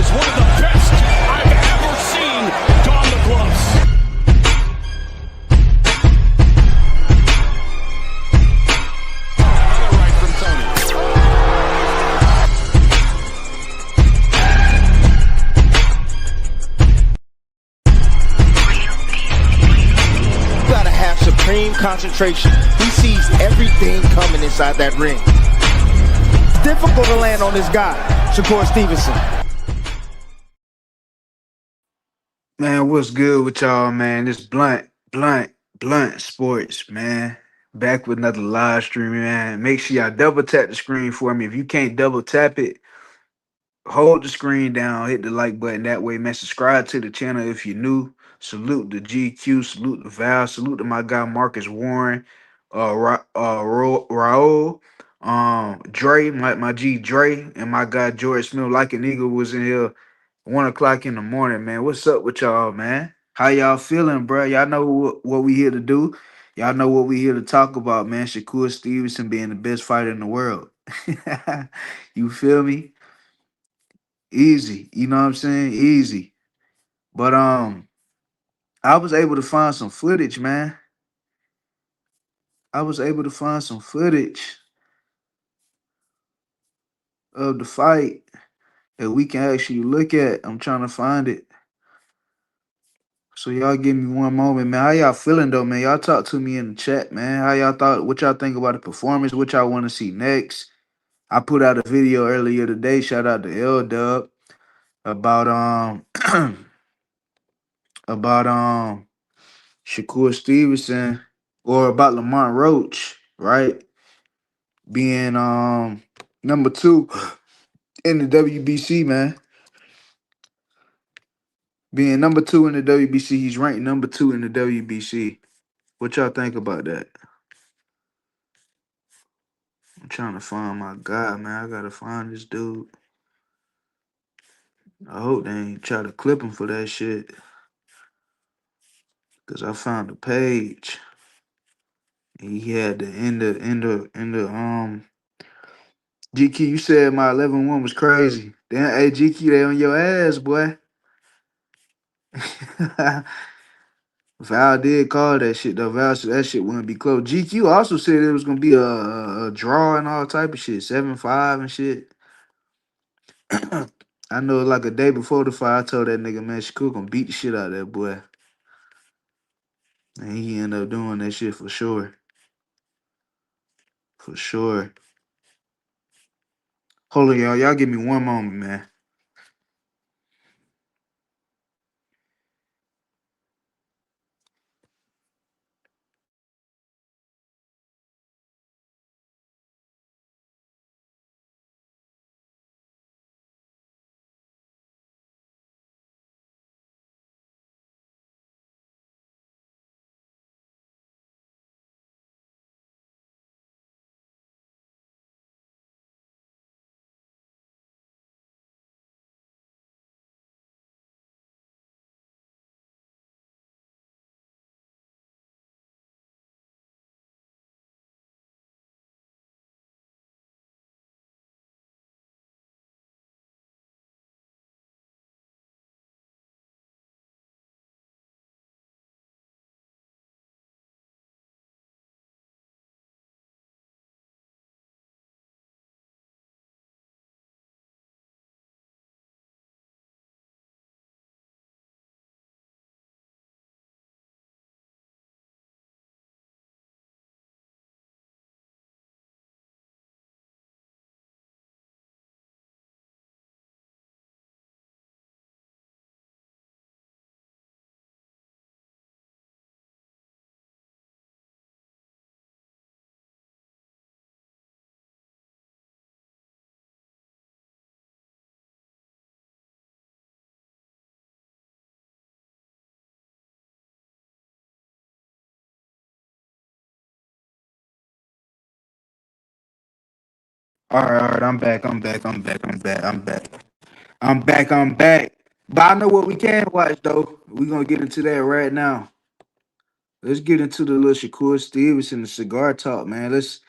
Is one of the best I've ever seen don the gloves. Right from Tony. You gotta have supreme concentration. He sees everything coming inside that ring. It's difficult to land on this guy, Shakur Stevenson. Man, what's good with y'all, man? This blunt sports, man. Back with another live stream, man. Make sure y'all double tap the screen for me. If you can't double tap it, hold the screen down, hit the like button that way, man. Subscribe to the channel if you're new. Salute the GQ, salute the Val, salute to my guy Marcus Warren, Raul, Dre, my G Dre, and my guy George Smith, like an eagle, was in here 1 o'clock in the morning, man. What's up with y'all, man? How y'all feeling, bro? Y'all know what we here to do. Y'all know what we here to talk about, man. Shakur Stevenson being the best fighter in the world. You feel me? Easy. You know what I'm saying? Easy. But I was able to find some footage, man. I was able to find some footage of the fight that we can actually look at. I'm trying to find it. So y'all give me one moment, man. How y'all feeling though, man? Y'all talk to me in the chat, man. How y'all thought? What y'all think about the performance? What y'all want to see next? I put out a video earlier today. Shout out to L Dub about about Shakur Stevenson or about Lamont Roach, right? Being number 2 in the WBC, man. Being number 2 in the WBC, he's ranked number 2 in the WBC. What y'all think about that? I'm trying to find my guy, man. I gotta find this dude. I hope they ain't try to clip him for that shit. Cause I found the page. He had the GQ. You said my 11-1 was crazy. Damn, hey GQ, they on your ass, boy. Val did call that shit though. Val said that shit wouldn't be close. GQ also said it was gonna be a draw and all type of shit, 7-5 and shit. I know like a day before the fight, I told that nigga, man, Shakur gonna beat the shit out of that boy. And he ended up doing that shit for sure. For sure. Hold on, y'all. Y'all give me one moment, man. All right, I'm back. I'm back. But I know what we can watch though. We're gonna get into that right now. Let's get into the little Shakur Stevenson, the cigar talk, man. Let's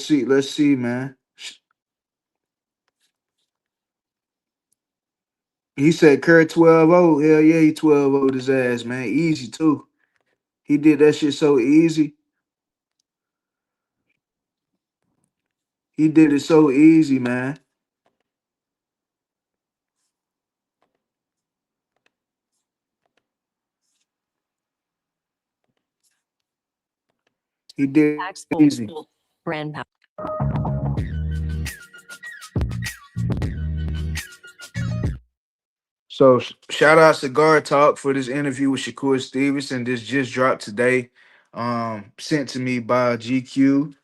see, man. He said Curry 12-0. Hell yeah, he 12-0 his ass, man. Easy too. He did that shit so easy. He did it so easy, man. He did it easy. So shout out Cigar Talk for this interview with Shakur Stevenson. This just dropped today. Sent to me by GQ.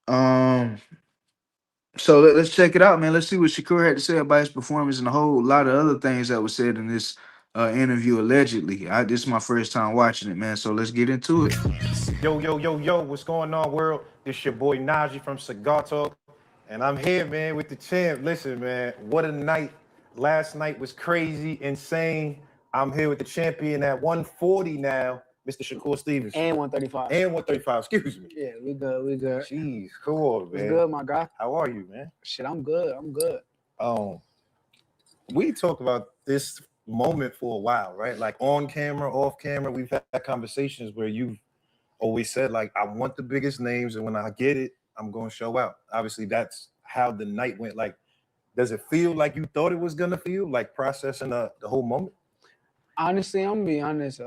Um, so let's check it out, man. Let's see what Shakur had to say about his performance and a whole lot of other things that was said in this interview allegedly. This is my first time watching it, man. So let's get into it. Yo, what's going on, world? This your boy Najee from Cigar Talk, and I'm here, man, with the champ. Listen, man, what a night. Last night was crazy, insane. I'm here with the champion at 140 now, Mr. Shakur Stevens. And 135. And 135, excuse me. Yeah, we good. Jeez, cool, man. What's good, my guy? How are you, man? Shit, I'm good. We talked about this moment for a while, right? Like on camera, off camera, we've had conversations where you've always said, like, I want the biggest names, and when I get it, I'm going to show out. Obviously, that's how the night went. Like, does it feel like you thought it was going to feel, like processing the whole moment? Honestly, I'm gonna be honest.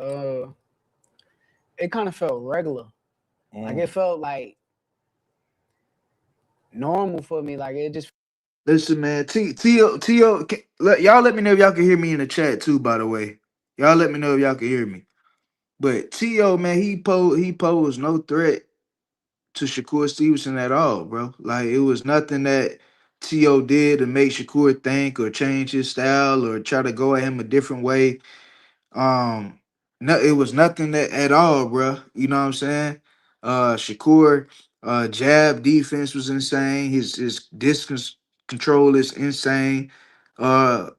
It kind of felt regular. Like, it felt like normal for me. Like, it just. Listen, man. T.O. Y'all let me know if y'all can hear me in the chat too, by the way. Y'all let me know if y'all can hear me. But T.O., man, he posed no threat to Shakur Stevenson at all, bro. Like, it was nothing that T.O. did to make Shakur think or change his style or try to go at him a different way. No, it was nothing that at all, bro. You know what I'm saying? Shakur, jab defense was insane. His distance control is insane.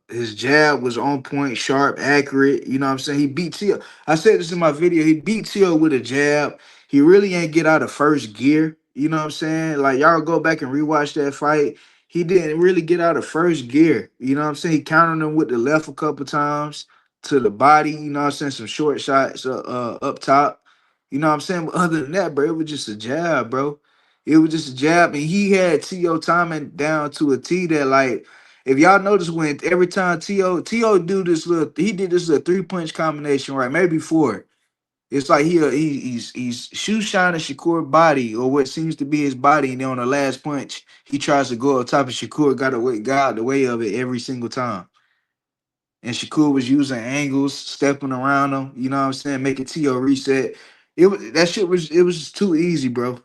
His jab was on point, sharp, accurate. You know what I'm saying? He beat Tio. I said this in my video. He beat Tio with a jab. He really ain't get out of first gear. You know what I'm saying? Like, y'all go back and rewatch that fight. He didn't really get out of first gear. You know what I'm saying? He countered him with the left a couple times to the body, you know what I'm saying? Some short shots up top. You know what I'm saying? But other than that, bro, it was just a jab, bro. It was just a jab. And he had T.O. timing down to a T that, like, if y'all notice when every time T.O. do this he did this little 3-punch combination, right? Maybe 4. It's like he's shoe shining Shakur body or what seems to be his body, and then on the last punch, he tries to go up top of Shakur, got out the way of it every single time. And Shakur was using angles, stepping around him, you know what I'm saying, making T.O. reset. It was just too easy, bro.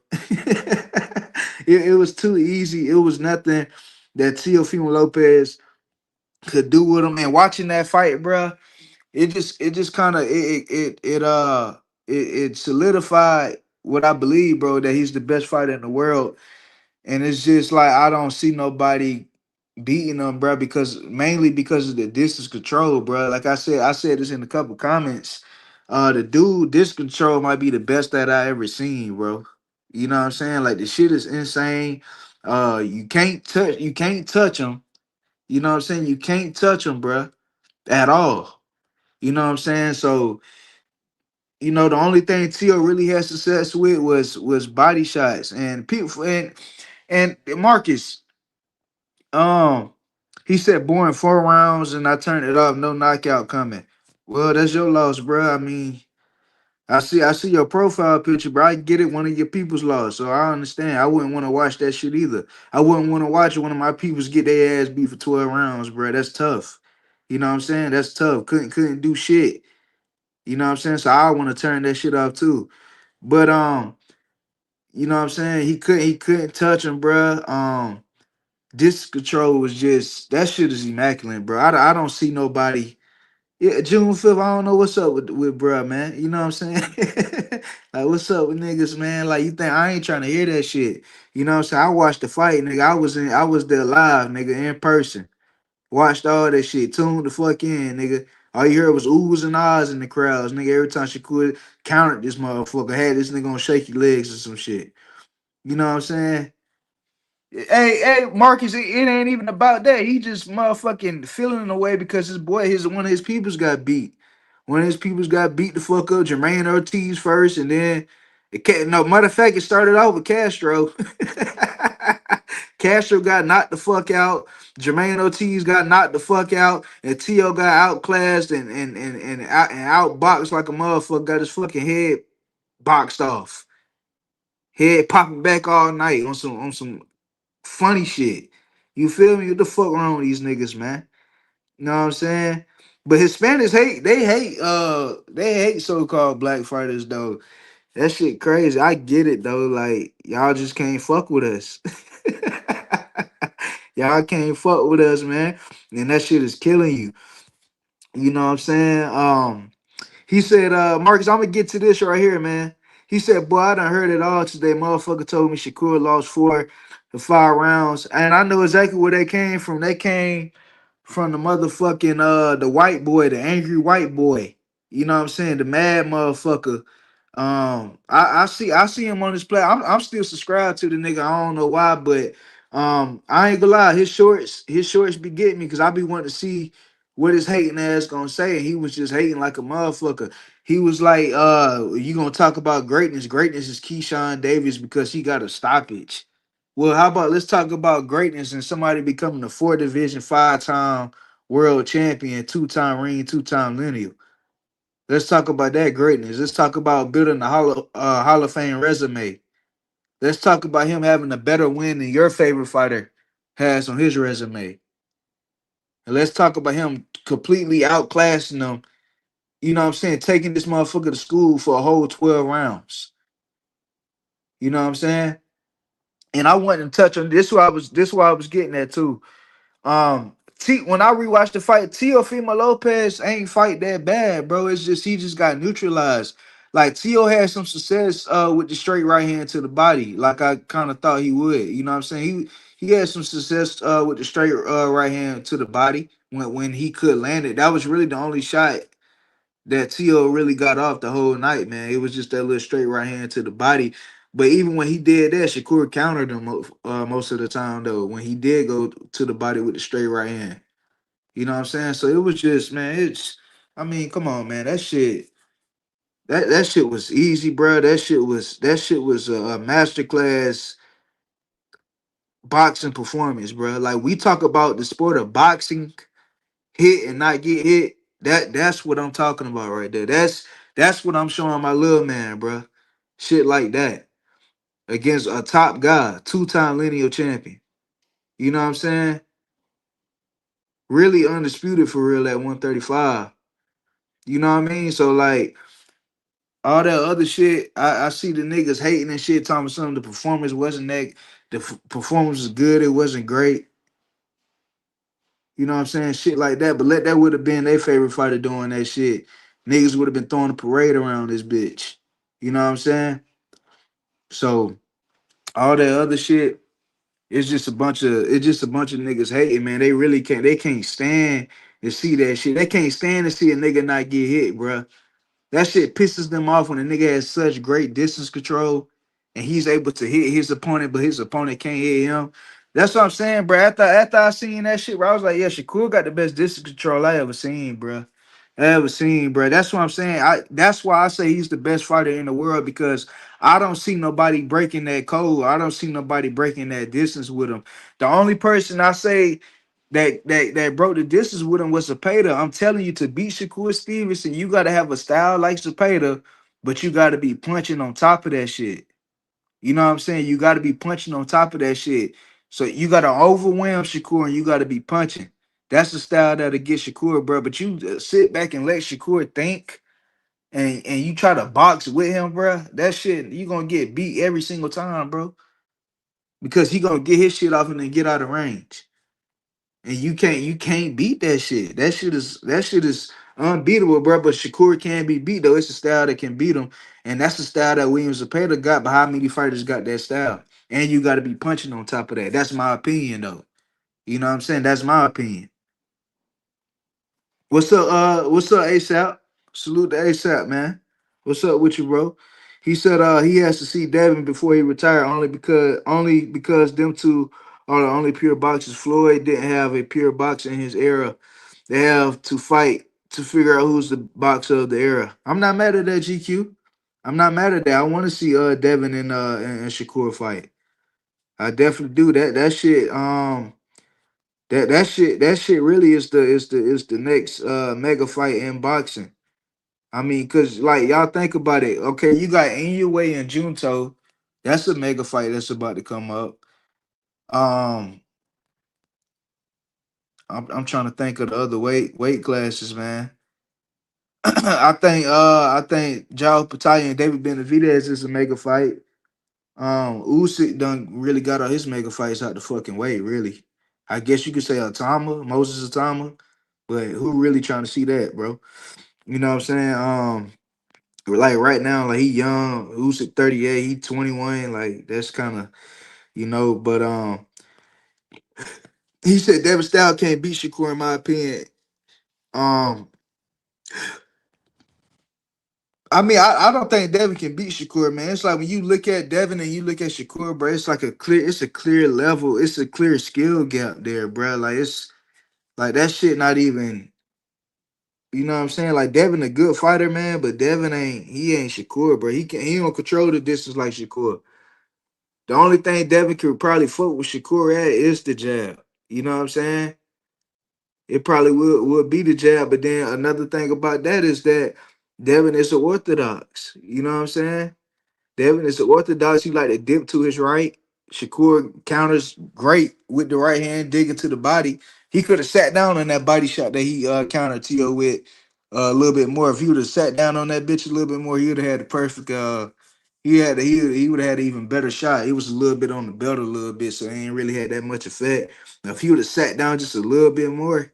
It was too easy. It was nothing that Teofimo Lopez could do with him. And watching that fight, bro, it just kind of it solidified what I believe, bro, that he's the best fighter in the world. And it's just like I don't see nobody beating them, bro, because mainly because of the distance control, bro. Like I said this in a couple comments. The dude distance control might be the best that I ever seen, bro. You know what I'm saying? Like the shit is insane. You can't touch him. You know what I'm saying? You can't touch him, bro, at all. You know what I'm saying? So, you know, the only thing Tio really had success with was body shots and people and Marcus. Um, he said boring 4 rounds and I turned it off, no knockout coming. Well, that's your loss, bro. I mean, I see your profile picture, bro. I get it, one of your people's lost. So I understand. I wouldn't want to watch that shit either. I wouldn't want to watch one of my peoples get their ass beat for 12 rounds, bro. That's tough. You know what I'm saying? That's tough. Couldn't do shit. You know what I'm saying? So I want to turn that shit off too. But you know what I'm saying? He couldn't touch him, bro. This control was just that shit is immaculate, bro. I don't see nobody Yeah, June 5th. I don't know what's up with bruh, man. You know what I'm saying? Like, what's up with niggas, man? Like, you think I ain't trying to hear that shit? You know what I'm saying? I watched the fight, nigga. I was there live, nigga, in person. Watched all that shit. Tuned the fuck in, nigga. All you heard was oohs and ahs in the crowds, nigga. Every time Shakur countered this motherfucker, had this nigga on shaky legs or some shit. You know what I'm saying? Hey, Marcus, it ain't even about that. He just motherfucking feeling away because his boy, one of his peoples got beat. One of his peoples got beat the fuck up. Jermaine Ortiz first, and then no, matter of fact, it started off with Castro. Castro got knocked the fuck out. Jermaine Ortiz got knocked the fuck out, and Tio got outclassed and outboxed like a motherfucker. Got his fucking head boxed off. Head popping back all night on some funny shit. You feel me? What the fuck wrong with these niggas, man? You know what I'm saying? But Hispanics they hate so-called black fighters though. That shit crazy. I get it though. Like, y'all just can't fuck with us. Y'all can't fuck with us, man. And that shit is killing you. You know what I'm saying? He said, Marcus, I'm gonna get to this right here, man. He said, boy, I done heard it all today. Motherfucker told me Shakur lost 4 to 5 rounds. And I know exactly where they came from. They came from the motherfucking the white boy, the angry white boy. You know what I'm saying? The mad motherfucker. I see him on this play. I'm still subscribed to the nigga. I don't know why, but I ain't gonna lie, his shorts be getting me because I be wanting to see what his hating ass gonna say. And he was just hating like a motherfucker. He was like, you gonna talk about greatness. Greatness is Keyshawn Davis because he got a stoppage. Well, how about let's talk about greatness and somebody becoming a 4 division 5-time world champion, 2-time ring, 2-time lineal. Let's talk about that greatness. Let's talk about building a Hall of Fame resume. Let's talk about him having a better win than your favorite fighter has on his resume. And let's talk about him completely outclassing them. You know what I'm saying? Taking this motherfucker to school for a whole 12 rounds. You know what I'm saying? And I wanted to touch on this. Why I was getting at too. When I rewatched the fight, Teofimo Lopez ain't fight that bad, bro. It's just he just got neutralized. Like Tio had some success with the straight right hand to the body, like I kind of thought he would. You know what I'm saying? He had some success with the straight right hand to the body when he could land it. That was really the only shot that Tio really got off the whole night, man. It was just that little straight right hand to the body. But even when he did that, Shakur countered him most of the time, though, when he did go to the body with the straight right hand. You know what I'm saying? So it was just, man, I mean, come on, man. That shit was easy, bro. That shit was a masterclass boxing performance, bro. Like, we talk about the sport of boxing, hit and not get hit. That's what I'm talking about right there. That's what I'm showing my little man, bro. Shit like that against a top guy, 2-time lineal champion. You know what I'm saying? Really undisputed for real at 135. You know what I mean? So like all that other shit, I see the niggas hating and shit, talking about something. The performance wasn't that. Performance was good. It wasn't great. You know what I'm saying? Shit like that. But that would have been their favorite fighter doing that shit. Niggas would have been throwing a parade around this bitch. You know what I'm saying? So all that other shit, it's just a bunch of niggas hating, man. They can't stand to see that shit. They can't stand to see a nigga not get hit, bruh. That shit pisses them off when a nigga has such great distance control and he's able to hit his opponent, but his opponent can't hit him. That's what I'm saying, bro. After I seen that shit, bro, I was like, yeah, Shakur got the best distance control I ever seen, bro. That's what I'm saying. That's why I say he's the best fighter in the world because I don't see nobody breaking that code. I don't see nobody breaking that distance with him. The only person I say that broke the distance with him was Zapata. I'm telling you, to beat Shakur Stevenson, you gotta have a style like Zapata, but you gotta be punching on top of that shit. You know what I'm saying? You gotta be punching on top of that shit. So you gotta overwhelm Shakur and you gotta be punching. That's the style that'll get Shakur, bro. But you sit back and let Shakur think and you try to box with him, bro. That shit, you gonna get beat every single time, bro. Because he gonna get his shit off and then get out of range. And you can't beat that shit. That shit is unbeatable, bro. But Shakur can be beat though. It's a style that can beat him, and that's the style that Williams Zepeda got. But how many fighters got that style? And you got to be punching on top of that. That's my opinion, though. You know what I'm saying? That's my opinion. What's up, ASAP? Salute to ASAP, man. What's up with you, bro? He said he has to see Devin before he retire only because them two are the only pure boxers. Floyd didn't have a pure boxer in his era. They have to fight to figure out who's the boxer of the era. I'm not mad at that, GQ. I'm not mad at that. I want to see Devin and Shakur fight. I definitely do that. That shit that shit really is the next mega fight in boxing. I mean, cause like y'all think about it. Okay, you got Inoue and Junto. That's a mega fight that's about to come up. Um, I'm trying to think of the other weight classes, man. I think Jao Patalia and David Benavidez is a mega fight. Usyk done really got all his mega fights out the fucking way, really. I guess you could say Atama, Moses Atama, but who really trying to see that, bro? You know what I'm saying? Like right now, like he young, Usyk 38, he 21, like that's kind of, but he said Devin Style can't beat Shakur in my opinion. Um, I mean, I don't think Devin can beat Shakur, man. It's like when you look at Devin and you look at Shakur, bro, it's a clear level, it's a clear skill gap there, bro. Like it's like that shit not even, you know what I'm saying? Like Devin a good fighter, man, but Devin ain't Shakur, bro. He don't control the distance like Shakur. The only thing Devin could probably fuck with Shakur at is the jab. You know what I'm saying? It probably would be the jab, but then another thing about that is that Devin is an orthodox. You know what I'm saying? Devin is an orthodox. He like to dip to his right. Shakur counters great with the right hand, digging to the body. He could have sat down on that body shot that he countered Tio with a little bit more. If he would have sat down on that bitch a little bit more, he would have had the perfect. He would have had an even better shot. He was a little bit on the belt a little bit, so he ain't really had that much effect. Now, if he would have sat down just a little bit more,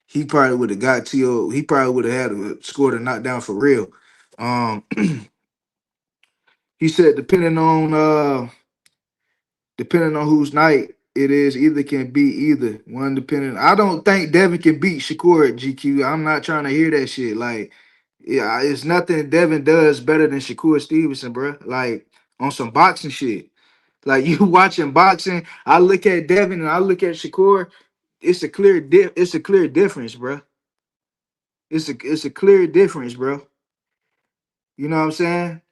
he probably would have got Tio. He probably would have had scored a knockdown for real. Um, he said depending on whose night it is, either can beat either one. Depending, I don't think Devin can beat Shakur at GQ. I'm not trying to hear that shit. Like, yeah, it's nothing Devin does better than Shakur Stevenson, bro. Like on some boxing shit. Like you watching boxing, I look at Devin and I look at Shakur. It's a clear difference, bro. It's a clear difference, bro. You know what I'm saying?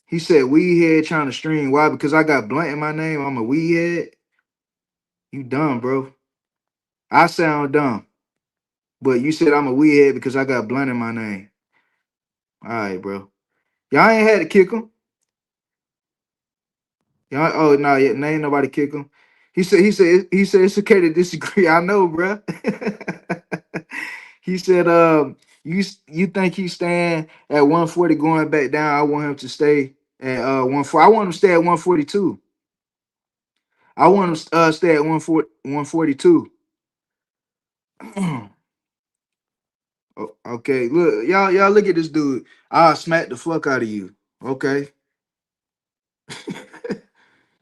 He said weed head trying to stream. Why? Because I got blunt in my name. I'm a weed head. You dumb, bro. I sound dumb. But you said I'm a weed head because I got blunt in my name. All right, bro. Y'all ain't had to kick him. Y'all, oh no, yeah, ain't nobody kick him. He said it's okay to disagree. I know, bro. He said, you think he's staying at 140 going back down? I want him to stay at 140. I want him to stay at 142. I want him to stay at 140, 142. Okay, look, y'all look at this dude. I'll smack the fuck out of you. Okay.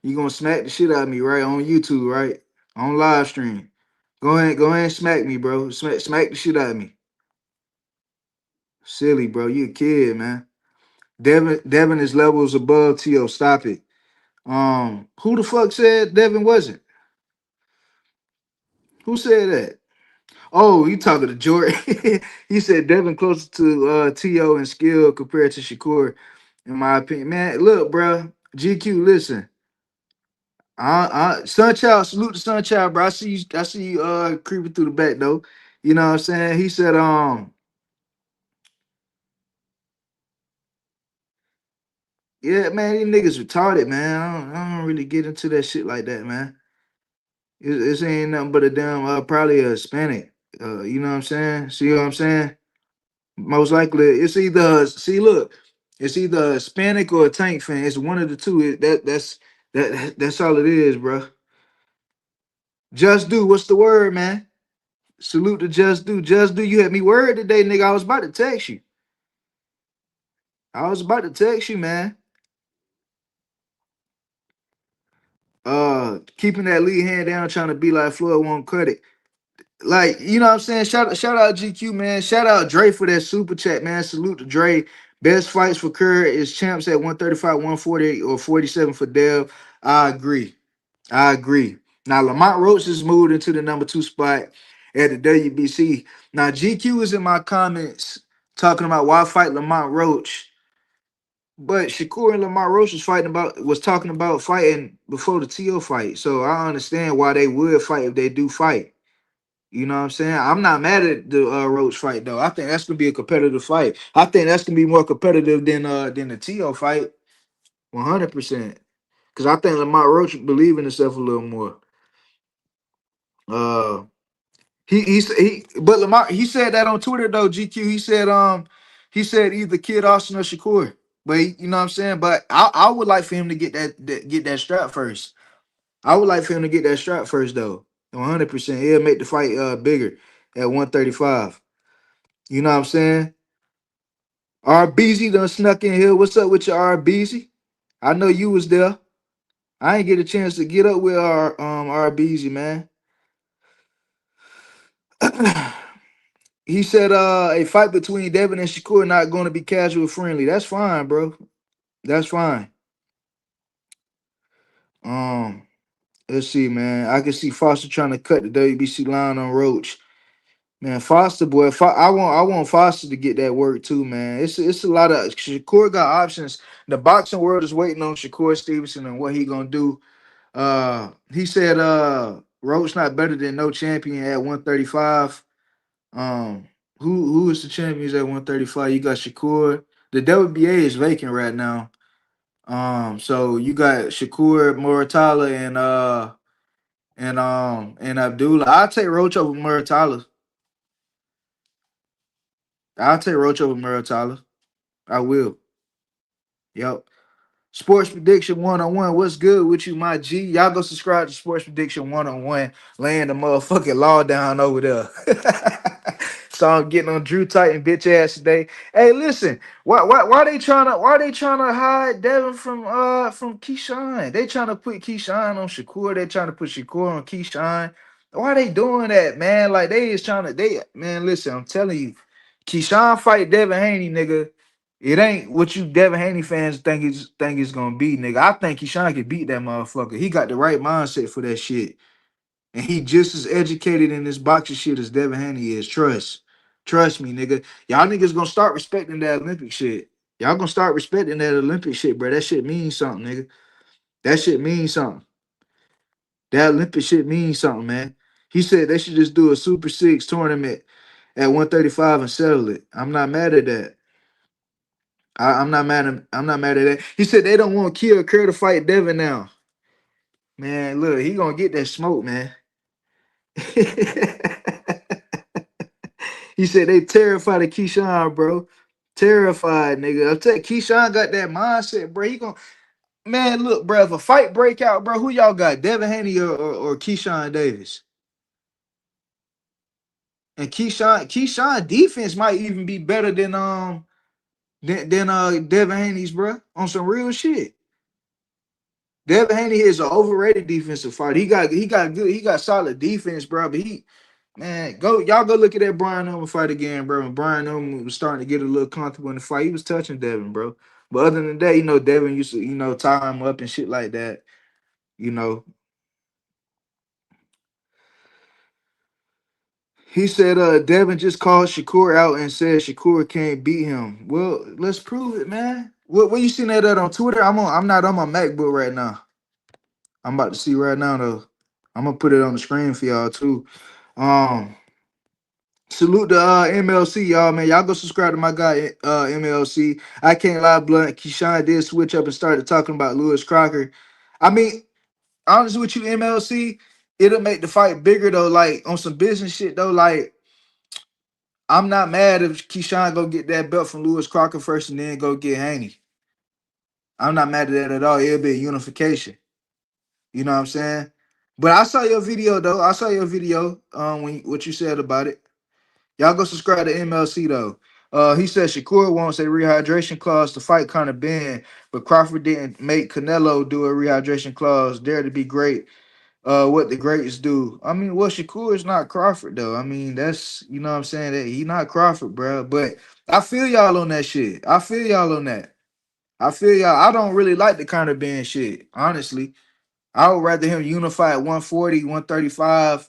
You gonna smack the shit out of me, right? On YouTube, right? On live stream. Go ahead and smack me, bro. Smack the shit out of me. Silly, bro. You a kid, man. Devin is levels above T.O. Stop it. Who the fuck said Devin wasn't? Who said that? Oh, you talking to Jordan. He said Devin closer to T.O. in skill compared to Shakur, in my opinion. Man, look, bro. GQ, listen. Sunchild, salute to Sunchild, bro. I see you creeping through the back though. You know what I'm saying? He said, yeah, man, these niggas retarded, man. I don't really get into that shit like that, man. It ain't nothing but a damn probably a Hispanic. You know what I'm saying? See what I'm saying? Most likely it's either see, look, it's either a Hispanic or a Tank fan. It's one of the two. That's all it is, bro. Just do what's the word, man? Salute to Just Do. Just Do, you had me worried today, nigga. I was about to text you. Man. Keeping that lead hand down, trying to be like Floyd won't cut it. Like, you know what I'm saying? Shout out GQ, man. Shout out Dre for that super chat, man. Salute to Dre. Best fights for Kerr is champs at 135, 140, or 47 for Dev. I agree. Now Lamont Roach is moved into the number 2 spot at the WBC. Now GQ is in my comments talking about why fight Lamont Roach. But Shakur and Lamont Roach was talking about fighting before the TO fight. So I understand why they would fight if they do fight. You know what I'm saying? I'm not mad at the Roach fight though. I think that's gonna be a competitive fight. I think that's gonna be more competitive than the TO fight, 100%. Because I think Lamont Roach believe in himself a little more. Uh, but Lamont he said that on Twitter though. GQ he said either Kid Austin or Shakur. But you know what I'm saying. But I would like for him to get that strap first. I would like for him to get that strap first though. 100%. He'll make the fight bigger at 135. You know what I'm saying? RBZ done snuck in here. What's up with your RBZ? I know you was there. I ain't get a chance to get up with our RBZ, man. He said a fight between Devin and Shakur not going to be casual friendly. That's fine, bro. That's fine. Let's see, man. I can see Foster trying to cut the WBC line on Roach. Man, Foster boy, I want Foster to get that work too, man. It's a lot of Shakur got options. The boxing world is waiting on Shakur Stevenson and what he gonna do. He said Roach not better than no champion at 135. Who is the champions at 135? You got Shakur. The WBA is vacant right now. So you got Shakur, Muratala, and Abdullah. I'll take Roach over Muratala. I will. Yep. Sports Prediction 101. What's good with you, my G? Y'all go subscribe to Sports Prediction 101. Laying the motherfucking law down over there. So I'm getting on Drew Titan bitch ass today. Hey, listen, why they trying to hide Devin from Keyshawn? They trying to put Keyshawn on Shakur. They trying to put Shakur on Keyshawn. Why they doing that, man? Like they is trying to man, listen, I'm telling you, Keyshawn fight Devin Haney, nigga. It ain't what you Devin Haney fans think it's gonna be, nigga. I think Keyshawn can beat that motherfucker. He got the right mindset for that shit. And he just as educated in this boxing shit as Devin Haney is. Trust me, nigga. Y'all niggas gonna start respecting that Olympic shit. Y'all gonna start respecting that Olympic shit, bro. That shit means something, nigga. That shit means something. That Olympic shit means something, man. He said they should just do a Super Six tournament at 135 and settle it. I'm not mad at that. I'm not mad at that. He said they don't want Kill Kerr to fight Devin now. Man, look, he gonna get that smoke, man. He said they terrified of Keyshawn, bro. Terrified, nigga. I'm telling you, Keyshawn got that mindset, bro. He gonna man, look, bro. If a fight break out, bro, who y'all got? Devin Haney or Keyshawn Davis? And Keyshawn defense might even be better than Devin Haney's, bro. On some real shit. Devin Haney is an overrated defensive fighter. He got solid defense, bro. But y'all go look at that Brian Owen fight again, bro. When Brian Owen was starting to get a little comfortable in the fight, he was touching Devin, bro. But other than that, Devin used to, tie him up and shit like that. You know. He said Devin just called Shakur out and said Shakur can't beat him. Well, let's prove it, man. What you seen that on Twitter? I'm not on my MacBook right now. I'm about to see right now though. I'm gonna put it on the screen for y'all too. Salute to MLC, y'all, man. Y'all go subscribe to my guy MLC. I can't lie, blunt. Keyshawn did switch up and started talking about Lewis Crocker. I mean, honestly with you, MLC, it'll make the fight bigger though. Like on some business shit though. Like I'm not mad if Keyshawn go get that belt from Lewis Crocker first and then go get Haney. I'm not mad at that at all. It'll be a unification. You know what I'm saying? But I saw your video though. I saw your video. When what you said about it. Y'all go subscribe to MLC though. He said Shakur wants a rehydration clause to fight Conor Ben, but Crawford didn't make Canelo do a rehydration clause. Dare to be great. What the greats do. I mean, well, Shakur is not Crawford though. I mean, that's you know what I'm saying that he not Crawford, bro. But I feel y'all on that shit. I feel y'all on that. I feel y'all. I don't really like the Conor Ben shit, honestly. I would rather him unify at 140, 135,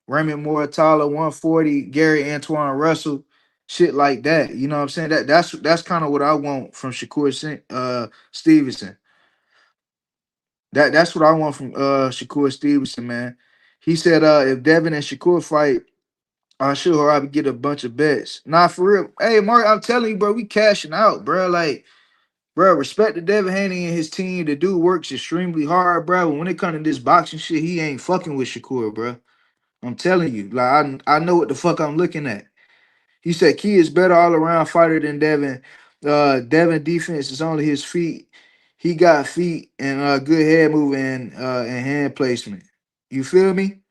Raymond Moratala, 140, Gary Antoine Russell, shit like that. You know what I'm saying? That's kind of what I want from Stevenson. That's what I want from Shakur Stevenson, man. He said if Devin and Shakur fight, I'm sure I would get a bunch of bets. Nah, for real. Hey, Mark, I'm telling you, bro, we cashing out, bro. Like, bro, respect to Devin Haney and his team. The dude works extremely hard, bro. But when it comes to this boxing shit, he ain't fucking with Shakur, bro. I'm telling you, like I know what the fuck I'm looking at. He said Key is better all around fighter than Devin. Devin defense is only his feet. He got feet and good head movement and hand placement. You feel me?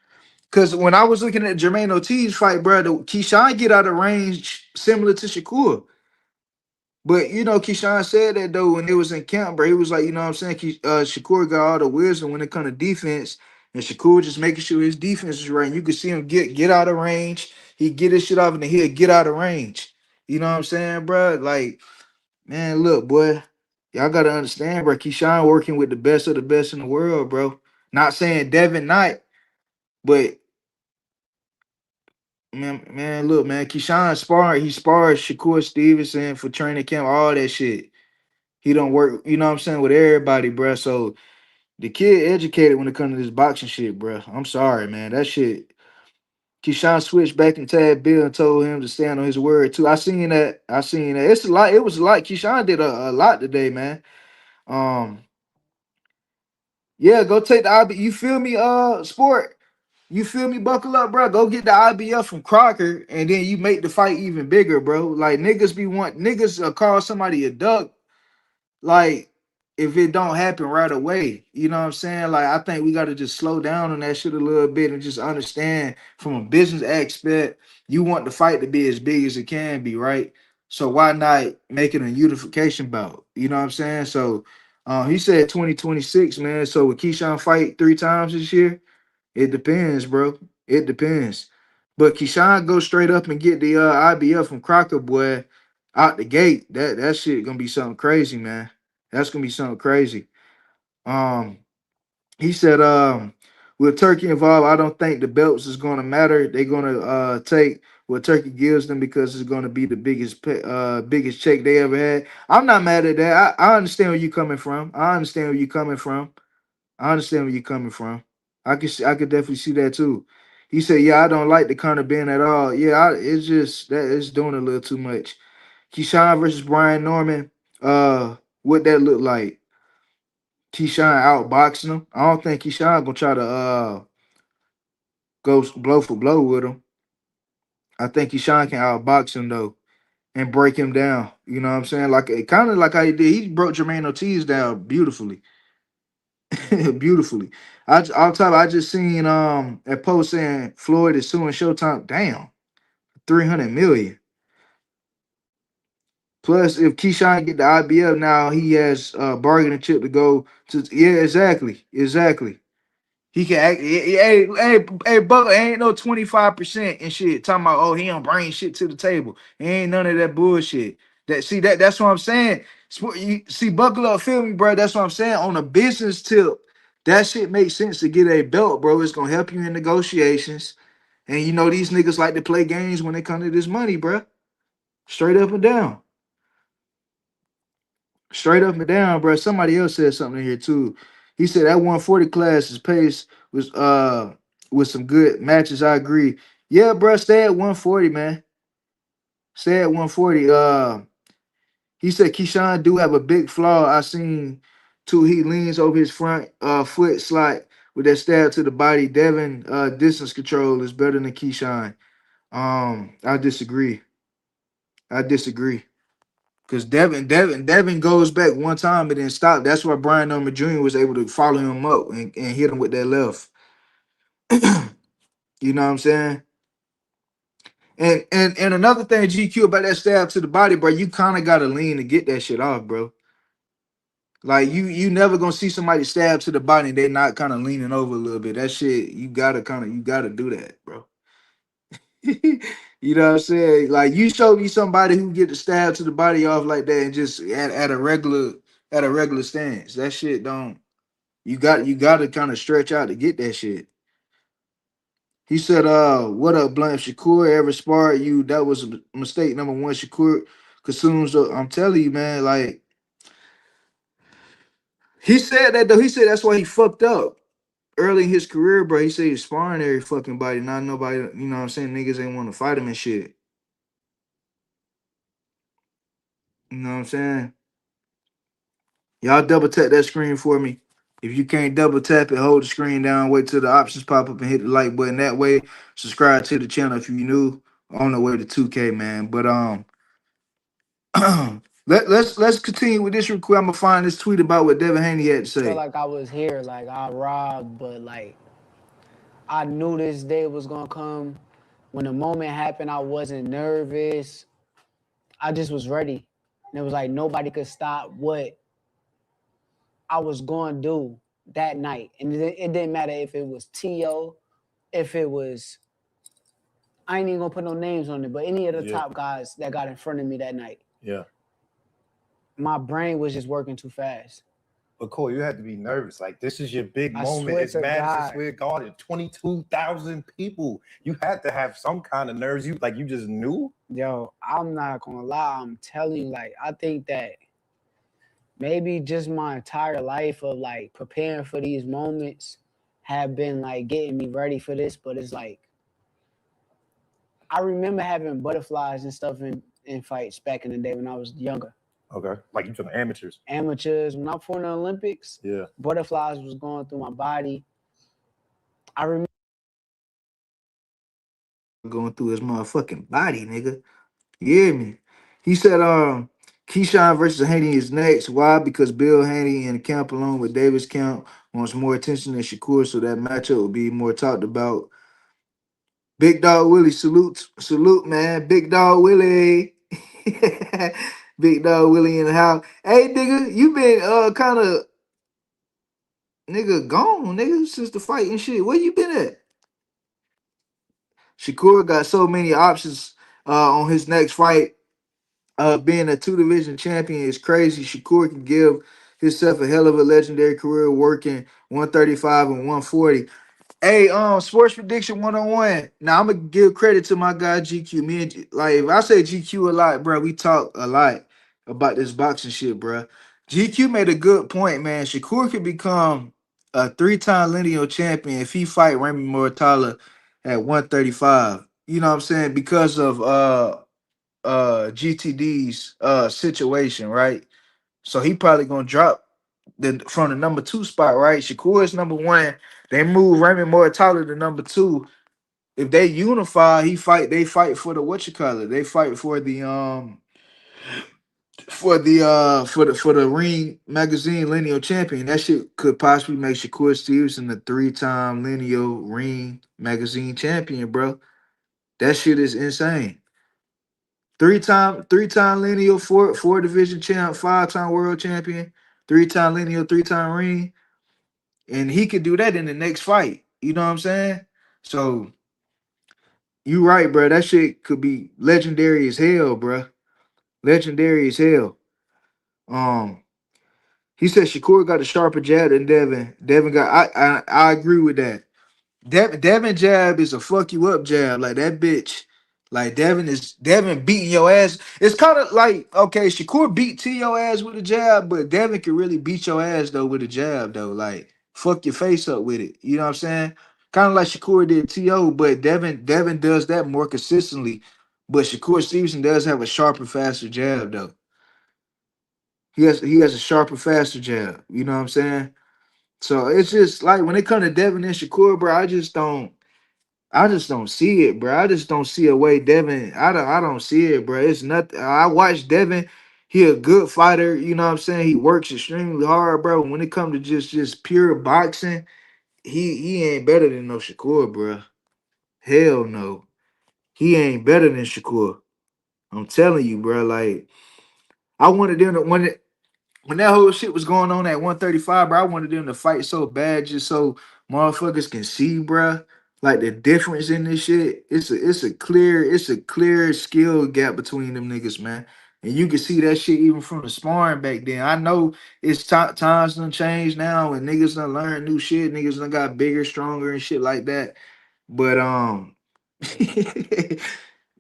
Because when I was looking at Jermaine Ortiz fight, bro, Keyshawn get out of range similar to Shakur. But you know, Keyshawn said that though when it was in camp, bro, he was like, you know what I'm saying? Shakur got all the wisdom when it comes to defense, and Shakur just making sure his defense is right. And you could see him get out of range. He get his shit off, and then he'll get out of range. You know what I'm saying, bro? Like, man, look, boy, y'all gotta understand, bro. Keyshawn working with the best of the best in the world, bro. Not saying Devin Knight, but man, look, man, Keyshawn sparred. He sparred Shakur Stevenson for training camp, all that shit. He don't work, you know what I'm saying, with everybody, bruh. So the kid educated when it comes to this boxing shit, bruh. I'm sorry, man. That shit. Keyshawn switched back and tagged Bill and told him to stand on his word too. I seen that. I seen that. It's a lot. It was a lot. Keyshawn did a lot today, man. Um, yeah, go take the IB. You feel me, sport? You feel me? Buckle up, bro. Go get the IBF from Crocker, and then you make the fight even bigger, bro. Like niggas call somebody a duck like if it don't happen right away, you know what I'm saying? Like I think we got to just slow down on that shit a little bit and just understand from a business aspect, you want the fight to be as big as it can be, right? So why not make it a unification bout? You know what I'm saying? So he said 2026, man. So with Keyshawn fight 3 times this year, it depends, bro. It depends. But Keyshawn go straight up and get the IBF from Crocker boy out the gate. That shit gonna be something crazy, man. That's gonna be something crazy. Um, he said, with Turkey involved, I don't think the belts is gonna matter. They're gonna take what Turkey gives them because it's gonna be the biggest check they ever had. I'm not mad at that. I understand where you coming from. I understand where you coming from. I understand where you're coming from. I could definitely see that too. He said, "Yeah, I don't like the Conor Ben at all. Yeah, it's just that it's doing a little too much." Keyshawn versus Brian Norman. What that look like? Keyshawn outboxing him. I don't think Keyshawn gonna try to go blow for blow with him. I think Keyshawn can outbox him though and break him down. You know what I'm saying? Like it kind of like how he did. He broke Jermaine Ortiz down beautifully. Beautifully. I'll tell you, I just seen a post saying Floyd is suing Showtime. Damn, 300 million. Plus, if Keyshawn get the IBF now, he has bargaining chip to go to. Yeah, exactly, exactly. He can act. Hey, Butler ain't no 25% and shit. Talking about oh he don't bring shit to the table. He ain't none of that bullshit. That's what I'm saying. You see, buckle up, feel me, bro. That's what I'm saying. On a business tip, that shit makes sense to get a belt, bro. It's gonna help you in negotiations. And you know these niggas like to play games when they come to this money, bro. Straight up and down. Straight up and down, bro. Somebody else said something in here too. He said that 140 class is pace was with some good matches. I agree. Yeah, bro. Stay at 140, man. Stay at 140. He said Keyshawn do have a big flaw. I seen too. He leans over his front foot slot with that stab to the body. Devin distance control is better than Keyshawn. I disagree. I disagree. Because Devin goes back one time and then stop. That's why Brian Norman Jr. was able to follow him up and hit him with that left. You know what I'm saying? And another thing, GQ, about that stab to the body, bro, you kind of gotta lean to get that shit off, bro. Like you never gonna see somebody stab to the body and they not kind of leaning over a little bit. That shit, you gotta do that, bro. You know what I'm saying? Like you show me somebody who get the stab to the body off like that and just at a regular stance. That shit don't. You got to kind of stretch out to get that shit. He said, what up, Blunt? If Shakur ever sparred you, that was a mistake. Number one, Shakur consumes. I'm telling you, man. Like he said that though. He said that's why he fucked up early in his career, bro. He said he was sparring every fucking body. Not nobody. You know what I'm saying? Niggas ain't want to fight him and shit. You know what I'm saying? Y'all double tap that screen for me. If you can't double tap it, hold the screen down, wait till the options pop up and hit the like button that way. Subscribe to the channel if you new. On the way to 2K, man. But let's continue with this real quick. I'm gonna find this tweet about what Devin Haney had to Felt say. like I was here, like I robbed, but like I knew this day was gonna come. When the moment happened, I wasn't nervous. I just was ready. And it was like nobody could stop what I was going to do that night. And it didn't matter if it was T.O., if it was, I ain't even going to put no names on it, but any of the top guys that got in front of me that night. Yeah. My brain was just working too fast. But Cole, you had to be nervous. Like this is your big I moment. swear It's to Madison God. Square Garden, 22,000 people. You had to have some kind of nerves. You just knew. Yo, I'm not going to lie. I'm telling you, like, I think that maybe just my entire life of like preparing for these moments have been like getting me ready for this. But it's like, I remember having butterflies and stuff in fights back in the day when I was younger. Okay. Like you from the amateurs. Amateurs. When I fought in the Olympics, Yeah. butterflies was going through my body. I remember Going through his motherfucking body, nigga. You hear me? He said, Keyshawn versus Haney is next. Why? Because Bill Haney and Camp along with Davis Camp wants more attention than Shakur, so that matchup will be more talked about. Big Dog Willie, salute, man. Big Dog Willie. Big Dog Willie in the house. Hey, nigga, you been kind of nigga gone, nigga, since the fight and shit. Where you been at? Shakur got so many options on his next fight. Being a two division champion is crazy. Shakur can give himself a hell of a legendary career working 135 and 140. Hey, sports prediction 101. Now I'm gonna give credit to my guy GQ. Me and like if I say GQ a lot, bro, we talk a lot about this boxing shit, bro. GQ made a good point, man. Shakur could become a three-time lineal champion if he fight Remy Mortala at 135. You know what I'm saying? Because of GTD's situation, right? So he probably gonna drop from the number two spot, right? Shakur is number one. They move Raymond Mortala to number two. If they unify, they fight for the what you call it. They fight for the Ring Magazine lineal champion. That shit could possibly make Shakur Stevenson the three-time lineal Ring Magazine champion, bro. That shit is insane. Three-time lineal, four division champ, five-time world champion, three-time lineal, three-time ring. And he could do that in the next fight. You know what I'm saying? So you right, bro. That shit could be legendary as hell, bro. Legendary as hell. Um, he said Shakur got a sharper jab than Devin. Devin got I agree with that. Devin jab is a fuck you up jab. Like that bitch. Like Devin beating your ass. It's kind of like okay, Shakur beat to your ass with a jab, but Devin can really beat your ass though with a jab though. Like fuck your face up with it. You know what I'm saying? Kind of like Shakur did To, but Devin does that more consistently. But Shakur Stevenson does have a sharper, faster jab though. He has a sharper, faster jab. You know what I'm saying? So it's just like when it comes to Devin and Shakur, bro, I just don't see it, bro. I just don't see a way Devin. I don't see it, bro. It's nothing. I watched Devin. He a good fighter. You know what I'm saying? He works extremely hard, bro. When it comes to just pure boxing, he ain't better than no Shakur, bruh. Hell no. He ain't better than Shakur. I'm telling you, bro. Like I wanted them to when that whole shit was going on at 135, bro. I wanted them to fight so bad, just so motherfuckers can see, bro. Like the difference in this shit. It's a clear skill gap between them niggas, man. And you can see that shit even from the sparring back then. I know it's times done changed now, and niggas done learn new shit. Niggas done got bigger, stronger, and shit like that. But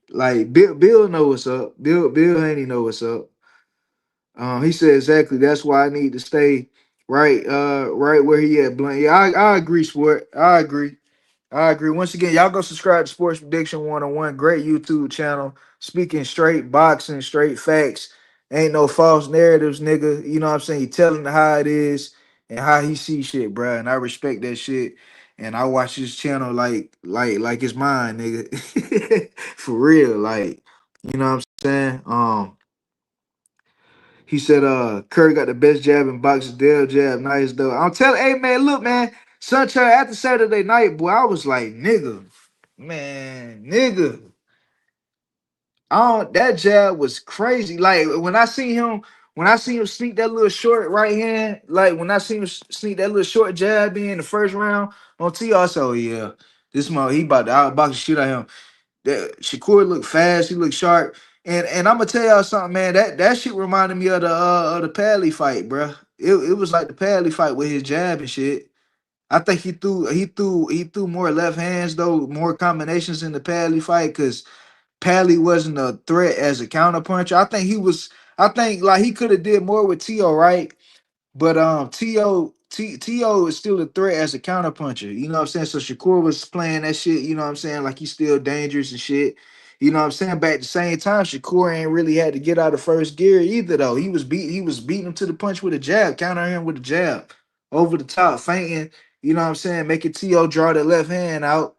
like Bill know what's up. Bill Haney know what's up. He said exactly. That's why I need to stay right where he at. Blunt. Yeah, I agree, sport. I agree. I agree. Once again, y'all go subscribe to Sports Prediction 101. Great YouTube channel. Speaking straight boxing, straight facts. Ain't no false narratives, nigga. You know what I'm saying? He telling how it is and how he see shit, bruh. And I respect that shit. And I watch this channel like it's mine, nigga. For real. Like, you know what I'm saying? He said, Curry got the best jab in boxing. Dale jab, nice though. I'm telling, hey man, look, man, Sunshine after Saturday night, boy, I was like, nigga, man, nigga. That jab was crazy. Like when I see him sneak that little short right hand, like when I see him sneak that little short jab in the first round on T, I said, oh yeah, this mother, he about to outbox the shit out of him. That Shakur looked fast, he looked sharp. And I'm gonna tell y'all something, man. That shit reminded me of the Padley fight, bro. It was like the Padley fight with his jab and shit. I think he threw more left hands though, more combinations in the Padley fight because Padley wasn't a threat as a counterpuncher. I think like he could have did more with T.O., right? But T.O. is still a threat as a counterpuncher. You know what I'm saying? So Shakur was playing that shit, you know what I'm saying? Like he's still dangerous and shit. You know what I'm saying? But at the same time, Shakur ain't really had to get out of first gear either, though. He was beating him to the punch with a jab, countering him with a jab. Over the top, feinting, you know what I'm saying? Making T.O. draw the left hand out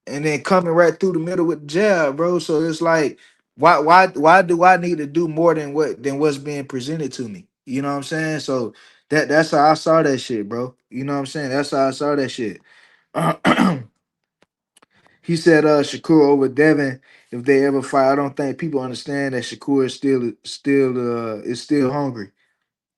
and then coming right through the middle with the jab, bro. So it's like, why do I need to do more than what's being presented to me? You know what I'm saying? So that's how I saw that shit, bro. You know what I'm saying? That's how I saw that shit. He said Shakur over Devin if they ever fight. I don't think people understand that Shakur is still hungry.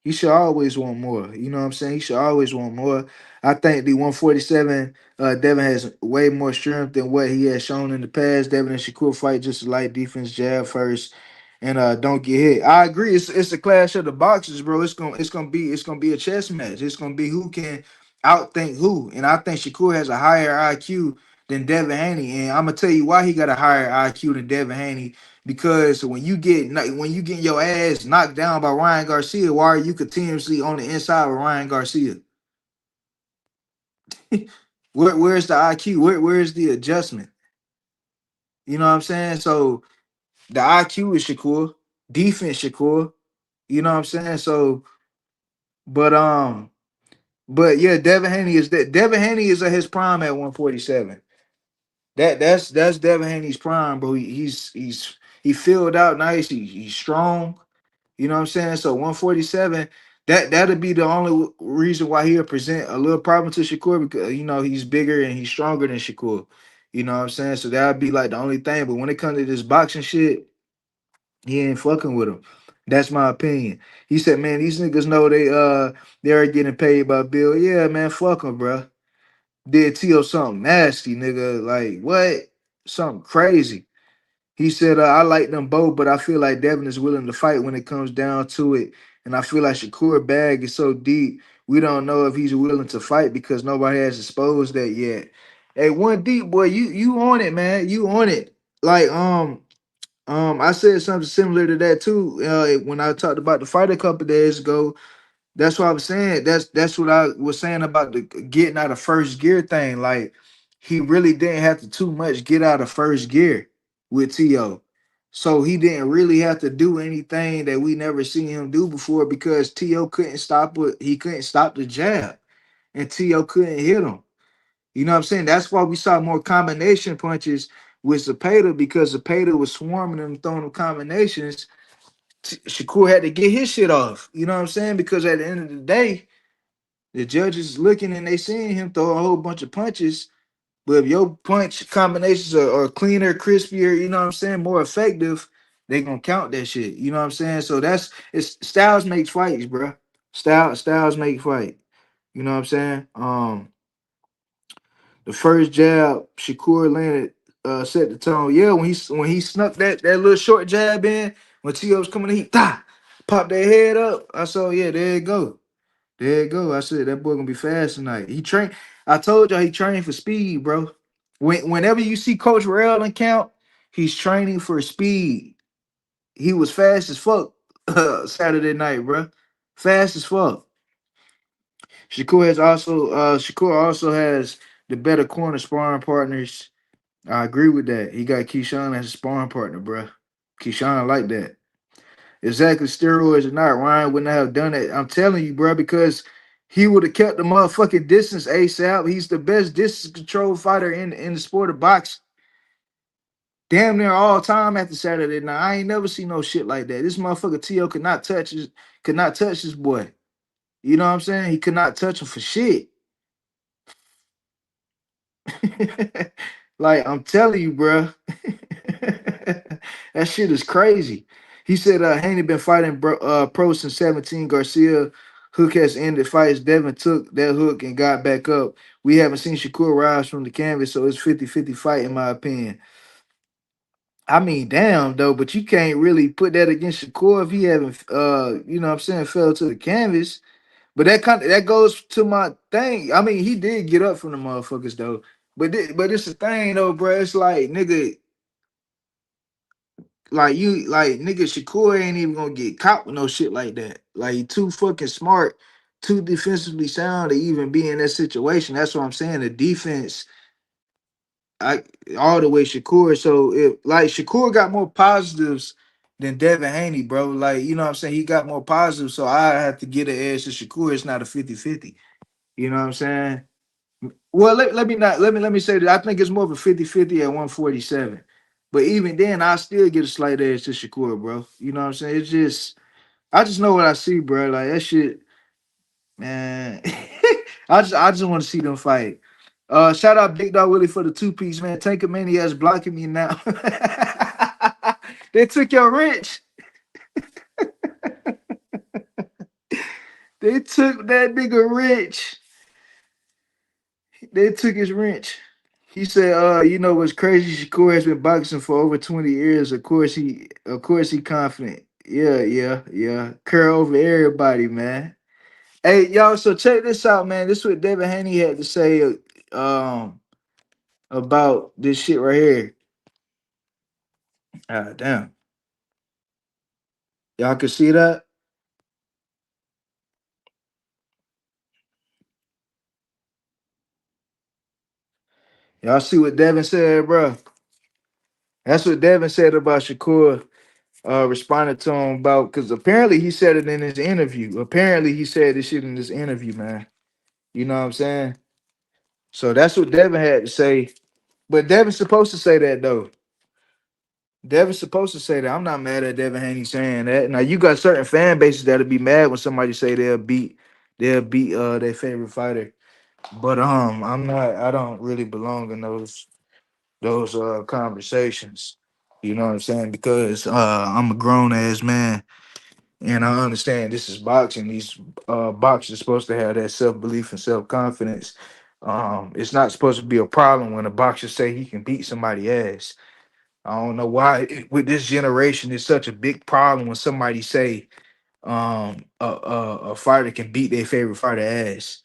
He should always want more. You know what I'm saying? He should always want more. I think the 147, Devin has way more strength than what he has shown in the past. Devin and Shakur fight just a light defense, jab first, and don't get hit. I agree. It's a clash of the boxes, bro. It's gonna be a chess match. It's gonna be who can outthink who. And I think Shakur has a higher IQ than Devin Haney. And I'm gonna tell you why he got a higher IQ than Devin Haney because when you get your ass knocked down by Ryan Garcia, why are you continuously on the inside with Ryan Garcia? Where's the IQ? Where's the adjustment? You know what I'm saying? So the IQ is Shakur, defense Shakur. You know what I'm saying? So, but but yeah, Devin Haney is at his prime at 147. That's Devin Haney's prime, bro. He filled out nice. He's strong. You know what I'm saying? So 147, that'll be the only reason why he'll present a little problem to Shakur because he's bigger and he's stronger than Shakur. You know what I'm saying? So that'll be like the only thing. But when it comes to this boxing shit, he ain't fucking with him. That's my opinion. He said, man, these niggas know they're getting paid by Bill. Yeah, man, fuck him, bro. Did T.O. something nasty, nigga. Like what? Something crazy. He said, I like them both, but I feel like Devin is willing to fight when it comes down to it. And I feel like Shakur bag is so deep, we don't know if he's willing to fight because nobody has exposed that yet. Hey, one deep boy, you on it, man. You on it. Like, I said something similar to that too. When I talked about the fight a couple days ago. That's what I was saying. That's what I was saying about the getting out of first gear thing. Like he really didn't have to too much get out of first gear with T.O. So he didn't really have to do anything that we never seen him do before because T.O. couldn't stop the jab and T.O. couldn't hit him. You know what I'm saying? That's why we saw more combination punches with Zapata because Zapata was swarming him, throwing them combinations. Shakur had to get his shit off. You know what I'm saying? Because at the end of the day, The judges looking and they seeing him throw a whole bunch of punches. But if your punch combinations are cleaner, crispier, you know what I'm saying, more effective, they gonna count that shit. You know what I'm saying? So it's styles makes fights, bro. Styles make fight. You know what I'm saying? The first jab Shakur landed set the tone. Yeah, when he snuck that little short jab in, when T.O. was coming in, he popped their head up. I saw, yeah, there you go. There you go. I said that boy gonna be fast tonight. He trained. I told y'all he trained for speed, bro. Whenever you see Coach Rail and count, he's training for speed. He was fast as fuck Saturday night, bro. Fast as fuck. Shakur also has the better corner sparring partners. I agree with that. He got Keyshawn as a sparring partner, bro. Keyshawn like that. Exactly, steroids or not, Ryan wouldn't have done it. I'm telling you, bro, because he would have kept the motherfucking distance ASAP. He's the best distance control fighter in the sport of boxing. Damn near all time after Saturday night. I ain't never seen no shit like that. This motherfucker T.O. could not touch this boy. You know what I'm saying? He could not touch him for shit. Like I'm telling you, bro. That shit is crazy. He said Haney been fighting pro since 17. Garcia hook has ended fights. Devin took that hook and got back up. We haven't seen Shakur rise from the canvas, so it's 50-50 fight in my opinion. I mean, damn though, but you can't really put that against Shakur if he haven't you know what I'm saying, fell to the canvas. But that goes to my thing. I mean, he did get up from the motherfuckers though. But it's the thing though, bro. It's like nigga, like nigga Shakur ain't even gonna get caught with no shit like that. Like he too fucking smart, too defensively sound to even be in that situation. That's what I'm saying. The defense, I all the way Shakur. So if like Shakur got more positives than Devin Haney, bro. Like, you know what I'm saying? He got more positives. So I have to get an edge to Shakur. It's not a 50-50. You know what I'm saying? Well, let me say that I think it's more of a 50-50 at 147. But even then, I still get a slight edge to Shakur, bro. You know what I'm saying? It's just I just know what I see, bro. Like that shit, man. I just want to see them fight. Shout out Big Dog Willie for the two-piece, man. Tanker Maniac's blocking me now. They took your wrench. They took that nigga wrench. They took his wrench. He said, you know what's crazy? Shakur has been boxing for over 20 years. Of course he confident. Yeah. Curl over everybody, man. Hey, y'all, so check this out, man. This is what Devin Haney had to say about this shit right here. Ah, damn. Y'all can see that? Y'all see what Devin said, bro? That's what Devin said about Shakur responded to him about, because apparently he said it in his interview. Apparently he said this shit in this interview, man. You know what I'm saying? So that's what Devin had to say. But Devin's supposed to say that though. Devin's supposed to say that. I'm not mad at Devin Haney saying that. Now you got certain fan bases that'll be mad when somebody say they'll beat their favorite fighter. But I'm not, I don't really belong in those conversations. You know what I'm saying? Because I'm a grown ass man and I understand this is boxing. These boxers are supposed to have that self-belief and self-confidence. It's not supposed to be a problem when a boxer say he can beat somebody ass. I don't know why with this generation it's such a big problem when somebody say a fighter can beat their favorite fighter ass.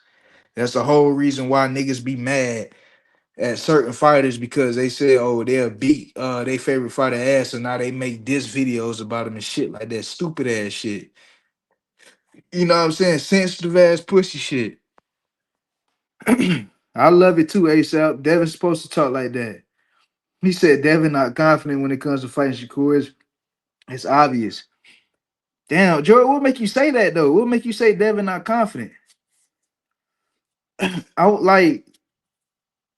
That's the whole reason why niggas be mad at certain fighters because they say, oh, they'll beat their favorite fighter ass, so now they make diss videos about them and shit like that stupid ass shit. You know what I'm saying? Sensitive ass pussy shit. I love it too, ASAP. Devin's supposed to talk like that. He said Devin not confident when it comes to fighting Shakur. It's obvious. Damn, Jordan, what make you say that though? What make you say Devin not confident? I would like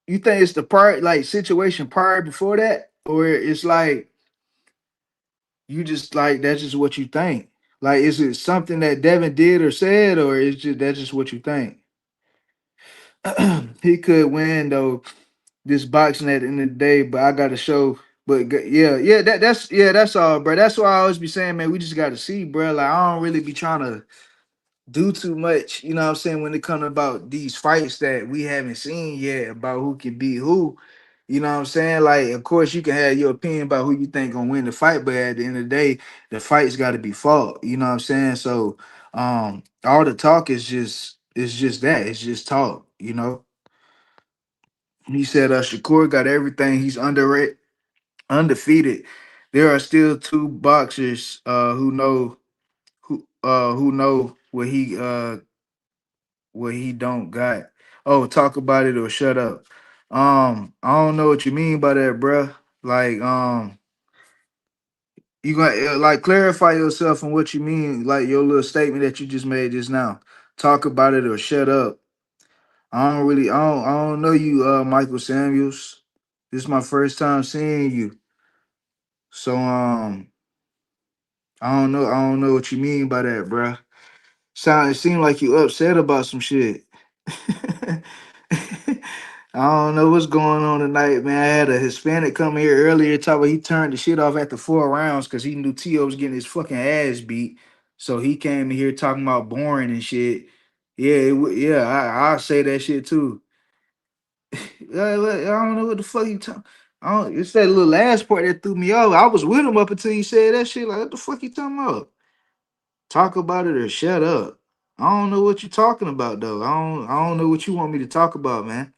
you think it's the part like situation prior before that, or it's like you just like that's just what you think. Like, is it something that Devin did or said, or is just that's just what you think? he could win though this boxing at the end of the day, but I gotta show. But yeah, that's all, bro. That's why I always be saying, man, we just gotta see, bro. Like I don't really be trying to do too much, you know what I'm saying, when it comes about these fights that we haven't seen yet about who can beat who. You know what I'm saying? Like, of course, you can have your opinion about who you think gonna win the fight, but at the end of the day, the fight's gotta be fought. You know what I'm saying? So all the talk is just that. It's just talk, you know. He said Shakur got everything. He's undefeated. There are still two boxers who know what he don't got. Oh, talk about it or shut up. I don't know what you mean by that, bruh. Like, you got like clarify yourself on what you mean, like your little statement that you just made just now. Talk about it or shut up. I don't know you, Michael Samuels. This is my first time seeing you. So I don't know what you mean by that, bruh. It seemed like you upset about some shit. I don't know what's going on tonight, man. I had a Hispanic come here earlier talking about he turned the shit off after 4 rounds because he knew T.O. was getting his fucking ass beat. So he came in here talking about boring and shit. Yeah, I'll say that shit too. I don't know what the fuck you talking. It's that little last part that threw me off. I was with him up until he said that shit. Like, what the fuck you talking about? Talk about it or shut up. I don't know what you're talking about though. I don't know what you want me to talk about, man.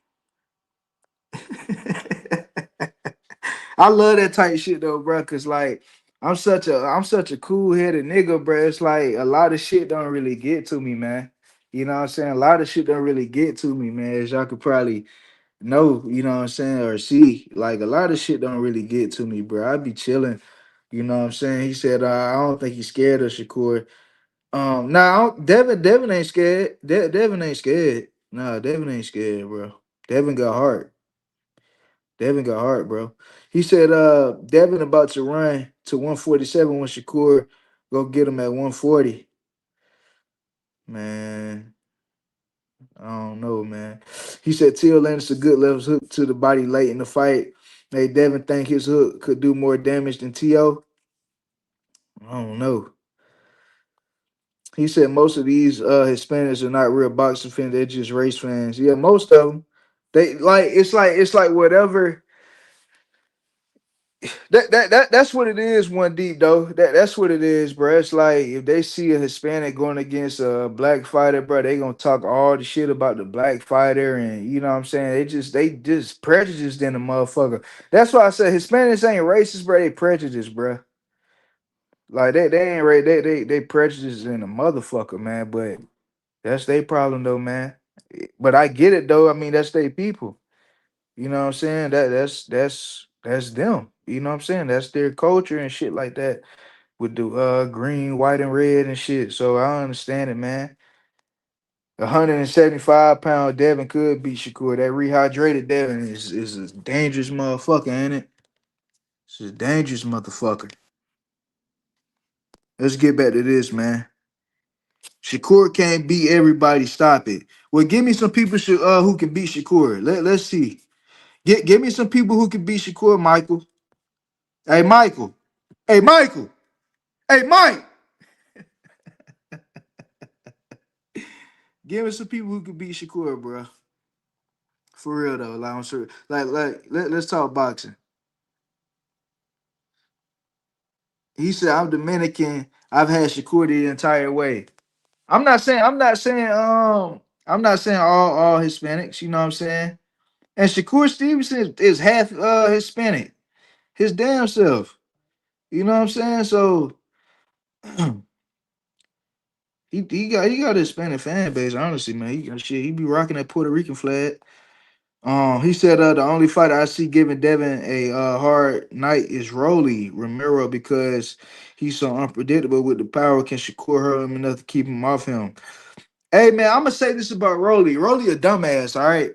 I love that type shit though, bro. Cause like I'm such a cool headed nigga, bro. It's like a lot of shit don't really get to me, man. You know what I'm saying? A lot of shit don't really get to me, man. As y'all could probably know, you know what I'm saying, or see. Like a lot of shit don't really get to me, bro. I be chilling. You know what I'm saying? He said, I don't think he's scared of Shakur. Now Devin ain't scared. Devin ain't scared. Nah, Devin ain't scared, bro. Devin got heart. Devin got heart, bro. He said Devin about to run to 147 when Shakur go get him at 140. Man, I don't know, man. He said Till Landis a good left hook to the body late in the fight. Hey, Devin think his hook could do more damage than T.O. I don't know. He said most of these Hispanics are not real boxing fans, they're just race fans. Yeah, most of them. They like whatever. That's what it is. One deep though. That's what it is, bro. It's like if they see a Hispanic going against a black fighter, bro, they gonna talk all the shit about the black fighter, and you know what I'm saying. They just prejudiced in the motherfucker. That's why I said Hispanics ain't racist, bro. They prejudiced, bro. Like they ain't right. They prejudiced in the motherfucker, man. But that's their problem though, man. But I get it though. I mean, that's their people. You know what I'm saying? That's them. You know what I'm saying? That's their culture and shit like that with the green, white, and red and shit. So I understand it, man. 175-pound Devin could beat Shakur. That rehydrated Devin is a dangerous motherfucker, ain't it? It's a dangerous motherfucker. Let's get back to this, man. Shakur can't beat everybody. Stop it. Well, give me some people who can beat Shakur. Let's see. Give me some people who can beat Shakur, Michael. Hey, Michael. Hey, Michael. Hey, Mike. Give me some people who can beat Shakur, bro. For real though, like I'm sure. Let's talk boxing. He said I'm Dominican. I've had Shakur the entire way. I'm not saying all Hispanics. You know what I'm saying? And Shakur Stevenson is half Hispanic. His damn self. You know what I'm saying? So he got a Hispanic fan base. Honestly, man, he be rocking that Puerto Rican flag. He said the only fighter I see giving Devin a hard night is Rolly Romero because he's so unpredictable with the power. Can Shakur hurt him enough to keep him off him? Hey man, I'm gonna say this about Rolly. Rolly a dumbass. All right,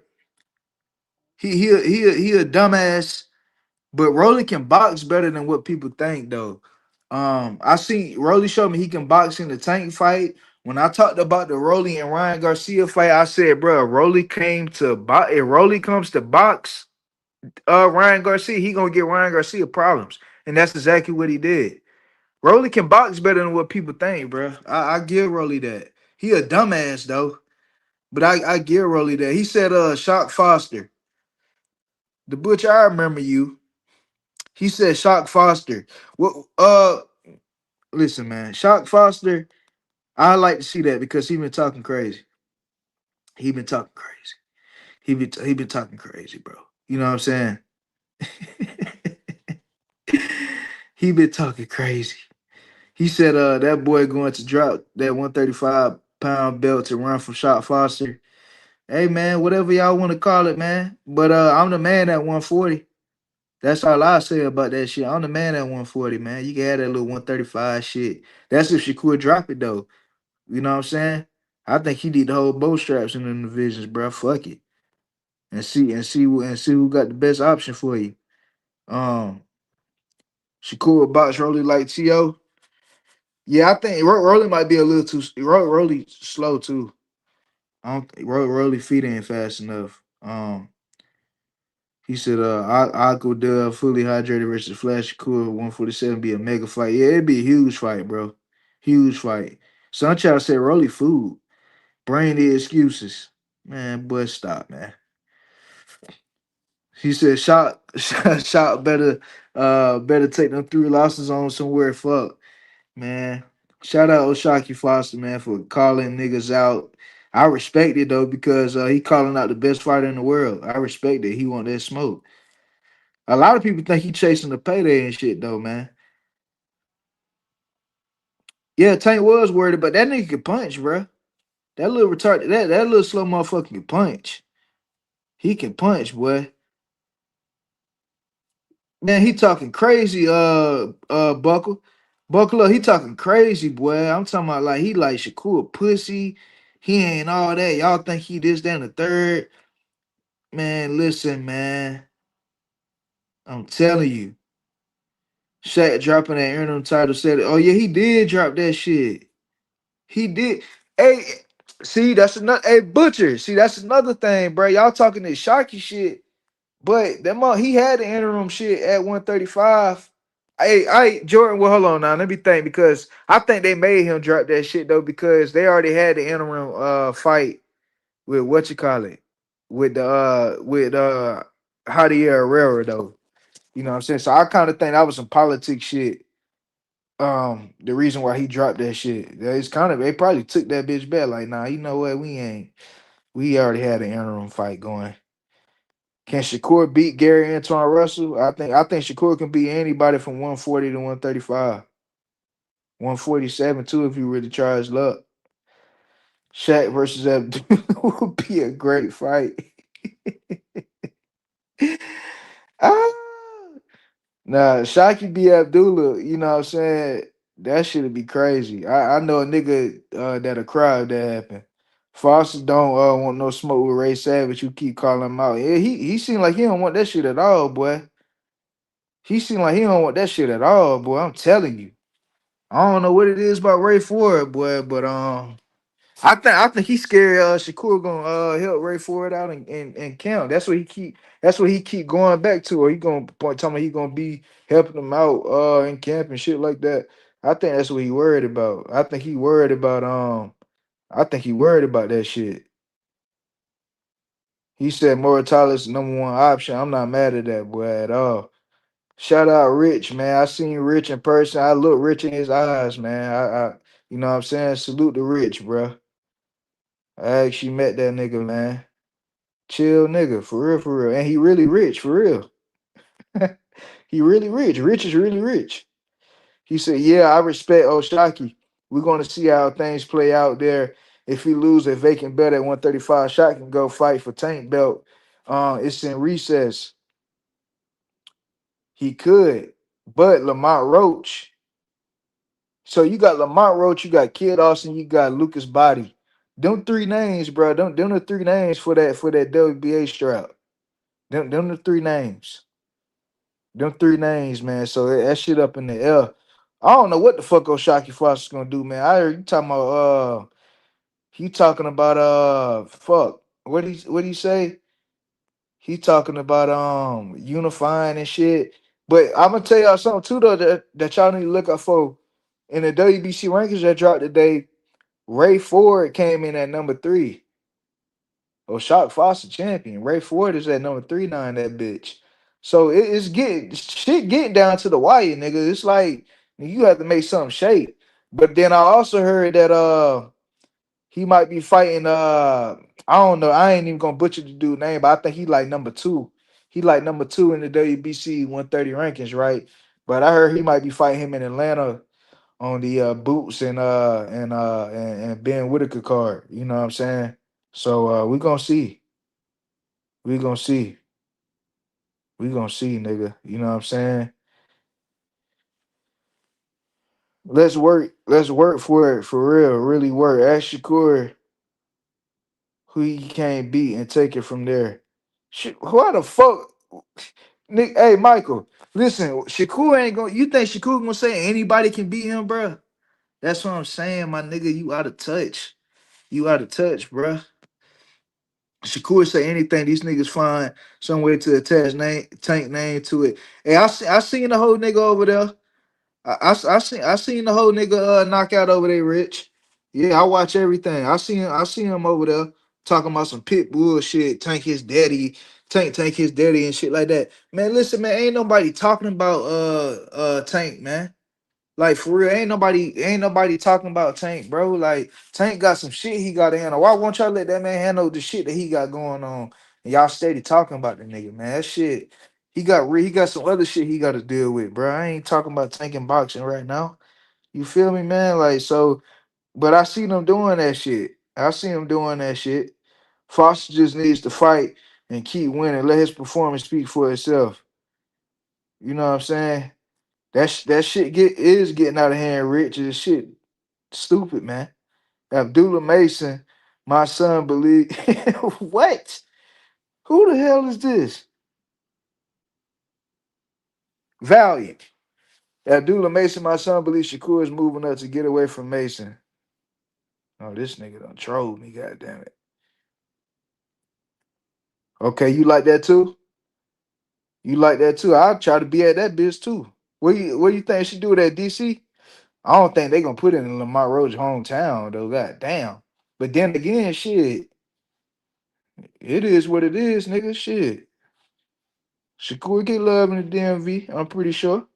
he a dumbass. But Rolly can box better than what people think, though. I seen Rolly show me he can box in the tank fight When I talked about the Rolly and Ryan Garcia fight, I said, bro, Rolly came to box. If Rolly comes to box, Ryan Garcia, he gonna get Ryan Garcia problems, and that's exactly what he did. Rolly can box better than what people think, bro. I give Rolly that. He a dumbass though, but I give Rolly that. He said, Shock Foster, the butcher. I remember you. He said Shock Foster. What? Listen, man, Shock Foster. I like to see that because he been talking crazy. He been talking crazy. He been talking crazy, bro. You know what I'm saying? He been talking crazy. He said that boy going to drop that 135-pound belt to run from Shot Foster. Hey man, whatever y'all want to call it, man. But I'm the man at 140. That's all I say about that shit. I'm the man at 140, man. You can have that little 135 shit. That's if Shakur drop it though. You know what I'm saying? I think he need to hold both straps in the divisions, bro. Fuck it. And see who got the best option for you. Um Shakur box Rolly like T.O. Yeah, I think Rolly might be a little too Rolly slow too. I don't think Rolly feet ain't fast enough. He said I go Dub fully hydrated versus Flash Shakur 147 be a mega fight. Yeah, it'd be a huge fight, bro. Huge fight. Sunchild said Rolly food. Brainy excuses. Man, boy, stop, man. He said shot better take them 3 losses on somewhere. Fuck. Man, shout out Oshaki Foster, man, for calling niggas out. I respect it though because he calling out the best fighter in the world. I respect it. He want that smoke. A lot of people think he chasing the payday and shit though, man. Yeah, Tank was worried, but that nigga can punch, bro. That little retarded, that little slow motherfucker can punch. He can punch, boy. Man, he talking crazy, Buckle. Buckle up, he talking crazy, boy. I'm talking about like he like Shakur pussy. He ain't all that. Y'all think he this, that, and the third. Man, listen, man. I'm telling you. Shaq dropping that interim title said, oh yeah, he did drop that shit. He did. Hey, see, that's another hey Butcher. See, that's another thing, bro. Y'all talking this Shocky shit. But he had the interim shit at 135. Hey, Jordan, well, hold on now. Let me think because I think they made him drop that shit though, because they already had the interim fight with what you call it. With Javier Herrera though. You know what I'm saying? So I kind of think that was some politics shit. The reason why he dropped that shit. It's kind of they probably took that bitch back. Like, nah, you know what? We already had an interim fight going. Can Shakur beat Gary Antoine Russell? I think Shakur can beat anybody from 140 to 135. 147 too, if you really try his luck. Shaq versus Abdul would be a great fight. ah, nah, Shaki be Abdullah, you know what I'm saying? That shit'd be crazy. I know a nigga that'll cry if that happen. Foster don't want no smoke with Ray Savage. You keep calling him out. Yeah, he seemed like he don't want that shit at all, boy. He seemed like he don't want that shit at all, boy. I'm telling you. I don't know what it is about Ray Ford, boy, but I think he's scared Shakur gonna help Ray Ford out and count. That's what he keep going back to, or he gonna point talking about he gonna be helping him out in camp and shit like that. I think that's what he worried about. I think he worried about that shit. He said Moratalis number one option. I'm not mad at that boy at all. Shout out Rich, man. I seen Rich in person. I look Rich in his eyes, man. I you know what I'm saying? Salute to Rich, bro. I actually met that nigga, man. Chill nigga, for real, for real. And he really rich, for real. He really rich. Rich is really rich. He said, yeah, I respect Oshaki. We're gonna see how things play out there. If he lose a vacant belt at 135, Shaq can go fight for tank belt. It's in recess. He could, but Lamont Roach. So you got Lamont Roach, you got Kid Austin, you got Lucas Body. Them 3 names, bro. Them the 3 names for that WBA strap. Them the 3 names. Them 3 names, man. So that shit up in the air. I don't know what the fuck Oshaki Foster's gonna do, man. I heard you talking about He talking about fuck. What he say? He talking about unifying and shit. But I'm gonna tell y'all something too though that y'all need to look up for in the WBC rankings that dropped today. Ray Ford came in at number 3. Oh, Shock Foster champion. Ray Ford is at number 3 now in that bitch. So it's getting shit getting down to the wire, nigga. It's like you have to make something shake. But then I also heard that he might be fighting I don't know. I ain't even gonna butcher the dude's name, but I think he like number 2. He like number 2 in the WBC 130 rankings, right? But I heard he might be fighting him in Atlanta on the Boots and Ben Whitaker card. You know what I'm saying? So we gonna see. We gonna see. We gonna see, nigga. You know what I'm saying? Let's work. Let's work for it for real. Really work. Ask Shakur who he can't beat and take it from there. Why the fuck, Nick? Hey, Michael, listen. Shakur ain't gonna. You think Shakur gonna say anybody can beat him, bro? That's what I'm saying, my nigga. You out of touch. You out of touch, bro. Shakur say anything. These niggas find some way to attach tank name to it. Hey, I seen the whole nigga over there. I seen the whole nigga knockout over there, Rich. Yeah, I watch everything. I seen him over there talking about some pit bullshit, tank his daddy and shit like that. Man, listen, man, ain't nobody talking about Tank, man. Like for real, ain't nobody talking about Tank, bro. Like Tank got some shit he got to handle. Why won't y'all let that man handle the shit that he got going on? And y'all steady talking about the nigga, man. That shit, he got some other shit he got to deal with, bro. I ain't talking about Tank and boxing right now. You feel me, man? Like so, but I see them doing that shit. I see him doing that shit. Foster just needs to fight and keep winning. Let his performance speak for itself. You know what I'm saying? That shit is getting out of hand, Rich. This shit stupid, man. Abdullah Mason, my son believe what? Who the hell is this? Valiant. Abdullah Mason, my son believes Shakur is moving up to get away from Mason. Oh, this nigga done trolled me, goddamn it. Okay, you like that too? You like that too? I'll try to be at that bitch too. What you think she do at DC? I don't think they gonna put it in Lamar Roach hometown though. God damn. But then again, shit, it is what it is, nigga. Shit. Shakur get love in the DMV, I'm pretty sure.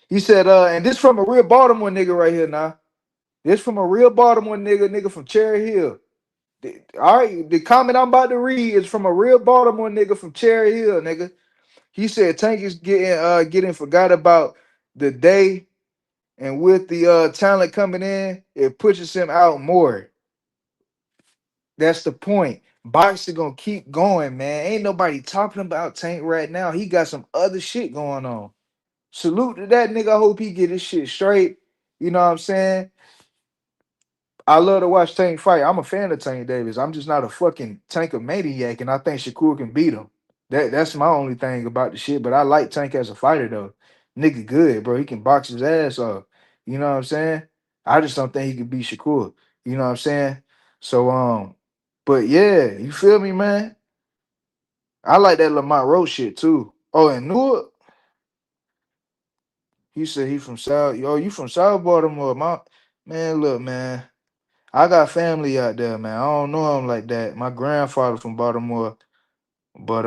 He said, and this from a real Baltimore nigga right here now. This from a real Baltimore nigga from Cherry Hill. All right, the comment I'm about to read is from a real Baltimore nigga from Cherry Hill, nigga. He said Tank is getting forgot about the day, and with the talent coming in, it pushes him out more. That's the point. Boxing gonna keep going, man. Ain't nobody talking about Tank right now. He got some other shit going on. Salute to that nigga. I hope he get his shit straight. You know what I'm saying? I love to watch Tank fight. I'm a fan of Tank Davis. I'm just not a fucking Tank maniac, and I think Shakur can beat him. That's my only thing about the shit. But I like Tank as a fighter though. Nigga good, bro. He can box his ass off. You know what I'm saying? I just don't think he could beat Shakur. You know what I'm saying? So but yeah, you feel me, man? I like that Lamont Roach shit too. Oh, and Newark, he said he from South. Yo, you from South Baltimore, my man. Look, man, I got family out there, man. I don't know him like that. My grandfather from Baltimore, but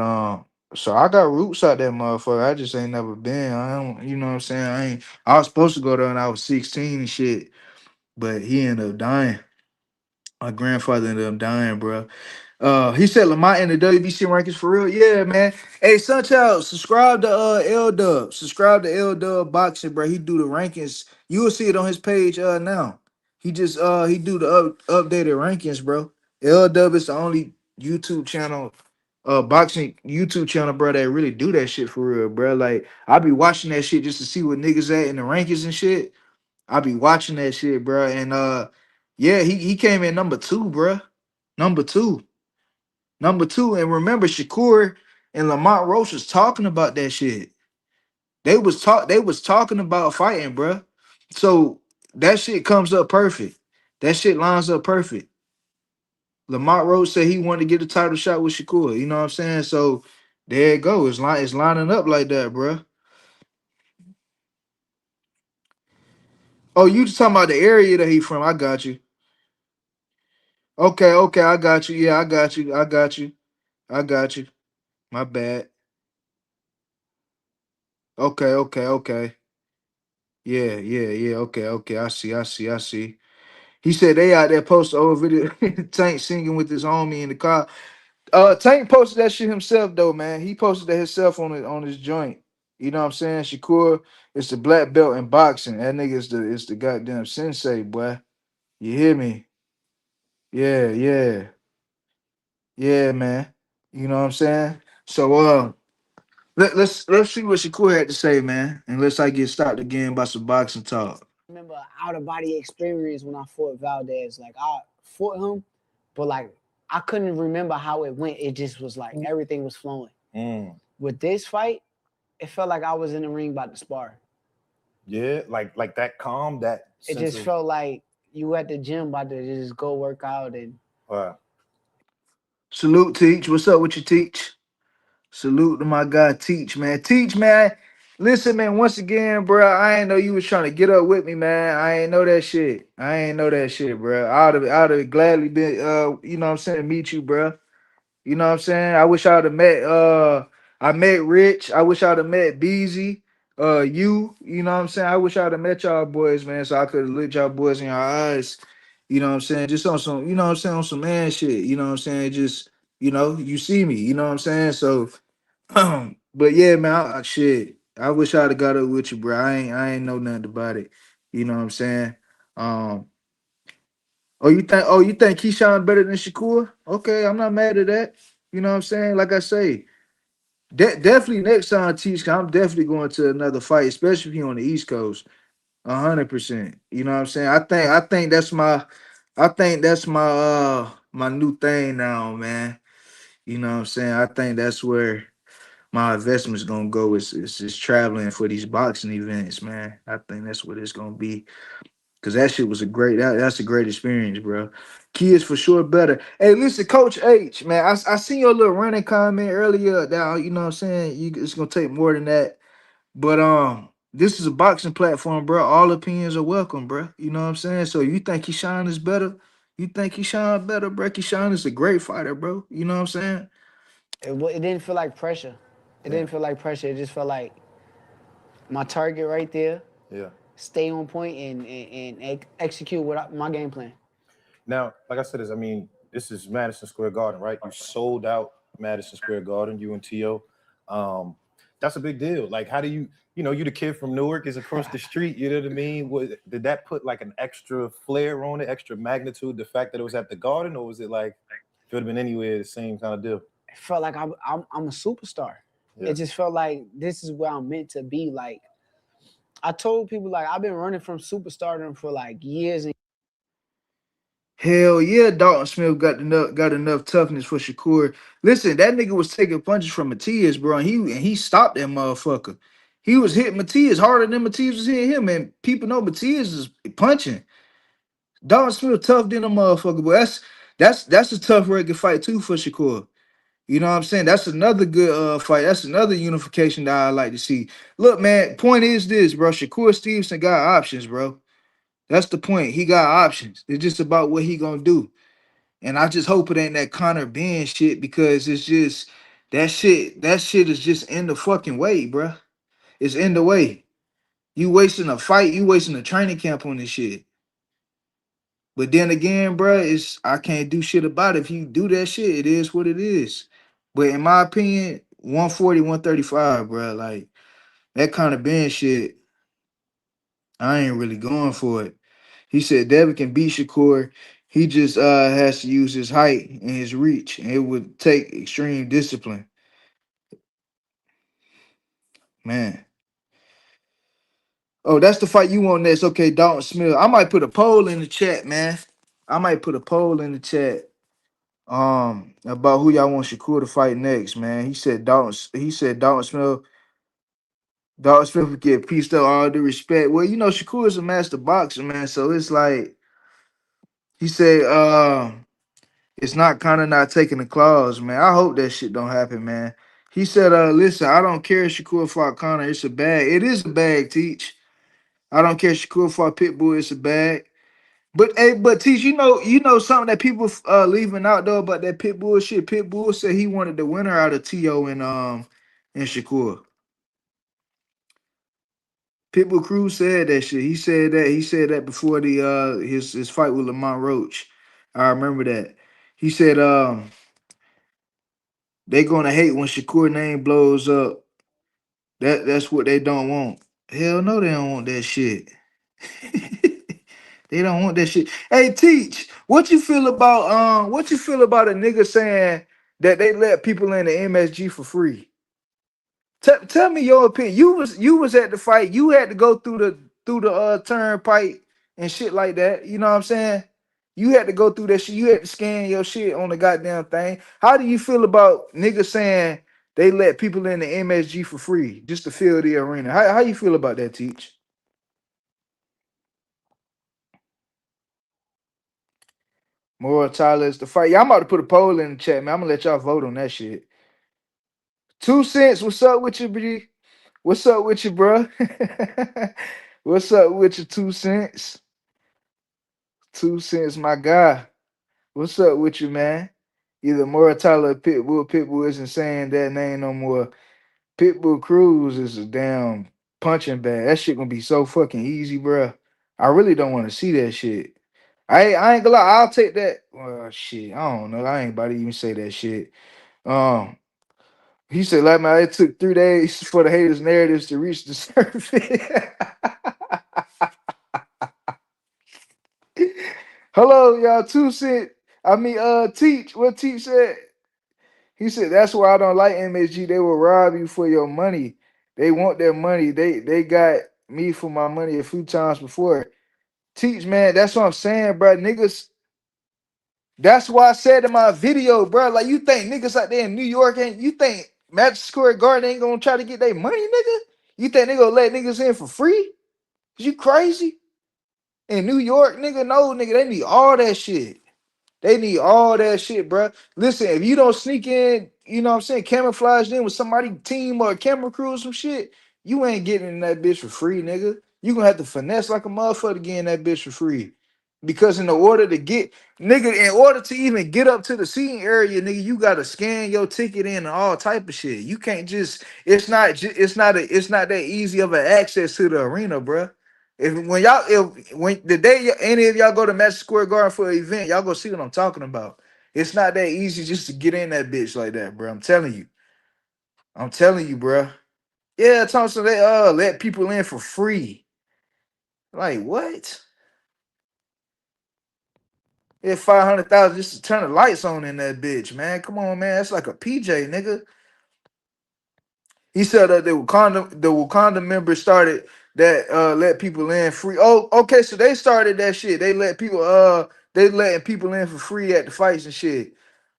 so I got roots out there, motherfucker. I just ain't never been. I don't, you know what I'm saying? I ain't. I was supposed to go there when I was 16 and shit, but he ended up dying. My grandfather ended up dying, bro. He said Lamont in the WBC rankings for real. Yeah, man. Hey, Sunchild, subscribe to L Dub. Subscribe to L Dub Boxing, bro. He do the rankings. You will see it on his page now. He just he do the updated rankings, bro. L Dub is the only YouTube channel, boxing YouTube channel, bro, that really do that shit for real, bro. Like I be watching that shit just to see what niggas at in the rankings and shit. I be watching that shit, bro. And yeah, he came in number 2, bro. Number 2. Number 2, and remember Shakur and Lamont Roach was talking about that shit. They was talking about fighting, bro. So that shit comes up perfect. That shit lines up perfect. Lamont Rose said he wanted to get a title shot with Shakur. You know what I'm saying? So there it goes. It's lining up like that, bro. Oh, you just talking about the area that he from? I got you. Okay, okay, I got you. Yeah, I got you. I got you. I got you. My bad. Okay, okay, okay. Yeah, yeah, yeah. Okay, okay. I see. I see. I see. He said they out there post old video Tank singing with his homie in the car. Tank posted that shit himself though, man. He posted that himself on his joint. You know what I'm saying? Shakur is the black belt in boxing. That nigga is the goddamn sensei, boy. You hear me? Yeah, yeah, yeah, man. You know what I'm saying? So let's see what Shakur had to say, man. Unless I get stopped again by some boxing talk. Remember out of body experience when I fought Valdez. Like I fought him, but like I couldn't remember how it went. It just was like everything was flowing. With this fight, it felt like I was in the ring about to spar. Yeah, like that calm, that It sense just of felt like you at the gym about to just go work out and Salute, Teach. What's up with you, Teach? Salute to my guy, Teach, man. Teach, man. Listen, man, once again, bro, I ain't know you was trying to get up with me, man. I ain't know that shit. I ain't know that shit, bro. I'd have gladly been, you know what I'm saying, meet you, bro. You know what I'm saying? I wish I'd have met I met Rich. I wish I'd have met Beezy. You know what I'm saying? I wish I'd have met y'all boys, man, so I could have looked y'all boys in your eyes. You know what I'm saying? Just on some, you know what I'm saying, on some man shit. You know what I'm saying? Just, you see me, you know what I'm saying? So but yeah, man, shit. I wish I'd have got up with you, bro. I ain't know nothing about it. You know what I'm saying? Um you think Keyshawn better than Shakur? Okay, I'm not mad at that. You know what I'm saying? Like I say, definitely next time, Teach, I'm definitely going to another fight, especially if he on the East Coast. 100%. You know what I'm saying? I think that's my my new thing now, man. You know what I'm saying? I think that's where my investment's gonna go is traveling for these boxing events, man. I think that's what it's gonna be. Cause that shit was that's a great experience, bro. Kids for sure better. Hey, listen, Coach H, man. I seen your little running comment earlier. Now, you know what I'm saying? It's gonna take more than that. But this is a boxing platform, bro. All opinions are welcome, bro. You know what I'm saying? So you think Keyshawn is better? You think Keyshawn better, bro? Keyshawn is a great fighter, bro. You know what I'm saying? it didn't feel like pressure. It yeah, didn't feel like pressure. It just felt like my target right there. yeah. Stay on point and execute what my game plan. Now, like I said, I mean, this is Madison Square Garden, right? You sold out Madison Square Garden, you and T.O. Um, that's a big deal. Like, how do you the kid from Newark is across the street, you know what I mean? Did that put like an extra flair on it, extra magnitude, the fact that it was at the Garden, or was it like, if it would have been anywhere, the same kind of deal? It felt like I'm a superstar. Yeah. It just felt like this is where I'm meant to be. Like I told people, like I've been running from superstardom for like years and Hell yeah, Dalton Smith got enough toughness for Shakur. Listen, that nigga was taking punches from Matias, bro, and he stopped that motherfucker. He was hitting Matias harder than Matias was hitting him, and people know Matias is punching. Dalton Smith tough than a motherfucker, but that's a tough record fight too for Shakur. You know what I'm saying? That's another good fight. That's another unification that I like to see. Look, man, point is this, bro. Shakur Stevenson got options, bro. That's the point. He got options. It's just about what he gonna do. And I just hope it ain't that Connor Ben shit because it's just that shit is just in the fucking way, bro. It's in the way. You wasting a fight, you wasting a training camp on this shit. But then again, bro, I can't do shit about it. If you do that shit, it is what it is. But in my opinion, 140, 135, bro, like that kind of Ben shit, I ain't really going for it. He said Devin can beat Shakur. He just has to use his height and his reach, and it would take extreme discipline. Man. Oh, that's the fight you want next. Okay, Dalton Smith. I might put a poll in the chat, man. I might put a poll in the chat about who y'all want Shakur to fight next, man. He said Dalton Smith Dog Smith would get pieced up, all due respect. Well, you know, Shakur is a master boxer, man. So it's like he said, it's not kind of not taking the claws, man. I hope that shit don't happen, man. He said, listen, I don't care if Shakur fought Connor. It's a bag. It is a bag, Teach. I don't care if Shakur fought Pitbull. It's a bag. But hey, but Teach, you know something that people leaving out though about that Pitbull shit. Pitbull said he wanted the winner out of T.O. and Shakur. Pitbull Cruz said that shit. He said that before the his fight with Lamont Roach. I remember that. He said they gonna hate when Shakur name blows up. That's what they don't want. Hell no, they don't want that shit. They don't want that shit. Hey, Teach, what you feel about a nigga saying that they let people in the MSG for free? Tell me your opinion. You was at the fight. You had to go through the turnpike and shit like that. You know what I'm saying? You had to go through that shit. You had to scan your shit on the goddamn thing. How do you feel about niggas saying they let people in the MSG for free just to fill the arena? How you feel about that, Teach? More Tyler is the fight. Yeah, I'm about to put a poll in the chat, man. I'm gonna let y'all vote on that shit. 2 cents. What's up with you, B? What's up with you, bro? What's up with you, 2 cents? 2 cents, my guy. What's up with you, man? Either Mora Tyler or Pitbull. Pitbull isn't saying that name no more. Pitbull Cruz is a damn punching bag. That shit gonna be so fucking easy, bro. I really don't want to see that shit. I ain't gonna lie. I'll take that. Well, shit. I don't know. I ain't about to even say that shit. Um, he said, like, man, it took 3 days for the haters' narratives to reach the surface. Hello, y'all. 2 cent. I mean, Teach. What Teach said? He said that's why I don't like MSG. They will rob you for your money. They want their money. They got me for my money a few times before. Teach, man. That's what I'm saying, bro. Niggas. That's why I said in my video, bro. Like, you think niggas out there in New York ain't? You think Madison Square Garden ain't gonna try to get their money, nigga? You think they gonna let niggas in for free? Is you crazy? In New York, nigga, no, nigga, they need all that shit. They need all that shit, bro. Listen, if you don't sneak in, you know what I'm saying, camouflage in with somebody team or a camera crew or some shit, you ain't getting in that bitch for free, nigga. You gonna have to finesse like a motherfucker to get in that bitch for free. Because in order to get, nigga, in order to even get up to the seating area, nigga, you gotta scan your ticket in and all type of shit. You can't just, it's not that easy of an access to the arena, bro. If when the day any of y'all go to Madison Square Garden for an event, y'all go see what I'm talking about. It's not that easy just to get in that bitch like that, bro. I'm telling you. I'm telling you, bro. Yeah, Thompson, they let people in for free. Like what? Yeah, 500,000 just to turn the lights on in that bitch, man. Come on, man. That's like a PJ, nigga. He said that the Wakanda members started that let people in free. Oh, okay, so they started that shit. They letting people in for free at the fights and shit.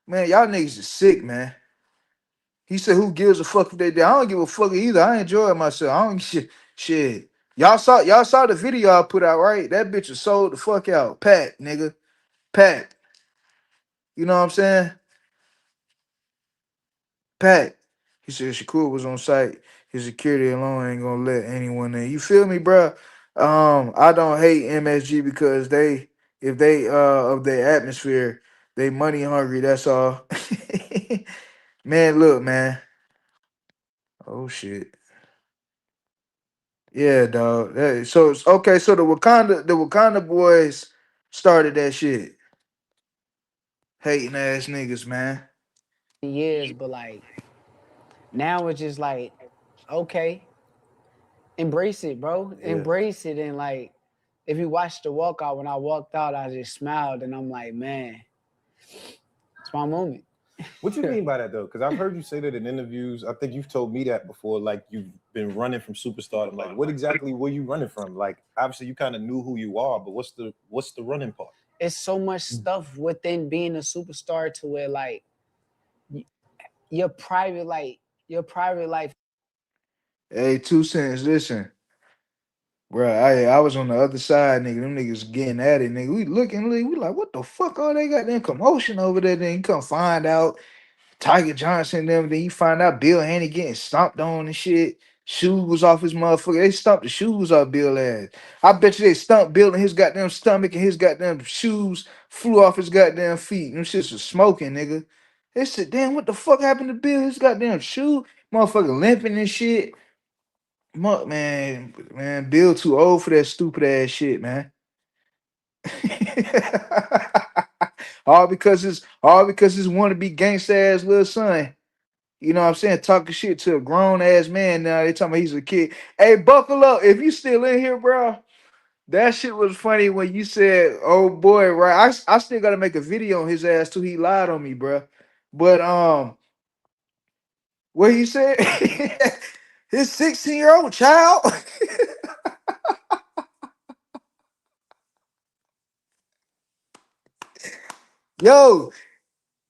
Man, y'all niggas is sick, man. He said, "Who gives a fuck if they did?" I don't give a fuck either. I enjoy myself. I don't shit. Y'all saw the video I put out, right? That bitch was sold the fuck out. Pat, nigga. Pat. You know what I'm saying? Pat. He said Shakur was on site. His security alone ain't gonna let anyone in. You feel me, bro? I don't hate MSG because they, if they of their atmosphere, they money hungry. That's all. Man, look, man. Oh shit. Yeah, dog. So it's okay. So the Wakanda boys started that shit. Hating ass niggas, man. Years, but like now it's just like, okay, embrace it, bro. Yeah. Embrace it. And like, if you watch the walkout, when I walked out, I just smiled and I'm like, man, it's my moment. What you mean by that though? Because I've heard you say that in interviews. I think you've told me that before. Like you've been running from superstardom. Like what exactly were you running from? Like obviously you kind of knew who you are, but what's the running part? It's so much stuff within being a superstar to where like your private life Hey, 2 cents. Listen, bro. I was on the other side, nigga. Them niggas getting at it, nigga. We looking, we like, what the fuck? All they got them commotion over there. Then you come find out Tiger Johnson, them. Then you find out Bill Haney getting stomped on and shit. Shoes was off his motherfucker. They stomped the shoes off Bill ass. I bet you they stumped Bill and his goddamn stomach and his goddamn shoes flew off his goddamn feet. Them shits was smoking, nigga. They said, damn, what the fuck happened to Bill? His goddamn shoe, motherfucker limping and shit. Man, Bill too old for that stupid ass shit, man. all because his wannabe gangsta ass little son. You know what I'm saying? Talking shit to a grown ass man now. They talking about he's a kid. Hey, buckle up. If you still in here, bro, that shit was funny when you said, oh boy, right? I still gotta make a video on his ass too. He lied on me, bro. But what he said, his 16-year-old child. Yo,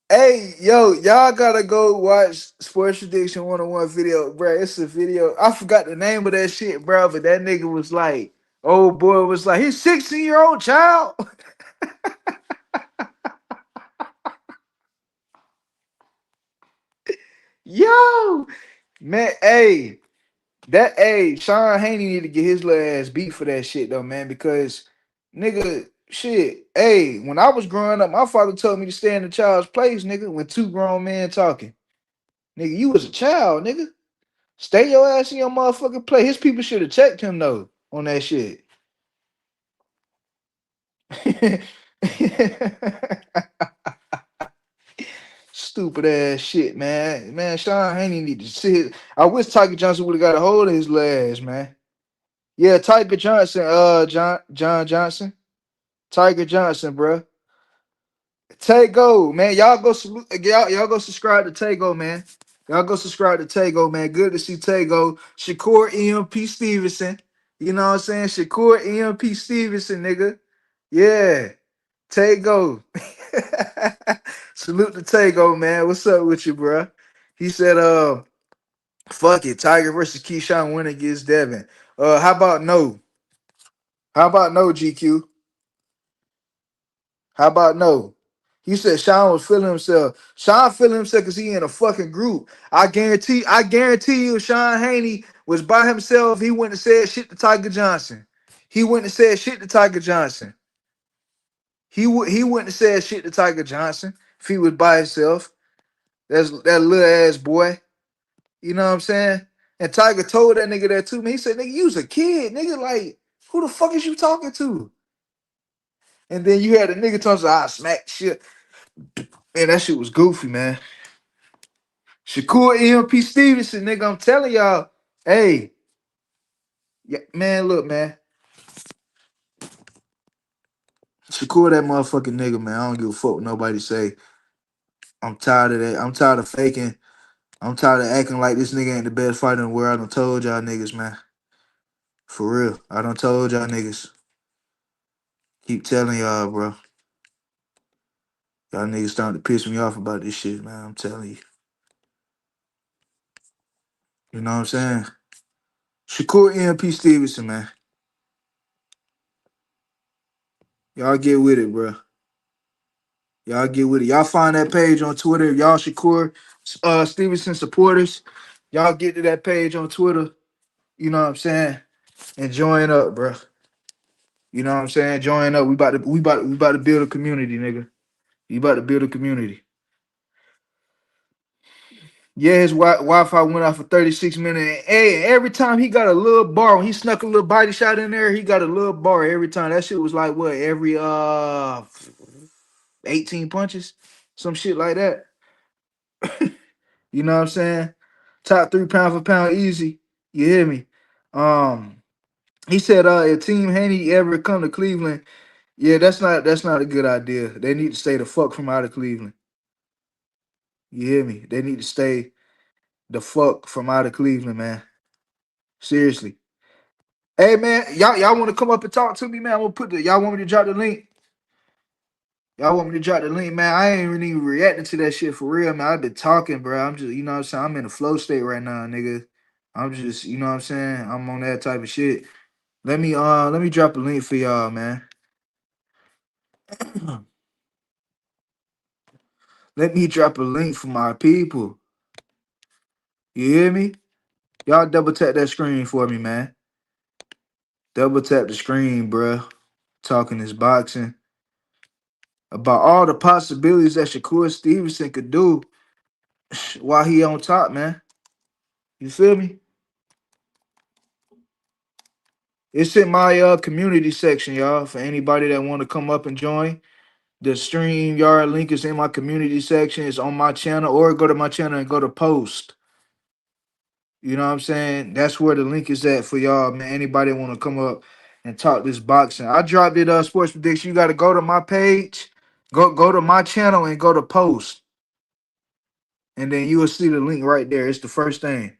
hey, yo, y'all gotta go watch Sports Prediction 101 video, bro. It's a video. I forgot the name of that shit, bro, but that nigga was like, oh boy, was like, his 16-year-old child. Yo, man, Sean Haney need to get his little ass beat for that shit though, man, because nigga, shit, when I was growing up, my father told me to stay in the child's place, nigga, when two grown men talking. Nigga, you was a child, nigga. Stay your ass in your motherfucking place. His people should have checked him though on that shit. Stupid ass shit, man. Man, Sean Haney need to sit. I wish Tiger Johnson would have got a hold of his last, man. Yeah, Tiger Johnson, John Johnson. Tiger Johnson, bro. Tago, man. Y'all go salute, y'all go subscribe to Tago, man. Y'all go subscribe to Tago, man. Good to see Tago. Shakur EMP Stevenson. You know what I'm saying? Shakur EMP Stevenson, nigga. Yeah. Tago. Salute to Tago, man. What's up with you, bro? He said, fuck it. Tiger versus Keyshawn win against Devin. How about no? How about no, GQ? How about no? He said Sean was feeling himself. Sean feeling himself because he in a fucking group. I guarantee you, if Sean Haney was by himself, he wouldn't have said shit to Tiger Johnson. He wouldn't have said shit to Tiger Johnson. He wouldn't have said shit to Tiger Johnson if he was by himself. That's that little ass boy. You know what I'm saying? And Tiger told that nigga that too, man. He said, nigga, you was a kid, nigga. Like, who the fuck is you talking to? And then you had a nigga talking, I smack shit. Man, that shit was goofy, man. Shakur EMP Stevenson, nigga, I'm telling y'all, hey, yeah, man, look, man. Shakur that motherfucking nigga, man. I don't give a fuck what nobody say. I'm tired of that. I'm tired of faking. I'm tired of acting like this nigga ain't the best fighter in the world. I done told y'all niggas, man. For real. I done told y'all niggas. Keep telling y'all, bro. Y'all niggas starting to piss me off about this shit, man. I'm telling you. You know what I'm saying? Shakur EMP Stevenson, man. Y'all get with it, bro. Y'all get with it. Y'all find that page on Twitter. Y'all Shakur Stevenson supporters. Y'all get to that page on Twitter. You know what I'm saying? And join up, bro. You know what I'm saying? Join up. We about to build a community, nigga. You about to build a community. Yeah, his Wi-Fi went off for 36 minutes. Hey, every time he got a little bar, when he snuck a little body shot in there, he got a little bar every time. That shit was like what, every 18 punches? Some shit like that. You know what I'm saying? Top 3 pound for pound easy. You hear me? He said if Team Haney ever come to Cleveland, yeah, that's not a good idea. They need to stay the fuck from out of Cleveland. You hear me? They need to stay the fuck from out of Cleveland, man. Seriously. Hey man, y'all want to come up and talk to me, man? I'm gonna put the y'all want me to drop the link. Y'all want me to drop the link, man? I ain't really reacting to that shit for real, man. I've been talking, bro. I'm just, you know what I'm saying? I'm in a flow state right now, nigga. I'm just, you know what I'm saying? I'm on that type of shit. Let me drop a link for y'all, man. Let me drop a link for my people. You hear me? Y'all double tap that screen for me, man. Double tap the screen, bruh. Talking this boxing about all the possibilities that Shakur Stevenson could do while he on top, man. You feel me? It's in my community section, y'all. For anybody that want to come up and join, the stream yard link is in my community section. It's on my channel, or go to my channel and go to post. You know what I'm saying? That's where the link is at for y'all, man. Anybody want to come up and talk this boxing? I dropped it. Sports prediction. You got to go to my page, go to my channel and go to post, and then you will see the link right there. It's the first thing.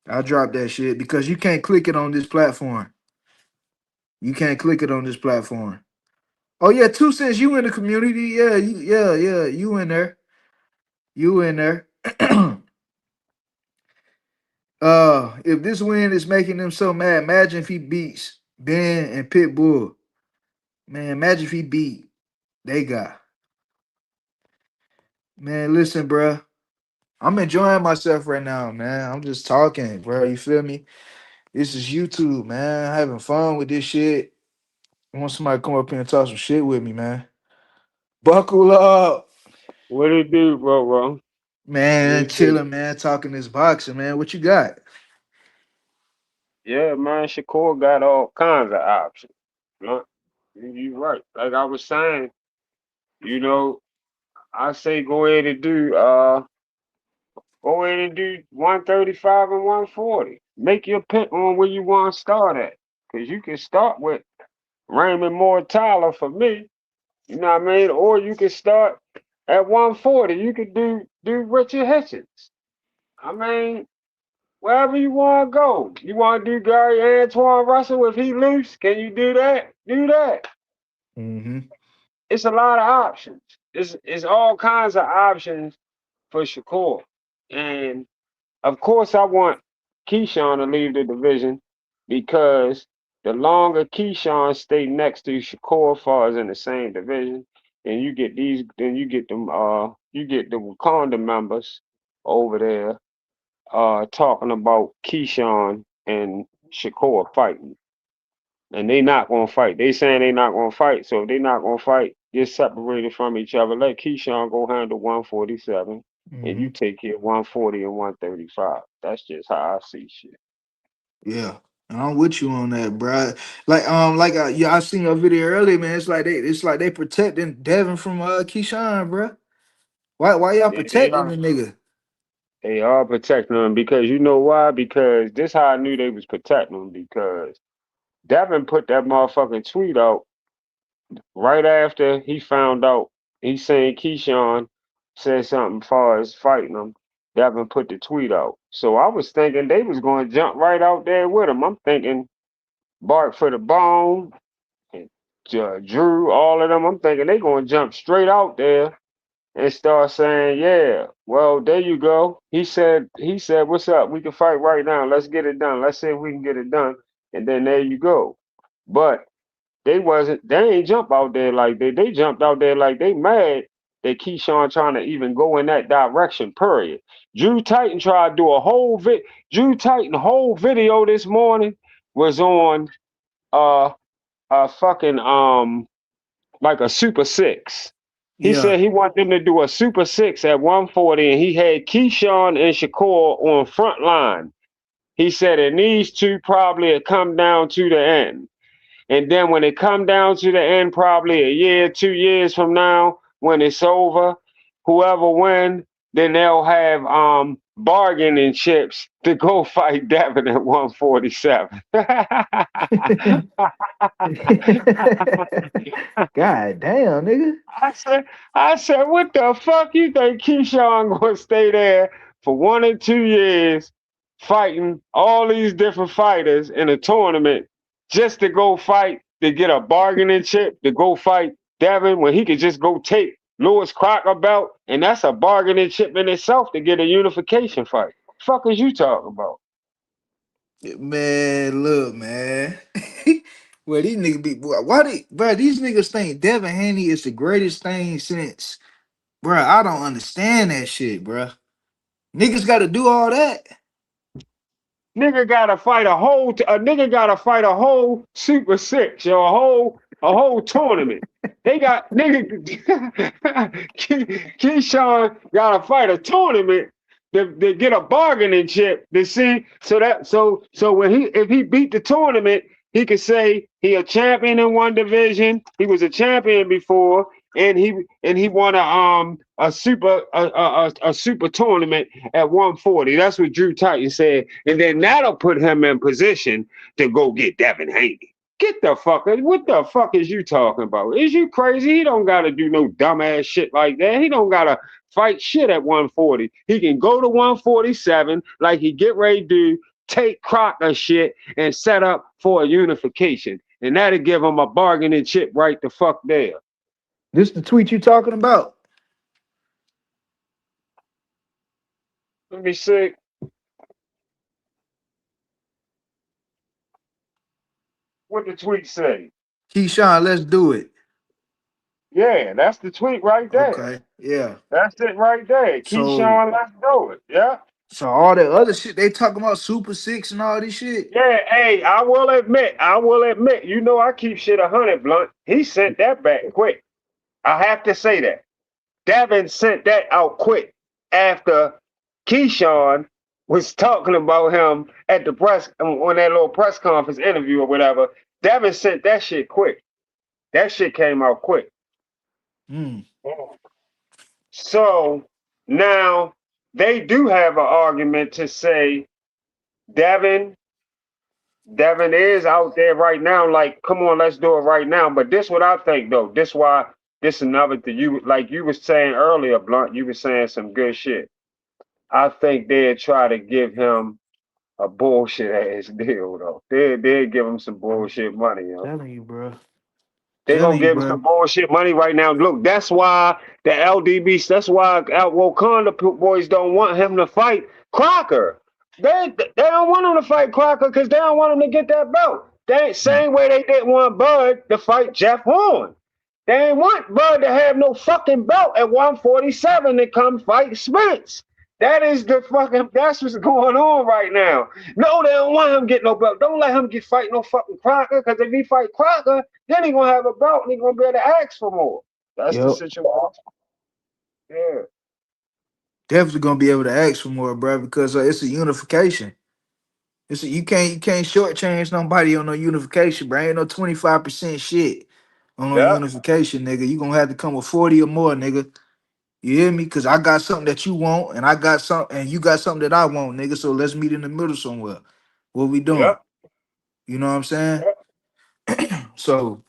I dropped that shit because you can't click it on this platform. You can't click it on this platform. Oh yeah, 2 cents. You in the community? Yeah, yeah. You in there? You in there? If this win is making them so mad, imagine if he beats Ben and Pitbull. Man, imagine if he beat they got. Man, listen, bro. I'm enjoying myself right now, man. I'm just talking, bro. You feel me? This is YouTube, man. Having fun with this shit. I want somebody to come up here and talk some shit with me, man. Buckle up. What it do, bro? What Man, it do? chilling, man. Talking this boxing, man. What you got? Yeah, man, Shakur got all kinds of options. Blunt. You right. Like I was saying, you know, I say go ahead and do 135 and 140. Make your pick on where you want to start at. Cause you can start with Raymond Moore Tyler for me. You know what I mean? Or you can start at 140. You could do Richard Hitchens. I mean, wherever you want to go. You want to do Gary Antoine Russell if he loose? Can you do that? Do that. Mm-hmm. It's a lot of options. It's all kinds of options for Shakur. And of course, I want Keyshawn to leave the division because the longer Keyshawn stay next to Shakur, far as in the same division, then you get the Wakanda members over there talking about Keyshawn and Shakur fighting. And they not gonna fight. They saying they not gonna fight. So if they not gonna fight, get separated from each other. Let Keyshawn go handle 147 and Mm-hmm. you take care of 140 and 135. That's just how I see shit. Yeah. And I'm with you on that, bro. Yeah, I seen your video earlier, man. It's like they protecting Devin from Keyshawn, bro. Why y'all Yeah, they protecting are. the nigga? They are protecting them because you know why? Because this how I knew they was protecting them because Devin put that motherfucking tweet out right after he found out he saying Keyshawn said something far as fighting him. Devin put the tweet out. So I was thinking they was going to jump right out there with him. I'm thinking Bart for the Bone and Drew, all of them. I'm thinking they going to jump straight out there and start saying, "Yeah, well, there you go." He said, "What's up? We can fight right now. Let's get it done. Let's see if we can get it done." And then there you go. But they ain't jump out there like they jumped out there like they mad that Keyshawn trying to even go in that direction, period. Drew Titan tried to do Drew Titan whole video this morning was on uh a fucking like a super six. He Yeah. said he wanted them to do a super six at 140 and he had Keyshawn and Shakur on front line. He said and these two probably had come down to the end. And then when it come down to the end, probably a year, 2 years from now, when it's over, whoever win, then they'll have bargaining chips to go fight Devin at 147. God damn, nigga. I said, I said, what the fuck you think Keyshawn gonna stay there for 1 or 2 years fighting all these different fighters in a tournament just to go fight to get a bargaining chip to go fight Devin when he could just go take Lewis Crocker belt and that's a bargaining chip in itself to get a unification fight. Fuck is you talking about? Man, look, man. Well, these niggas be why they, bro? These niggas think Devin Haney is the greatest thing since, bro. I don't understand that shit, bro. Niggas got to do all that. Nigga gotta fight a nigga gotta fight a whole Super Six or a whole tournament. They got nigga Keyshawn gotta fight a tournament to get a bargaining chip to see so when if he beat the tournament, he could say he a champion in one division, he was a champion before, and he won a super tournament at 140. That's what Drew Titan said, and then that'll put him in position to go get Devin Haney. Get the fuck! What the fuck is you talking about? Is you crazy? He don't gotta do no dumbass shit like that. He don't gotta fight shit at 140. He can go to 147 like he get ready to do, take Crocker shit and set up for a unification, and that'll give him a bargaining chip right the fuck there. This the tweet you talking about? Let me see. What the tweet say? Keyshawn, let's do it. Yeah, that's the tweet right there. Okay, yeah. That's it right there. So, Keyshawn, let's do it. Yeah. so all that other shit they talking about, Super Six and all this shit. Yeah, hey, I will admit, you know I keep shit 100, Blunt. He sent that back quick. I have to say that. Devin sent that out quick after Keyshawn was talking about him at the on that little press conference interview or whatever. Devin sent that shit quick. That shit came out quick. Mm. So now they do have an argument to say Devin is out there right now. Like, come on, let's do it right now. But this what I think though. This another thing you like you was saying earlier, Blunt. You was saying some good shit. I think they'd try to give him a bullshit ass deal though. They'd give him some bullshit money, yo. Telling you, bro. They gonna give him some bullshit money right now. Look, that's why the LDB, that's why Wakanda boys don't want him to fight Crocker. They don't want him to fight Crocker because they don't want him to get that belt. They same way they didn't want Bud to fight Jeff Horn. They didn't want Bud to have no fucking belt at 147 to come fight Spence. That's what's going on right now. No, they don't want him getting no belt. Don't let him fight no fucking Crocker, because if he fight Crocker, then he gonna have a belt and he gonna be able to ask for more. That's the situation. Yeah. Definitely gonna be able to ask for more, bro, because it's a unification. You can't shortchange nobody on no unification, bro. Ain't no 25% shit on no unification, nigga. You gonna have to come with 40 or more, nigga. You hear me? Cause I got something that you want, and I got something, and you got something that I want, nigga. So let's meet in the middle somewhere. What we doing? Yep. You know what I'm saying? So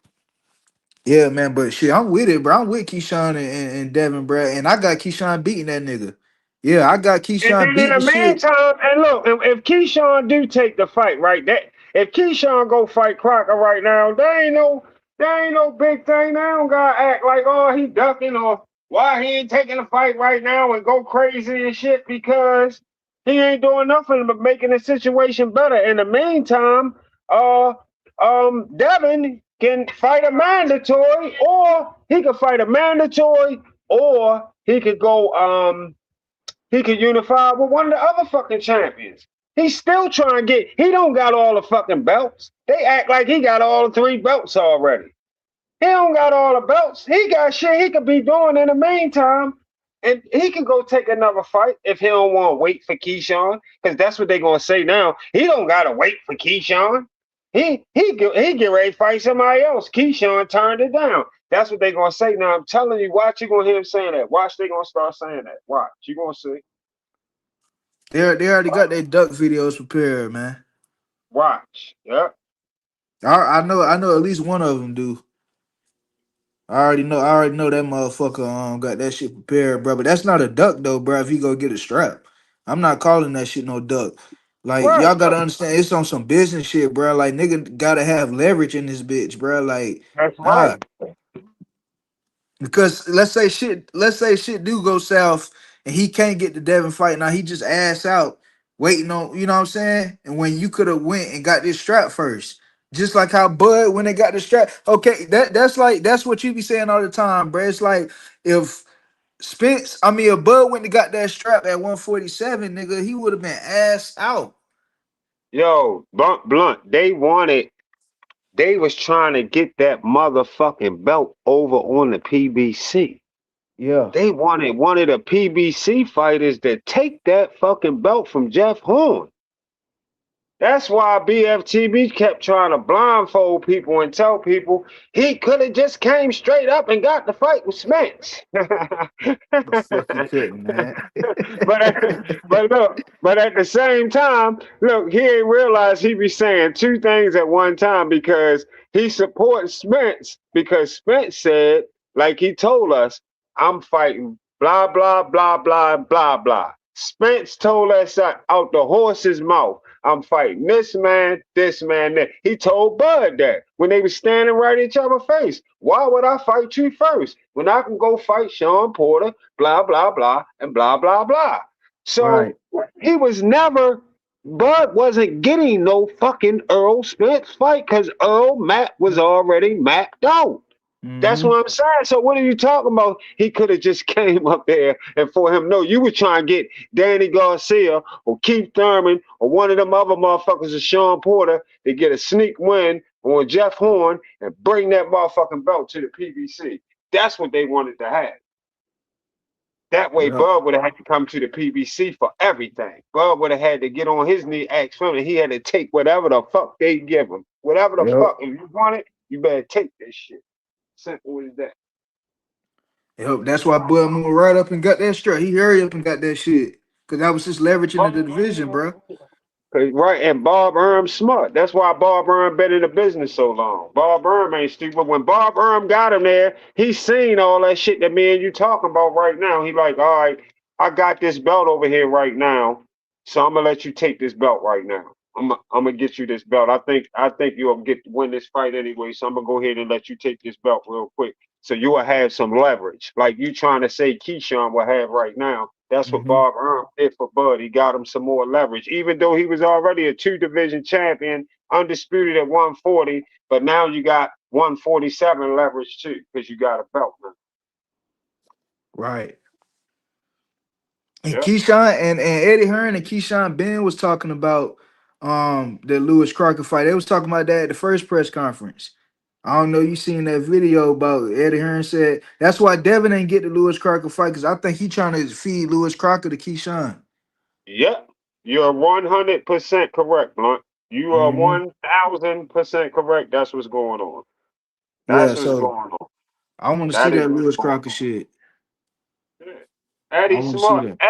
yeah, man. But shit, I'm with it, bro. I'm with Keyshawn and Devin, bro. And I got Keyshawn beating that nigga. Yeah, I got Keyshawn And then beating in the shit. meantime, and look, if Keyshawn do take the fight, right? If Keyshawn go fight Crocker right now, there ain't no big thing. They don't gotta act like, oh, he ducking or why he ain't taking the fight right now and go crazy and shit, because he ain't doing nothing but making the situation better. In the meantime, Devin can fight a mandatory, or he could fight a mandatory, or he could go he could unify with one of the other fucking champions. He's still trying to he don't got all the fucking belts. They act like he got all the 3 belts already. He don't got all the belts. He got shit he could be doing in the meantime. And he can go take another fight if he don't want to wait for Keyshawn, because that's what they're going to say now. He don't got to wait for Keyshawn. He get ready to fight somebody else. Keyshawn turned it down. That's what they're going to say now. I'm telling you, watch, you're going to hear him saying that. Watch, they're going to start saying that. Watch, you're going to see. They already got their duck videos prepared, man. Watch. Yep. I know at least one of them do. I already know that motherfucker got that shit prepared, bro. But that's not a duck though, bro. If he go get a strap, I'm not calling that shit no duck. Like, Right. y'all gotta understand, it's on some business shit, bro. Like, nigga gotta have leverage in this bitch, bro. Like, That's right. because let's say shit do go south and he can't get the Devin fight. Now he just ass out. waiting on, you know what I'm saying? And when you could have went and got this strap first. Just like how Bud when they got the strap. Okay, that's like that's what you be saying all the time, bro. It's like if if Bud went and got that strap at 147, nigga, he would have been ass out. Yo, Blunt, they was trying to get that motherfucking belt over on the PBC. Yeah. They wanted one of the PBC fighters to take that fucking belt from Jeff Horn. That's why BFTB kept trying to blindfold people and tell people he could have just came straight up and got the fight with Spence. The fuck he couldn't, man. but at the same time, look, he ain't realized he be saying two things at one time because he supports Spence because Spence said, like he told us, I'm fighting blah blah blah blah blah blah. Spence told us out the horse's mouth. I'm fighting this man, that. He told Bud that when they was standing right in each other's face. Why would I fight you first when I can go fight Sean Porter, blah, blah, blah, and blah, blah, blah. So Right. he was never, Bud wasn't getting no fucking Earl Spence fight because Earl Matt was already mapped out. That's Mm-hmm. what I'm saying. So what are you talking about? He could have just came up there and for him. No, you were trying to get Danny Garcia or Keith Thurman or one of them other motherfuckers of Sean Porter to get a sneak win on Jeff Horn and bring that motherfucking belt to the PBC. That's what they wanted to have. That way, Yep. Bud would have had to come to the PBC for everything. Bud would have had to get on his knee, ask for it. He had to take whatever the fuck they give him. Whatever the Yep. fuck, if you want it, you better take this shit. Simple as that. Yep. That's why Bud moved right up and got that strap. He hurried up and got that shit. Cause that was just leveraging of the division, bro. Right, and Bob Erm's smart. That's why Bob Erm been in the business so long. Bob Erm ain't stupid. When Bob Erm got him there, he seen all that shit that me and you talking about right now. He like, all right, I got this belt over here right now, so I'm gonna let you take this belt right now. I'm gonna get you this belt. I think you'll win this fight anyway. So I'm gonna go ahead and let you take this belt real quick. So you will have some leverage, like you trying to say Keyshawn will have right now. That's what Mm-hmm. Bob Earl did for Bud. He got him some more leverage, even though he was already a two-division champion, undisputed at 140. But now you got 147 leverage too, because you got a belt now. Right. And Yep. Keyshawn and Eddie Hearn and Keyshawn Ben was talking about the Lewis Crocker fight. They was talking about that at the first press conference. I don't know you seen that video about Eddie Hearn said that's why Devin ain't get the Lewis Crocker fight because I think he trying to feed Lewis Crocker to Keyshawn. Yep. You're 100% correct, Blunt. You are Hmm. 1,000% correct. That's what's going on. Yeah, That's what's so going on. I want to see That is that what's Lewis going Crocker on. shit. Yeah. I Eddie want to see smart. that.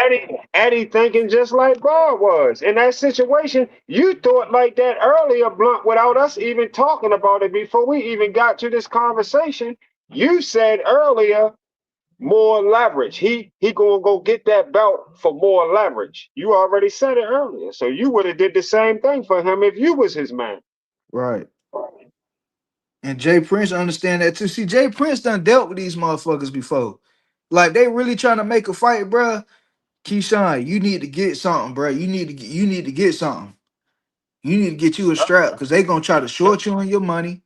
Eddie thinking just like Bob was. In that situation, you thought like that earlier, Blunt, without us even talking about it before we even got to this conversation. You said earlier more leverage. He gonna go get that belt for more leverage. You already said it earlier. So you would have did the same thing for him if you was his man. Right. And Jay Prince understand that too. See, Jay Prince done dealt with these motherfuckers before. Like they really trying to make a fight, bruh. Keyshawn, you need to get something, bro. You need to get something. You need to get you a strap because they gonna try to short you on your money.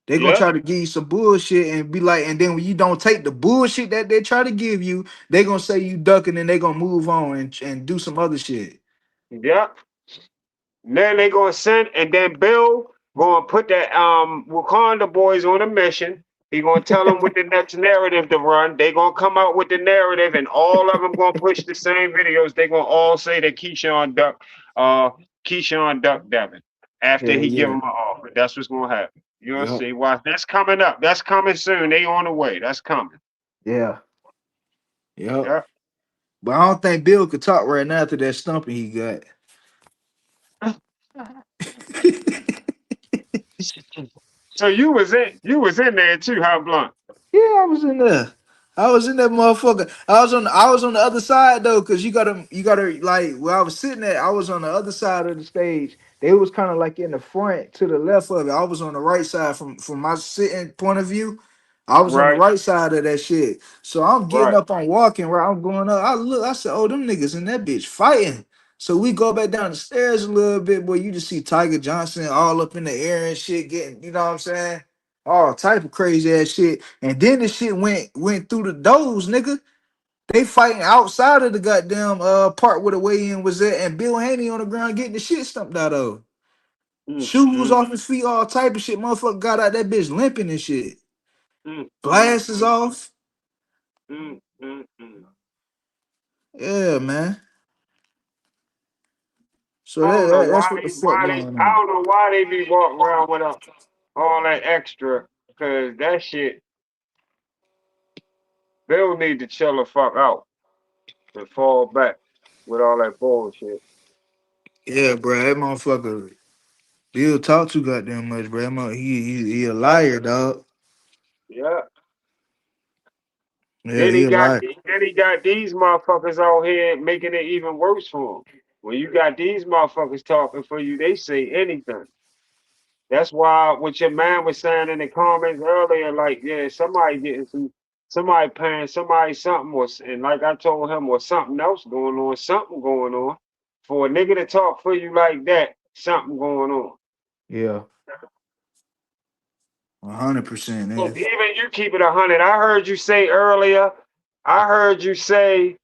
They gonna Yep. try to give you some bullshit and be like, and then when you don't take the bullshit that they try to give you, they gonna say you ducking and they gonna move on and do some other shit. Yep. Then they gonna send, and then Bill gonna put that Wakanda boys on a mission. He gonna tell them what the next narrative to run. They gonna come out with the narrative, and all of them gonna push the same videos. They gonna all say that Keyshawn duck Devin after Yeah, he give yeah. him an offer. That's what's gonna happen. You'll Yep. see. Why? That's coming up. That's coming soon. They on the way. That's coming. Yeah. Yep. Yeah. But I don't think Bill could talk right now after that stumping he got. So you was in there too, how Blunt? Yeah, I was in there. I was in that motherfucker. I was on the other side though, cause you gotta like where I was sitting at, I was on the other side of the stage. They was kind of like in the front to the left of it. I was on the right side from my sitting point of view. I was on the Right. right side of that shit. So I'm getting Right. up, I'm walking where I'm going up. I look, I said, oh, them niggas in that bitch fighting. So we go back down the stairs a little bit, boy. You just see Tiger Johnson all up in the air and shit, getting, you know what I'm saying? All type of crazy ass shit. And then the shit went through the doors, nigga. They fighting outside of the goddamn part where the weigh-in was at, and Bill Haney on the ground getting the shit stumped out of. Mm, Shoes mm, off his feet, all type of shit. Motherfucker got out that bitch limping and shit. mm, mm, Glasses off. mm, mm, mm. Yeah, man. So I don't know that's why what the they fuck going I on. don't know why they be walking around with all that extra, cause that shit they'll need to chill the fuck out and fall back with all that bullshit. Yeah, bro. That motherfucker Bill talk too goddamn much, bro. He a Yeah, liar, dog. yeah. Yeah, he a liar. Then he got these motherfuckers out here making it even worse for him. When you got these motherfuckers talking for you, they say anything. That's why what your man was saying in the comments earlier, like, yeah, somebody getting somebody paying somebody something was, and like I told him, was something else something going on. For a nigga to talk for you like that, something going on. Yeah, 100%, So man. even you keep it 100. I heard you say earlier, I heard you say,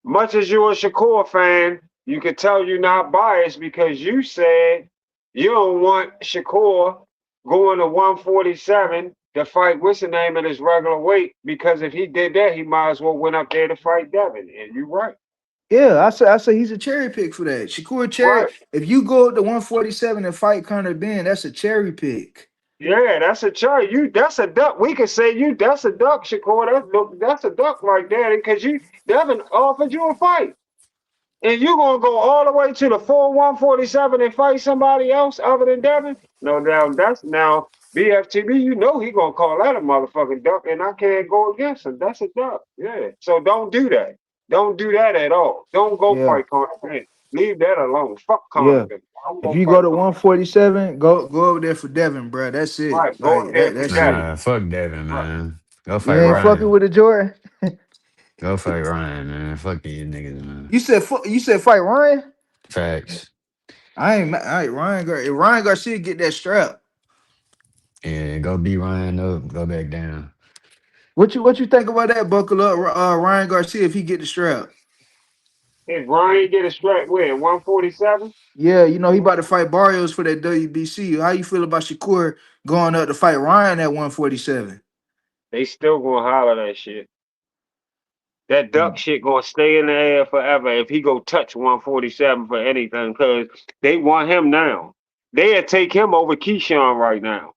much as you're a Shakur fan, you could tell you're not biased because you said you don't want Shakur going to 147 to fight what's the name at his regular weight because if he did that, he might as well went up there to fight Devin. And you're right. Yeah, I say he's a cherry pick for that. Shakur cherry. Right. If you go up to 147 and fight Conor Ben, that's a cherry pick. Yeah, that's a charge. You that's a duck. We could say you that's a duck, Shakur. That's a duck right there because you Devin offered you a fight. And you gonna go all the way to the full 147 and fight somebody else other than Devin? No doubt. That's now BFTB. You know he gonna call that a motherfucking duck, and I can't go against him. That's a duck. Yeah. So don't do that. Don't do that at all. Don't go Yeah, fight Conor Ben. Leave that alone. Fuck Conor yeah. Ben. I'm If gonna you go fight to Conor. 147, go over there for Devin, bro. That's it. Right. Go Like up there for that's Devin. it. Nah, fuck Devin, Right. man. Go You fight ain't Right. fucking Ryan. with the Jordan. Go fight Ryan, man. Fuck these niggas, man. You said fight Ryan. Facts. I ain't Ryan. If Ryan Garcia get that strap, Yeah, go beat Ryan up. Go back down. what you think about that? Buckle up, Ryan Garcia if he get the strap. If Ryan get a strike win, 147, Yeah, you know he about to fight Barrios for that WBC. How you feel about Shakur going up to fight Ryan at 147? they still gonna holler that shit. That duck shit gonna stay in the air forever if he go touch 147 for anything, because they want him now. They'd take him over Keyshawn right now.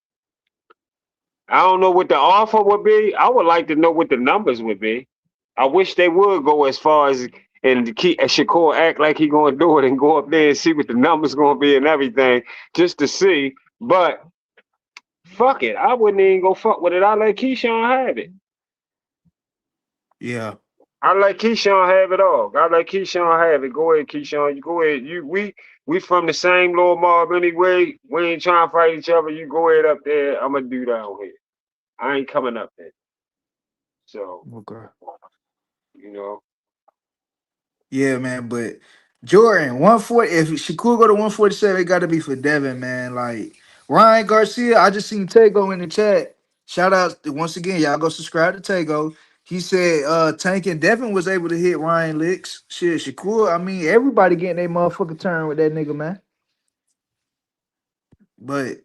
I don't know what the offer would be. I would like to know what the numbers would be. I wish they would go as far as and keep Shakur act like he gonna do it and go up there and see what the numbers gonna be and everything just to see. But fuck it, I wouldn't even go fuck with it. I let Keyshawn have it. Yeah, I let Keyshawn have it all. I let Keyshawn have it. Go ahead, Keyshawn. You go ahead. We from the same little mob anyway. We ain't trying to fight each other. You go ahead up there. I'm gonna do that on here. I ain't coming up there. So, okay. you know. Yeah, man. But Jordan, 140. If Shakur go to 147, it got to be for Devin, man. Like Ryan Garcia, I just seen Tego in the chat. Shout out once again, y'all go subscribe to Tego. He said Tank and Devin was able to hit Ryan licks. Shit, Shakur. I mean, everybody getting their motherfucking turn with that nigga, man. But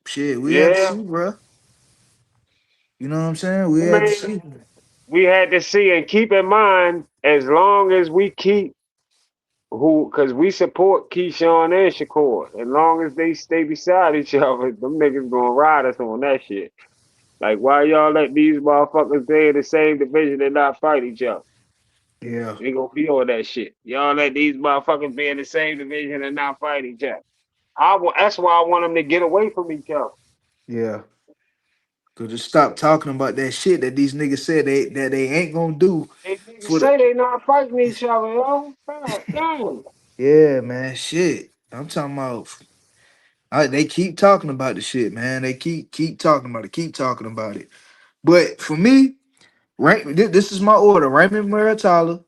shit, we had to Yeah. see, bro. You know what I'm saying? We I had to mean, see. we had to see and keep in mind as long as we keep because we support Keyshawn and Shakur. As long as they stay beside each other, them niggas gonna ride us on that shit. Like, why y'all let these motherfuckers be in the same division and not fight each other? Yeah, They gonna be on that shit. Y'all let these motherfuckers be in the same division and not fight each other. That's why I want them to get away from each other. yeah. Could just stop talking about that shit that these niggas said they ain't gonna do They niggas for the. say they not fighting each other, yo. God damn. Yeah, man. Shit. I'm talking about. They keep talking about the shit, man. They keep talking about it. Keep talking about it. But for me, right, this is my order. Raymond Muratala,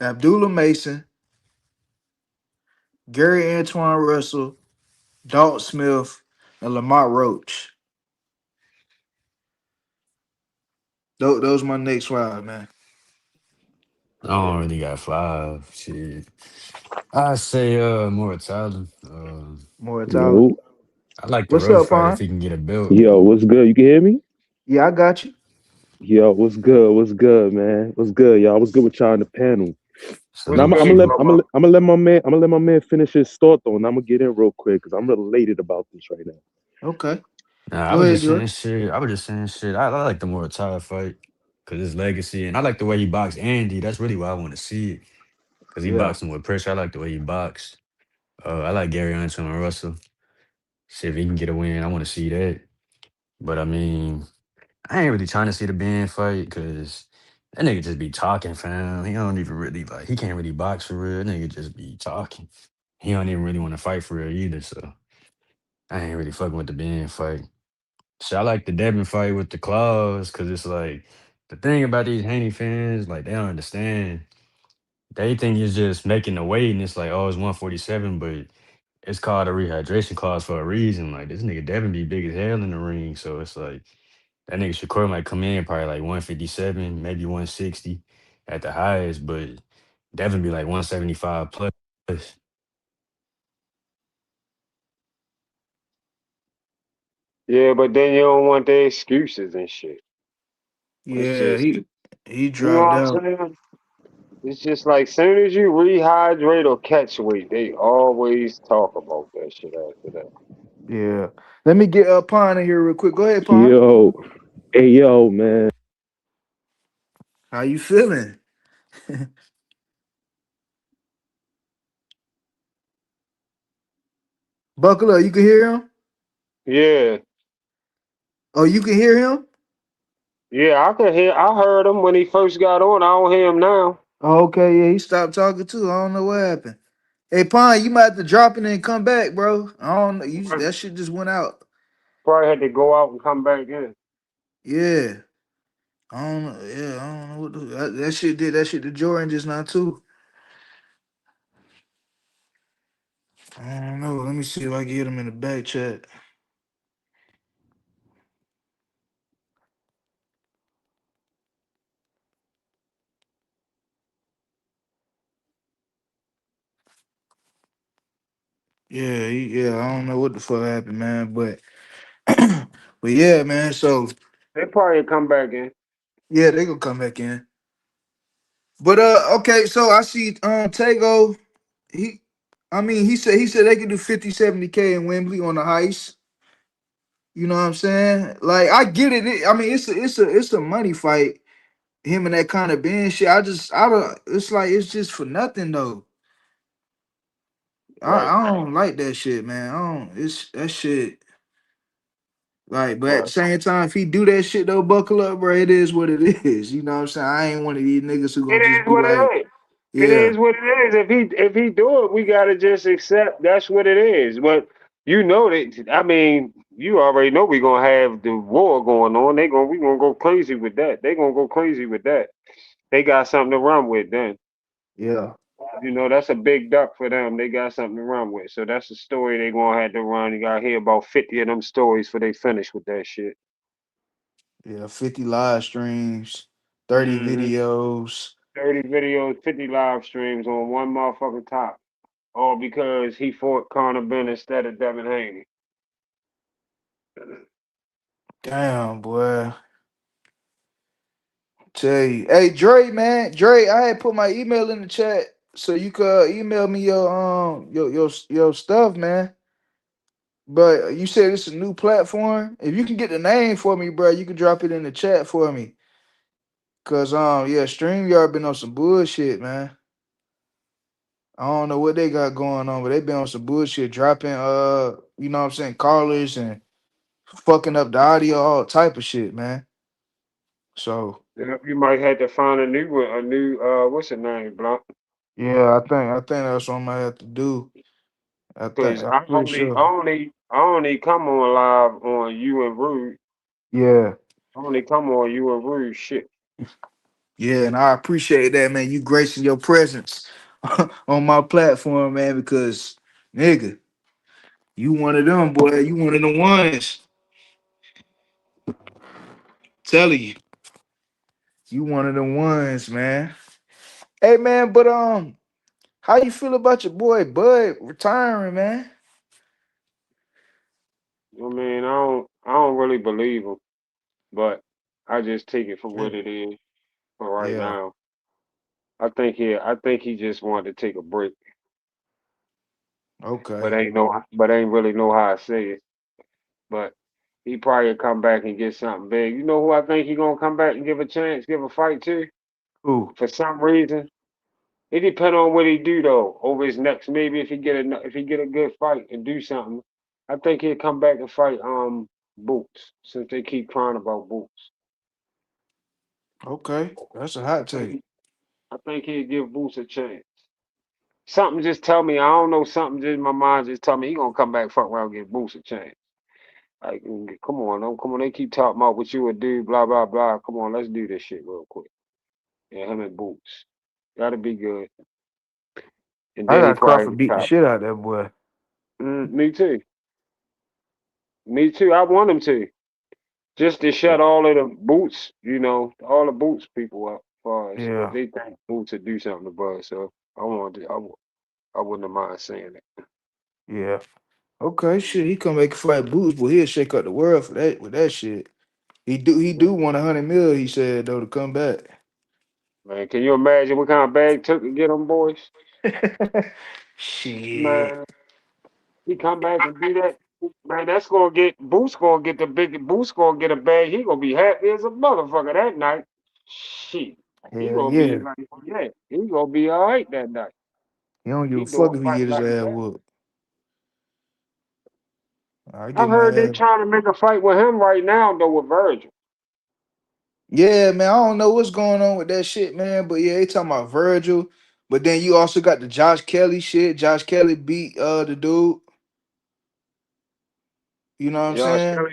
Abdullah Mason, Gary Antoine Russell, Dalton Smith, and Lamont Roach. Those my next five, man. I don't really got five. Shit. I say more Tyler. More Tyler. Yo, I like the What's rough up, fight if Pon? he can get a belt. yo, what's good? You can hear me? Yeah, I got you. Yo, what's good? What's good, man? What's good, y'all? What's good with y'all in the panel? Now What's Salute, good, salute. Grandma? I'm gonna let my man, I'm gonna let my man finish his thought though, and I'm gonna get in real quick because I'm related about this right now. Okay. Nah, I Go was ahead, just Joy. saying shit. I was just saying shit. I like the more Tyler fight because his legacy, and I like the way he boxed Andy. That's really why I want to see it because he Yeah. boxed him with pressure. I like the way he boxed. I like Gary Antoine Russell. See if he can get a win. I want to see that. But I mean, I ain't really trying to see the Ben fight because that nigga just be talking, fam. He don't even really like. He can't really box for real. That nigga just be talking. He don't even really want to fight for real either. So I ain't really fucking with the Ben fight. So I like the Devin fight with the claws because it's like the thing about these Haney fans, like they don't understand. They think it's just making the weight and it's like, oh, it's 147, but it's called a rehydration clause for a reason. Like this nigga Devin be big as hell in the ring. So it's like that nigga Shakur might come in probably like 157, maybe 160 at the highest, but Devin be like 175 plus. Yeah, but then you don't want the excuses and shit. It's Yeah, just, he you know dropped what I'm out. saying? It's just like soon as you rehydrate or catch weight, they always talk about that shit after that. Yeah. Let me get Pon in here real quick. Go ahead, Pon. Yo, hey, yo, man. How you feeling? Buckle up. You can hear him? Yeah, Oh, you can hear him? yeah, I could hear. I heard him when he first got on. I don't hear him now. Oh, okay, yeah, he stopped talking too. I don't know what happened. Hey, Pon, you might have to drop it and come back, bro. I don't know. I That shit just went out. probably had to go out and come back in. Yeah. I don't know. Yeah, I don't know what that shit did. That shit to Jordan just now too. I don't know. Let me see if I can get him in the back chat. Yeah, yeah. I don't know what the fuck happened, man. But but yeah, man. So They probably come back in. yeah, they gonna come back in. But okay, so I see Tago, he he said they could do 50, 70K in Wembley on the heist. You know what I'm saying? Like I get it. I mean, it's a money fight. Him and that kind of Ben shit. I don't. It's like it's just for nothing though. Right, I don't like that shit, man. I don't. It's that shit. Like, but at the right. same time, if he do that shit though, buckle up, bro. It is what it is. You know what I'm saying? I ain't one of these niggas who It gonna just is be what like, it is. It yeah, is what it is. If he do it, we gotta just accept that's what it is. But you know that I mean, you already know we gonna have the war going on. We gonna go crazy with that. They gonna go crazy with that. They got something to run with then. yeah, You know, that's a big duck for them. They got something to run with. So that's a story they gonna have to run. You gotta hear about 50 of them stories before they finish with that shit. yeah. 50 live streams, 30 Hmm. videos. 30 videos, 50 live streams on one motherfucking top. All because he fought Conor Ben instead of Devin Haney. Damn, boy. Tell you, hey Dre, man, Dre. I had put my email in the chat so you could email me your stuff, man. But you said it's a new platform. If you can get the name for me, bro, you can drop it in the chat for me. Cause yeah, StreamYard been on some bullshit, man. I don't know what they got going on, but they been on some bullshit, dropping you know what I'm saying, callers and fucking up the audio, all type of shit, man. So You might have to find a new one, a new what's the name, Blunt? yeah, I think that's what I'm gonna have to do. Because I'm pretty sure. I only come on live on you and Rude. Yeah, I only come on you and Rude shit. Yeah, and I appreciate that, man. You gracing your presence on my platform, man, because nigga, you one of them, boy. You one of the ones. Telling you, you one of the ones, man. Hey, man, but how you feel about your boy Bud retiring, man? I mean, I don't really believe him, but I just take it for what it is for right Yeah. now. I think he just wanted to take a break, but Okay. ain't really know how to say it. But he probably come back and get something big. You know who I think he gonna come back and give a chance, give a fight to? Who? For some reason, it depend on what he do though. Over his next, maybe if he get a good fight and do something, I think he'll come back and fight Boots since they keep crying about Boots. Okay. That's a hot I think take. I think he'll give Boots a chance. Something just tell me I don't know. Something just my mind just tell me he gonna come back, fuck around, and give Boots a chance. Like, come on, don't come on. They keep talking about what you would do, blah blah blah. Come on, let's do this shit real quick. Yeah, him and Boots. That'll be good. And I then he got probably Crawford beat the retire. shit out of that boy. Me too. Me too. I want him to. Just to shut all of the Boots, all the Boots people up, far as because Yeah. they think Boots would do something to Bud. So I wanted, I wouldn't have mind saying it. Yeah. Okay, shit. He come back and fight Boots, but he'll shake up the world for that with that shit. He do want 100 mil, he said though, to come back. Man, can you imagine what kind of bag took to get them boys? Shit. Man, he come back and do that. Man, that's gonna get Boots gonna get the big Boots gonna get a bag. He gonna be happy as a motherfucker that night. Shit. He Hell gonna be yeah. like, yeah, he gonna be all right that night. He don't give He a doing fuck if he fight get his like ass that. whooped. I I get my heard they ass. trying to make a fight with him right now though with Virgil. Yeah, man. I don't know what's going on with that shit, man. But yeah, they talking about Virgil. But then you also got the Josh Kelly shit. Josh Kelly beat the dude. You know what I'm saying?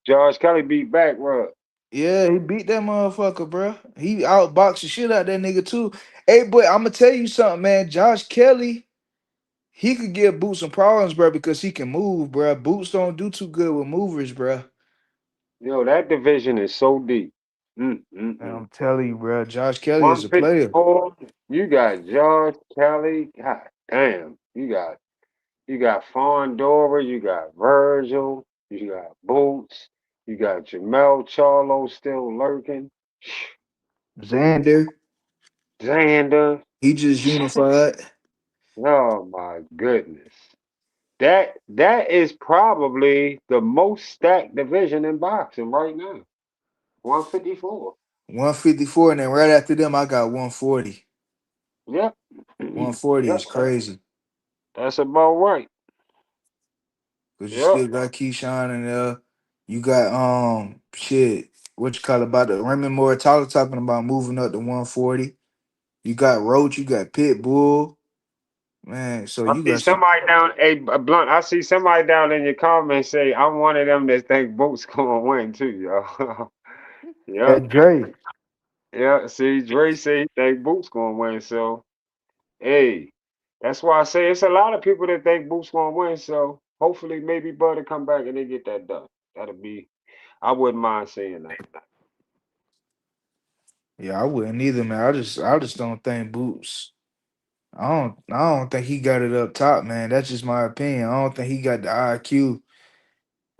Josh Kelly beat back Rub. Yeah, he beat that motherfucker, bro. He outboxed the shit out that nigga too. Hey, but I'm gonna tell you something, man. Josh Kelly, he could give Boots some problems, bro, because he can move, bro. Boots don't do too good with movers, bro. Yo, that division is so deep. And Mm. I'm telling you, bro, Josh Kelly is a player. 154. You got Josh Kelly. God damn. You got Fondora. You got Virgil. You got Boots. You got Jamel Charlo still lurking. Xander, Xander. he just unified. Oh my goodness. That is probably the most stacked division in boxing right now. 154. 154, and then right after them, I got 140. Yep. 140 Yep. is crazy. That's about right. Cause you Yep. still got Keyshawn in there. You got shit. What you call it, about the Raymond Moore talking about moving up to 140. You got Roach, you got Pitbull. Man, so I you see got some. somebody down, hey, Blunt. I see somebody down in your comments say, "I'm one of them that think Boot's gonna win too, yo." Hey Yep, Dre. yeah. See, Dre say he think Boot's gonna win, so hey, that's why I say it's a lot of people that think Boot's gonna win. So hopefully, maybe Bud will come back and they get that done. That'll be. I wouldn't mind seeing that. Yeah, I wouldn't either, man. I just don't think Boots. I don't think he got it up top, man. That's just my opinion. I don't think he got the IQ.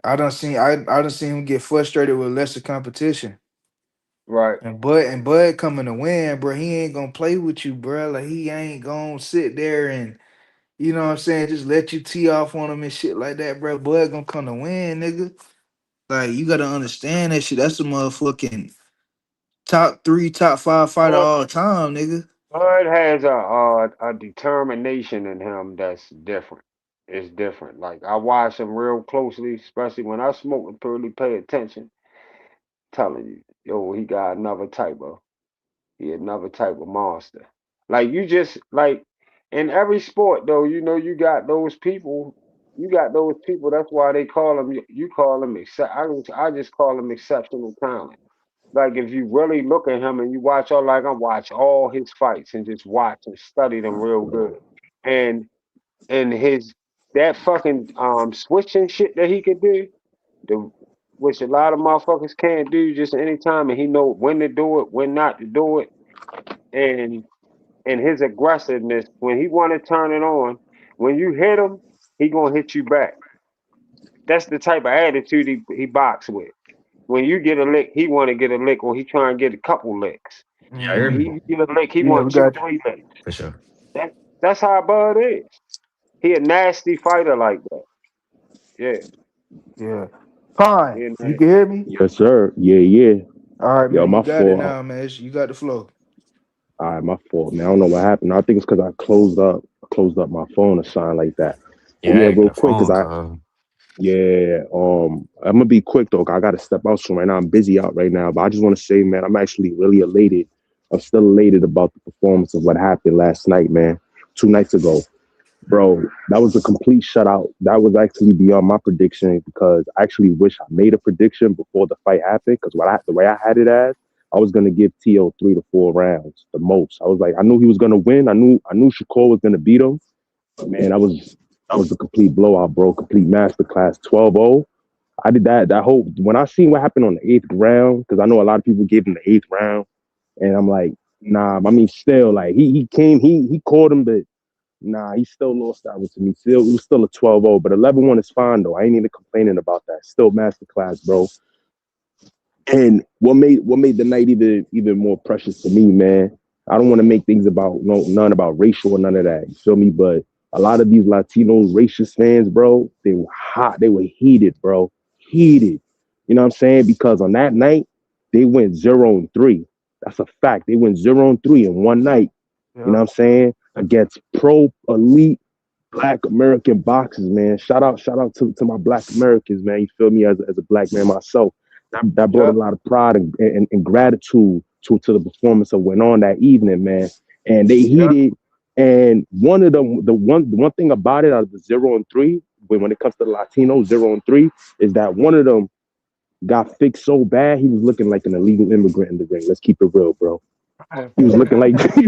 I done seen him get frustrated with lesser competition. Right. And Bud coming to win, bro. He ain't gonna play with you, bro. Like he ain't gonna sit there and you know what I'm saying, just let you tee off on him and shit like that, bro. Bud gonna come to win, nigga. Like you gotta understand that shit. That's a motherfucking top three, top five fighter Bud, all time, nigga. Bud has a determination in him that's different. It's different. Like I watch him real closely, especially when I smoke and really pay attention. Telling you, yo, he another type of monster. Like you just like in every sport though, you got those people. You got those people. That's why they call them. You call them. I just call them exceptional talent. Like if you really look at him and you watch all like I watch all his fights and just watch and study them real good. And his that fucking switching shit that he could do, the which a lot of motherfuckers can't do just anytime, and he know when to do it, when not to do it, and his aggressiveness when he want to turn it on, when you hit him, he gonna hit you back. That's the type of attitude he box with. When you get a lick, he want to get a lick, or he try and get a couple licks. Yeah, I heard me. He get a lick, he Yeah, want we two, got you. three licks. For sure. That that's how Bud is. He a nasty fighter like that. Yeah, Yeah. Fine. he a You nasty. can hear me? Yes, sir. Yeah, yeah. All right, Yo, man. my You got it fault. now, man. You got the flow. All right, my fault, man. I don't know what happened. I think it's because I closed up my phone or something like that. But Yeah, I yeah, ain't real got a quick, cause phone call. I'm gonna be quick though. 'Cause I gotta step out soon right now. I'm busy out right now, but I just want to say, man, I'm actually really elated. I'm still elated about the performance of what happened last night, man. 2 nights ago. Bro, that was a complete shutout. That was actually beyond my prediction because I actually wish I made a prediction before the fight happened. Because the way I had it as, I was gonna give T.O. 3 to 4 rounds, the most. I was like, I knew he was gonna win. I knew Shakur was gonna beat him. But man, that was a complete blowout, bro. Complete masterclass. 12-0. I did that whole when I seen what happened on the eighth round, because I know a lot of people gave him the eighth round, and I'm like, nah. I mean, still, like he came, he caught him, but nah, he still lost that one to me. Still, it was still a 12-0, but 11-1 is fine though. I ain't even complaining about that. Still masterclass, bro. And what made the night even more precious to me, man. I don't want to make things about none about racial or none of that. You feel me? But a lot of these Latino racist fans, bro, they were hot. They were heated, bro. Heated. You know what I'm saying? Because on that night, they went 0-3. That's a fact. They went 0-3 in one night. You know Yeah. what I'm saying? Against pro elite Black American boxers, man. Shout out to my Black Americans, man. You feel me? As a Black man myself, that brought a Yep, lot of pride and gratitude to the performance that went on that evening, man. And they yep. heated. And one of them, the one thing about it out of the 0-3, when it comes to the Latino 0-3, is that one of them got fixed so bad he was looking like an illegal immigrant in the ring. Let's keep it real, bro. He was looking like he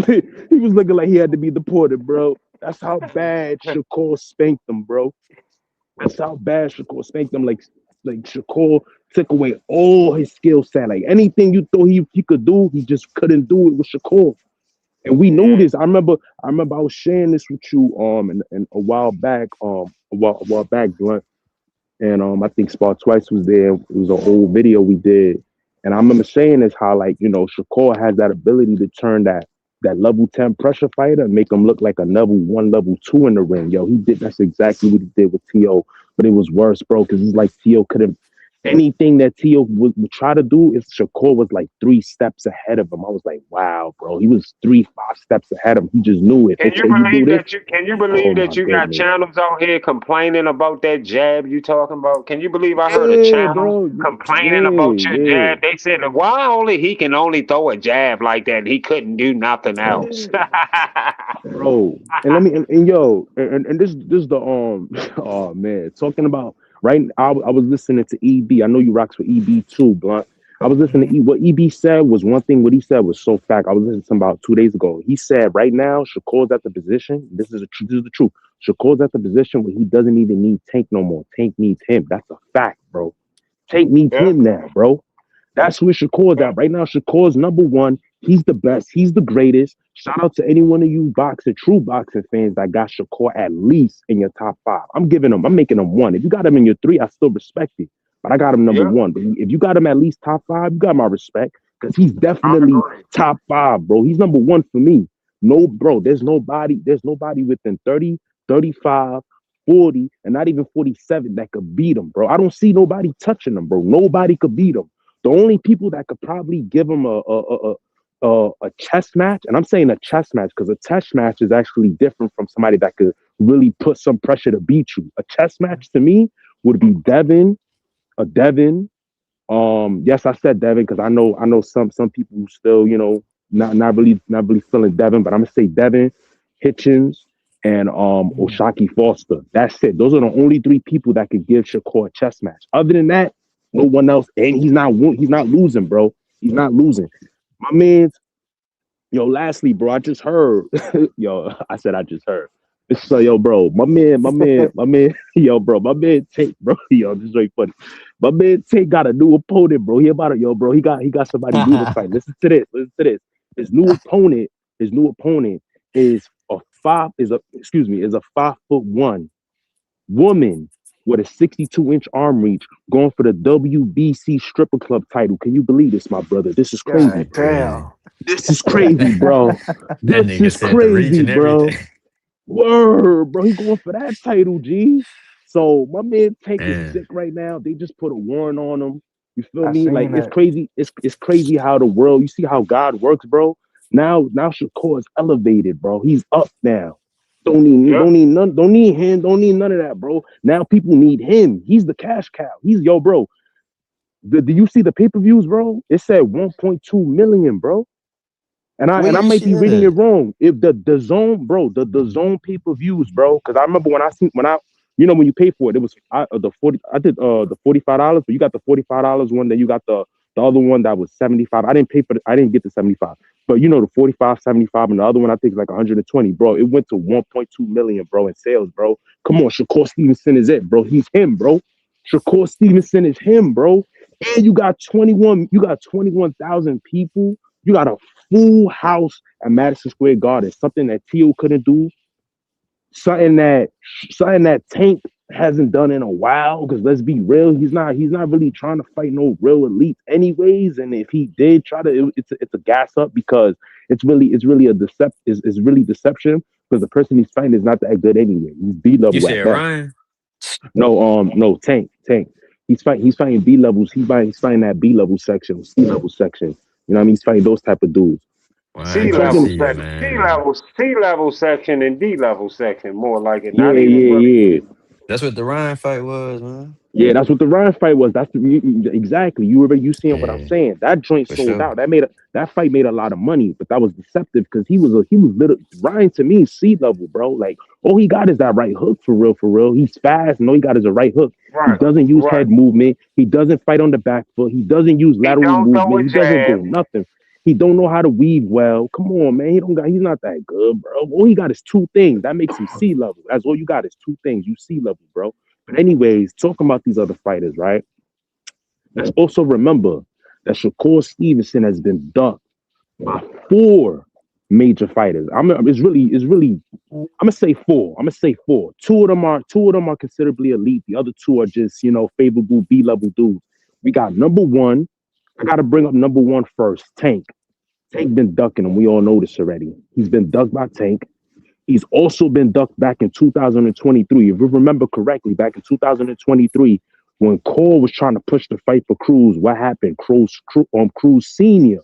was looking like he had to be deported, bro. That's how bad Shakur spanked him, bro. That's how bad Shakur spanked him. Like Shakur took away all his skill set. Like anything you thought he could do, he just couldn't do it with Shakur. And we knew Yeah, this. I remember I was sharing this with you and a while back, a while back, Blunt. And I think Spot Twice was there. It was an old video we did. And I remember saying this how like, Shakur has that ability to turn that level 10 pressure fighter and make him look like a level 1, level 2 in the ring. Yo, that's exactly what he did with T.O. But it was worse, bro, because it's like T.O. couldn't anything that T.O. would try to do is Shakur was like 3 steps ahead of him. I was like, wow, bro. He was 5 steps ahead of him. He just knew it. Can you Okay, you do believe this. that you can you Oh believe my that you got goodness. channels out here complaining about that jab you talking about? Can you believe I heard a Yeah, channel bro. complaining Yeah, about your yeah. jab? They said that why only he can only throw a jab like that and he couldn't do nothing else. Bro. And let me and yo, and this the oh man, talking about right. I was listening to EB. I know you rocks with EB too, Blunt. I was listening to what EB said was one thing. What he said was so fact. I was listening to him about 2 days ago. He said right now Shakur's at the position. This is the truth. Shakur's at the position where he doesn't even need Tank no more. Tank needs him. That's a fact, bro. Tank needs Yeah, him now, bro. That's where Shakur's yeah, at right now. Shakur's number one. He's the best. He's the greatest. Shout out to any one of you true boxing fans that got Shakur at least in your top 5. I'm making him one. If you got him in your 3, I still respect it. But I got him number yeah. 1. But if you got him at least top 5, you got my respect. Because he's I definitely agree. top 5, bro. He's number 1 for me. No, bro, there's nobody within 30, 35, 40, and not even 47 that could beat him, bro. I don't see nobody touching him, bro. Nobody could beat him. The only people that could probably give him a chess match, and I'm saying a chess match because a chess match is actually different from somebody that could really put some pressure to beat you. A chess match to me would be Devin. Yes, I said Devin because I know some people who still not really feeling Devin, but I'm gonna say Devin, Hitchens, and Oshaki Foster. That's it. Those are the only 3 people that could give Shakur a chess match. Other than that, no one else, and he's not losing, bro. He's not losing. My man's yo. Lastly, bro, I just heard. Yo, I said I just heard. So yo, bro, my man, yo, bro, my man Tate, bro, yo, this is very funny. My man Tate got a new opponent, bro. He about it, yo, bro. He got somebody new to fight. Listen to this. His new opponent is a 5'1" woman with a 62-inch arm reach going for the WBC stripper club title. Can you believe this, my brother? This is crazy. God Crazy. damn. This is crazy, bro. That This nigga is said the reach crazy, and bro. everything. Word, bro. He going for that title, G. So my man Tank is Man, sick right now. They just put a warrant on him. You feel I me? Like seen it's that. crazy. It's crazy how the world. You see how God works, bro. Now Shakur is elevated, bro. He's up now. Yep. Don't need none. Don't need him. Don't need none of that, bro. Now people need him. He's the cash cow. He's yo, bro. Do you see the pay per views, bro? It said 1.2 million, bro. And I where and I you might see be that reading it at? wrong. If the zone, bro, the zone pay per views, bro. Because I remember when I when you pay for it, it was the 40. I did the $45, but you got the $45 one. Then you got the other one that was 75. I didn't pay for I didn't get the 75, but the 45, 75, and the other one I think is like 120, bro. It went to 1.2 million, bro, in sales, bro. Come on, Shakur Stevenson is it, bro. He's him, bro. Shakur Stevenson is him, bro. And you got 21,000 people. You got a full house at Madison Square Garden, something that Tio couldn't do, something that Tank hasn't done in a while. Because let's be real, he's not really trying to fight no real elites, anyways. And if he did try to, it's a gas up because it's really it's really deception because the person he's fighting is not that good anyway. He's B You level said at best. Ryan? No, Tank. He's fighting B levels. He's fighting that B level section, C level section. You know what I mean? He's fighting those type of dudes. Well, I I'm C can't level talking. see, section, man. C level section, and D level section, more like it. Yeah, Not even yeah, really. yeah. That's what the Ryan fight was, man. Yeah, that's what the Ryan fight was. Exactly. You seeing what I'm Yeah, saying? That joint for sold sure. out. That fight made a lot of money, but that was deceptive because he was little. Ryan to me is C level, bro. Like all he got is that right hook for real, for real. He's fast, and all he got is a right hook. He Right, doesn't use right. head movement. He doesn't fight on the back foot. He doesn't use He lateral don't throw movement. a He doesn't go jab. nothing. He don't know how to weave well. Come on, man. He's not that good, bro. All he got is two things. That makes him C level. That's all you got is two things. You C level, bro. But anyways, talking about these other fighters, right? Let's also remember that Shakur Stevenson has been ducked by four major fighters. It's really. I'm gonna say four. I'm gonna say four. Two of them are considerably elite. The other two are just favorable B level dudes. We got number one. I gotta bring up number one first. Tank. Tank been ducking him. We all know this already. He's been ducked by Tank. He's also been ducked back in 2023. If you remember correctly, back in 2023, when Cole was trying to push the fight for Cruz, what happened? Cruz Senior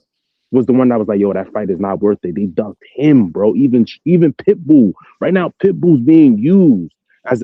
was the one that was like, "Yo, that fight is not worth it." They ducked him, bro. Even Pitbull. Right now, Pitbull's being used as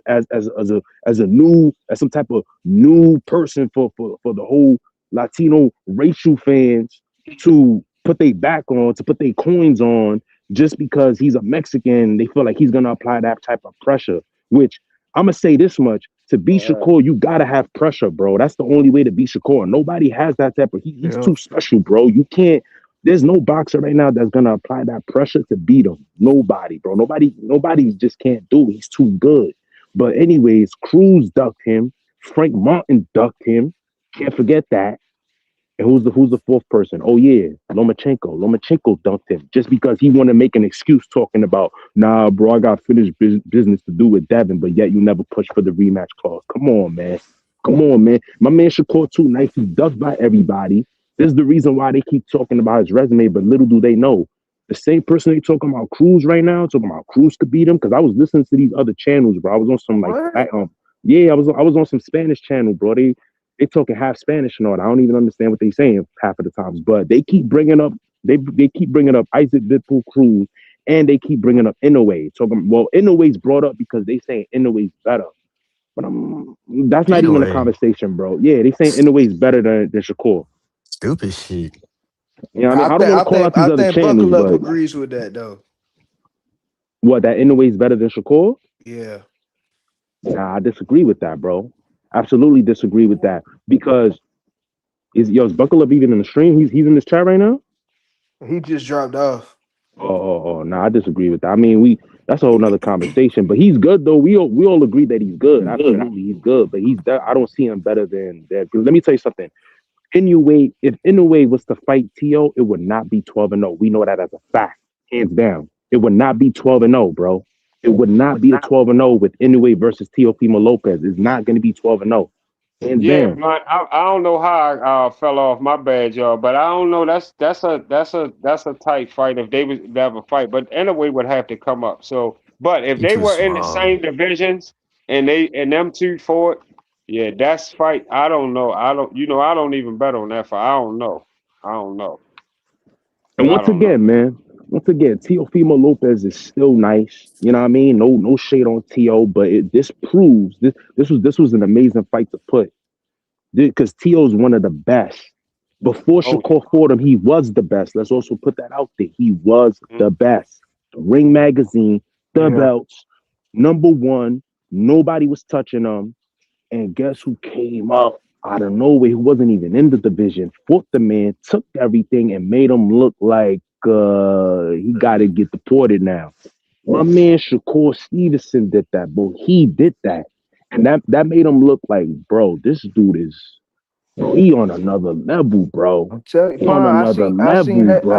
some type of new person for the whole Latino racial fans to put their back on, to put their coins on, just because he's a Mexican. They feel like he's gonna apply that type of pressure. Which I'm gonna say this much: to beat Uh, Shakur, you gotta have pressure, bro. That's the only way to beat Shakur. Nobody has that type of. He's Yep. too special, bro. You can't. There's no boxer right now that's gonna apply that pressure to beat him. Nobody, bro. Nobody just can't do it. He's too good. But anyways, Cruz ducked him. Frank Martin ducked him. Can't forget that. And who's the fourth person? Oh yeah, Lomachenko. Lomachenko dunked him just because he wanted to make an excuse, talking about, nah, bro, I got finished business to do with Devin, but yet you never pushed for the rematch clause. Come on, man. Come on, man. My man Shakur too nice. He's ducked by everybody. This is the reason why they keep talking about his resume, but little do they know. The same person they talking about Cruz right now, talking about Cruz could beat him, because I was listening to these other channels, bro. I was on some What? yeah, I was on some Spanish channel, bro. They talking half Spanish and all that. I don't even understand what they saying half of the times, but they keep bringing up Isaac Pitbull Cruz, and they keep bringing up Inoue. Talking well, Inoue's brought up because they saying Inoue's better, but that's not even a Anyway, conversation, bro. Yeah, they saying Inoue's better than Shakur. stupid shit. You know what I mean? I I don't think want I to call out think these I other think channels, Buckle Up but agrees with that though. what, that Inoue's better than Shakur? Yeah. Nah, I disagree with that, bro. Absolutely disagree with that because Is Buckle Up even in the stream? He's in this chat right now. He just dropped off. Oh, no, I disagree with that. I mean, that's a whole nother conversation. But he's good though. We all agree that he's good. Absolutely, he's good. But I don't see him better than that. Let me tell you something. If Inoue was to fight Tio, it would not be 12-0. We know that as a fact, hands down. It would not be 12-0, bro. It would not be a 12-0 with Inoue versus Teofimo Lopez. It's not going to be 12-0, hands Yeah, down. but I don't know how I fell off. My bad, y'all. But I don't know. That's a tight fight if they was to have a fight. But anyway, would have to come up. So, but if He they too were in the small. same divisions and them two fought, yeah, that's fight. I don't know. I don't. I don't even bet on that fight. I don't know. I don't know. And I once don't know. again, man, Teofimo Lopez is still nice. You know what I mean? No shade on Tio, but this proves this was an amazing fight to put. Because Tio's one of the best. Before Oh Shakur fought him, he was the best. Let's also put that out there. He was yeah. the best. Ring Magazine, the Yeah. belts, number one. Nobody was touching him. And guess who came up out of nowhere? Who wasn't even in the division? Fought the man, took everything, and made him look like he got to get deported now. My man Shakur Stevenson did that, bro. He did that. And that made him look like, bro, this dude he on another level, bro. I'm telling you, He on Pun, another level, I bro.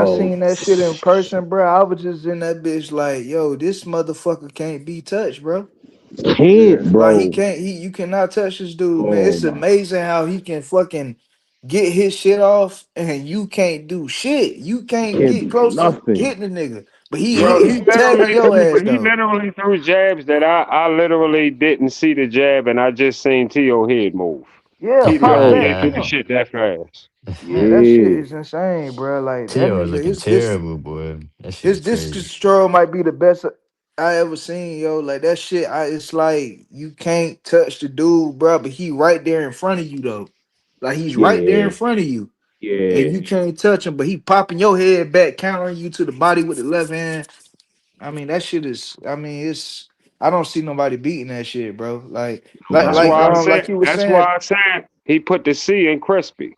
seen that shit in person, bro. I was just in that bitch like, yo, this motherfucker can't be touched, bro. Can't, Like he bro. can't, you cannot touch this dude, man. Oh It's my, amazing how he can fucking get his shit off and you can't do shit. You can't can't get do close to nothing. hitting the nigga. But Bro, he he tagging literally your ass he though. literally threw jabs that I literally didn't see the jab, and I just seen T.O. head move. Yeah, He pop Yo, literally that, threw the damn. shit that fast. Yeah, that shit yeah. is insane, bro. Like that Tio is nigga, looking terrible, boy. That shit his is crazy. distance control might be the best I ever seen, yo. Like that shit, it's like you can't touch the dude, bro. But he right there in front of you though. Like he's right there in Yeah, front of you, and yeah. you can't touch him. But he popping your head back, countering you to the body with the left hand. I mean, that shit is. I mean, it's. I don't see nobody beating that shit, bro. That's Nobody, why I bro. said. Like you were That's saying. why I said he put the C in crispy.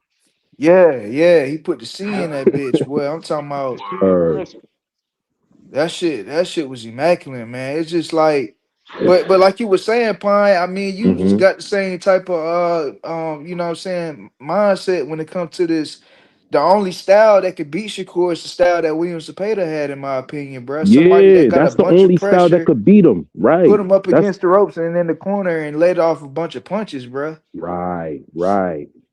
Yeah. He put the C in that bitch, boy. I'm talking about. C in Word. crispy. That shit was immaculate, man. It's just like, but like you were saying, Pine. I mean, you just Mm-hmm. got the same type of you know what I'm saying, mindset when it comes to this. The only style that could beat Shakur is the style that William Zapata had, in my opinion, bro. Somebody that Yeah, got a that's the bunch of only style that pressure, could beat him. put Right. him up That's against the ropes and in the corner and let off a bunch of punches, bro. right.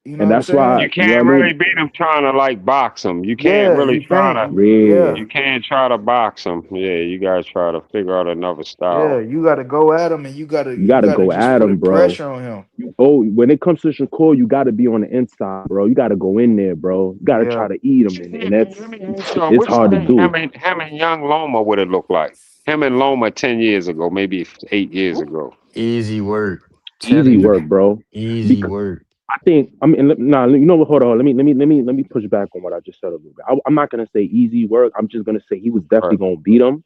You know And what I'm that's why, saying? You you know what can't I really mean? beat him trying to like box him. You can't Yeah, really you try can't. to. Yeah. You can't try to box him. Yeah, you guys try to figure out another Yeah, style. you got to go at him, and you got to You you gotta got to go just at put a him, bro. pressure on him. When it comes to Shakur, you gotta be on the inside, bro. You gotta go in there, bro. You gotta try Yeah. to eat him, What you and think, man? that's Let me ask y'all, it's what you hard to think do. him and young Loma would have looked like? Him and Loma 10 years ago, maybe 8 years Ooh. ago. Easy work. Easy Telling you. work, bro. Easy Because work. I think I mean, nah, you know what? Hold on. Let me push back on what I just said a little bit. I'm not gonna say easy work. I'm just gonna say he was definitely Right, gonna beat him.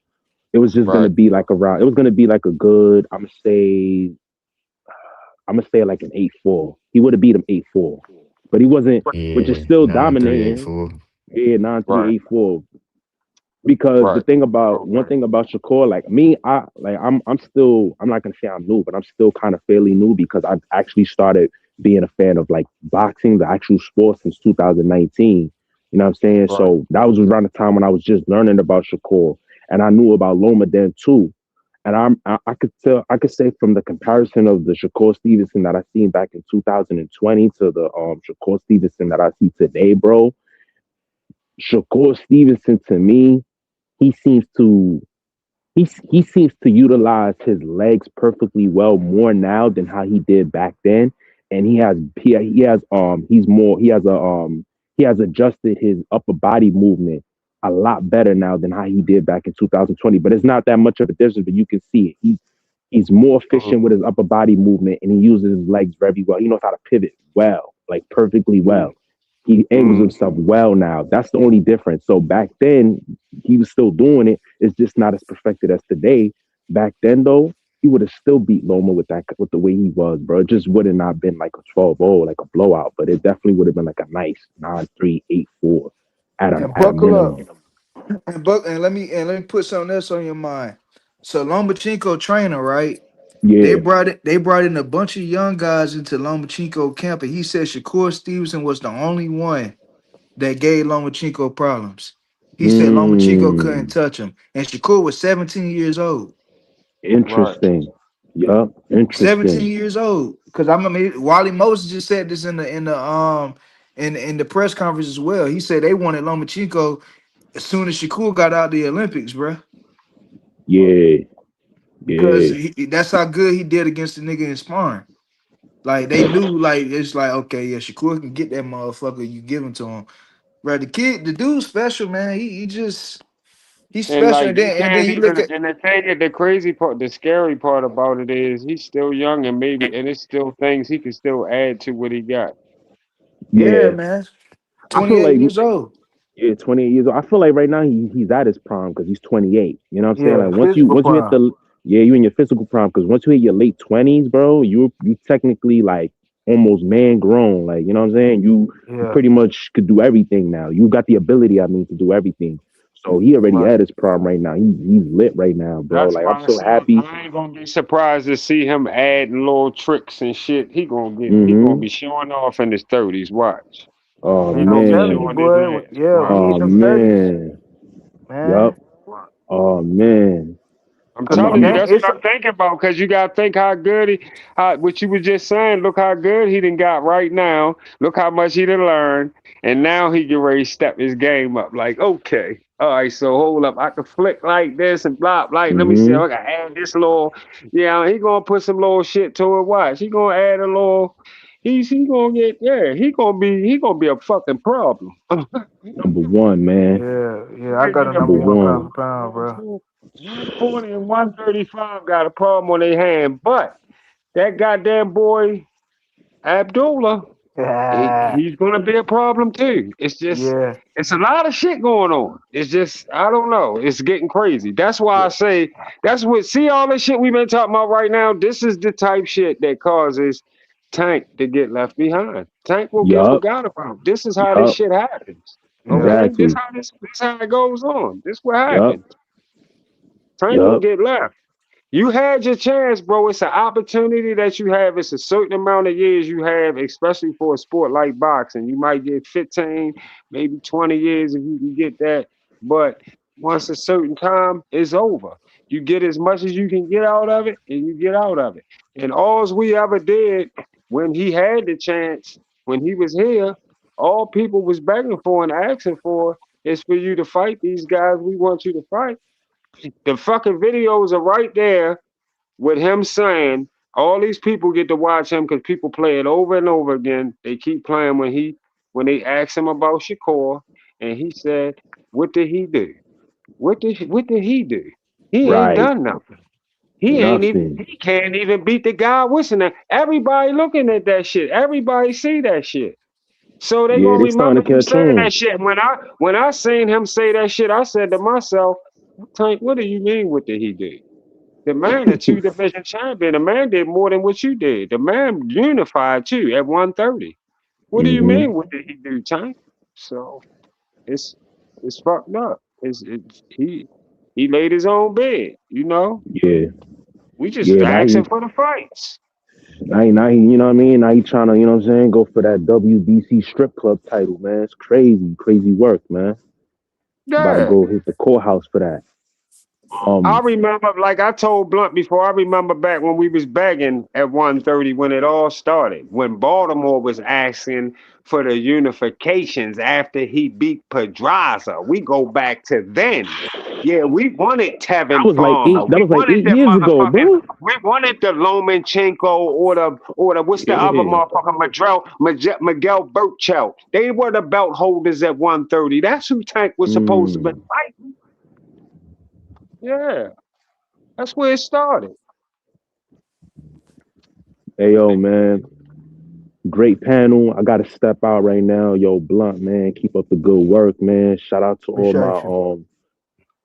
It was just gonna right. be like around. It was gonna be like a good. I'm gonna say like an 8-4. He would have beat him 8-4, but he wasn't. Which is Yeah. still 9-3, dominating. 8-4. Yeah, 9-3, Right, 8-4. Because the right. thing about one Okay. thing about Shakur, like me, I'm not gonna say I'm new, but I'm still kind of fairly new because I've actually started being a fan of like boxing, the actual sport, since 2019. You know what I'm saying? Right. So that was around the time when I was just learning about Shakur, and I knew about Loma then too. And I could say from the comparison of the Shakur Stevenson that I seen back in 2020 to the Shakur Stevenson that I see today, bro. Shakur Stevenson to me, he seems to he seems to utilize his legs perfectly well more now than how he did back then. And he has he's more he has adjusted his upper body movement a lot better now than how he did back in 2020. But it's not that much of a difference, but you can see it. He's more efficient with his upper body movement, and he uses his legs very well. He knows how to pivot well, like perfectly well. He angles Mm-hmm. himself well now. That's the only difference. So back then, he was still doing it. It's just not as perfected as today. Back then, though, he would have still beat Loma with the way he was, bro. It just would have not been like a 12-0, like a blowout, but it definitely would have been like a nice 9-3, 8-4 And at a buckle up. minimum. And let me put something else on your mind. So Lomachenko trainer, right? They Yeah. brought it. They brought in a bunch of young guys into Lomachenko camp, and he said Shakur Stevenson was the only one that gave Lomachenko problems. He said Lomachenko couldn't Mm, touch him, and Shakur was 17 years old. Right. interesting. Yup, 17 interesting. years old. Because I remember Wally Moses just said this in the press conference as well. He said they wanted Lomachenko as soon as Shakur got out the Olympics, bro. Yeah, Because yeah. that's how good he did against the nigga in sparring. Like they knew, like it's like okay, yeah, Shakur can get that motherfucker. You give him to him, bro. The dude's special, man. He's And special, like and you then can't you look even, at and the thing that the crazy part, the scary part about it is he's still young and maybe, and it's still things he can still add to what he got. yeah, Yeah. man. I feel 28 like years old. yeah, 28 years old. I feel like right now he's at his prime because he's 28. You know what I'm saying? Yeah, Like once you physical once you hit prime. the yeah, you in your physical prime because once you hit your late 20s, bro, you technically like almost man grown. Like you know what I'm saying? You Yeah, pretty much could do everything now. You got the ability, I mean, to do everything. So he already right. at his prime right now. He's lit right now, bro. That's Like I'm why I so say happy. I ain't gonna be surprised to see him adding little tricks and shit. He gonna Hmm. be showing off in his 30s. Watch. Oh He gonna be Longevity, man. showing his boy. ass. Yeah, when he Watch. hit Oh them 30s, man. Yup. man. Oh man. I'm Cause telling you, I'm that's what I'm thinking about. Cause you gotta think how good what you were just saying. Look how good he done got right now. Look how much he done learned, and now he get ready to step his game up. Like, okay, all right, so hold up, I can flick like this and blah, like. Let me see, hmm I can add this little. Yeah, he gonna put some little shit to it. Watch, he gonna add a little. He gonna get he gonna be a fucking problem. number one, man. yeah, I Right got a now, Number number one one. pound for pound, bro. 140 and 135 got a problem on their hand, but that goddamn boy Abdullah, Yeah, he's gonna be a problem too. yeah, It's a lot of shit going on. It's just I don't know. It's getting crazy. That's why I say see all this shit we've been talking about right now. This is the type shit that causes Tank to get left behind. Tank will get Yup. forgot about. This is how this Yup. shit happens. yeah, Okay, Exactly. this how it goes on. This what Yup. happens. Tank gonna Yup. get left. You had your chance, bro. It's an opportunity that you have. It's a certain amount of years you have, especially for a sport like boxing. You might get 15, maybe 20 years if you can get that. But once a certain time, it's over. You get as much as you can get out of it, and you get out of it. And all we ever did when he had the chance, when he was here, all people was begging for and asking for is for you to fight these guys we want you to fight. The fucking videos are right there with him saying all these people get to watch him because people play it over and over again. They keep playing when they ask him about Shakur, and he said, "What did he do? What did he do? He ain't Right. done nothing. He ain't even Nothing. he can't even beat the guy whistling that. Everybody looking at that shit. Everybody see that shit. So they Yeah, gonna they starting remember to you catch saying that on. shit. When I seen him say that shit, I said to myself, Tank, what do you mean? What did he do? The man, a two division champion, the man did more than what you did. The man unified too at 130. What do you Hmm. mean? What did he do, Tank? So it's it's fucked up. He laid his own bed. Yeah. We just Yeah. Now asking he, for the fights. you know what I mean? Now he trying to, you know what I'm saying, go for that WBC strip club title, man. It's crazy, crazy work, man. About to Yeah. go hit the courthouse for that. I Um, remember, like I told Blunt before, I remember back when we was begging at 130 when it all started, when Baltimore was asking for the unifications after he beat Pedraza. We go back to then. Yeah, we wanted that Tevin was like Farmer. eight. That We was like wanted 8 years ago, bro. we wanted the Lomachenko or the what's the other Yeah. motherfucker, Miguel Burchell. They were the belt holders at 130. That's who Tank was supposed to be Mm. fighting. Yeah. That's where it started. Hey, yo, man. Great panel. I gotta step out right now. Yo, Blunt, man. Keep up the good work, man. Shout out to all appreciate you.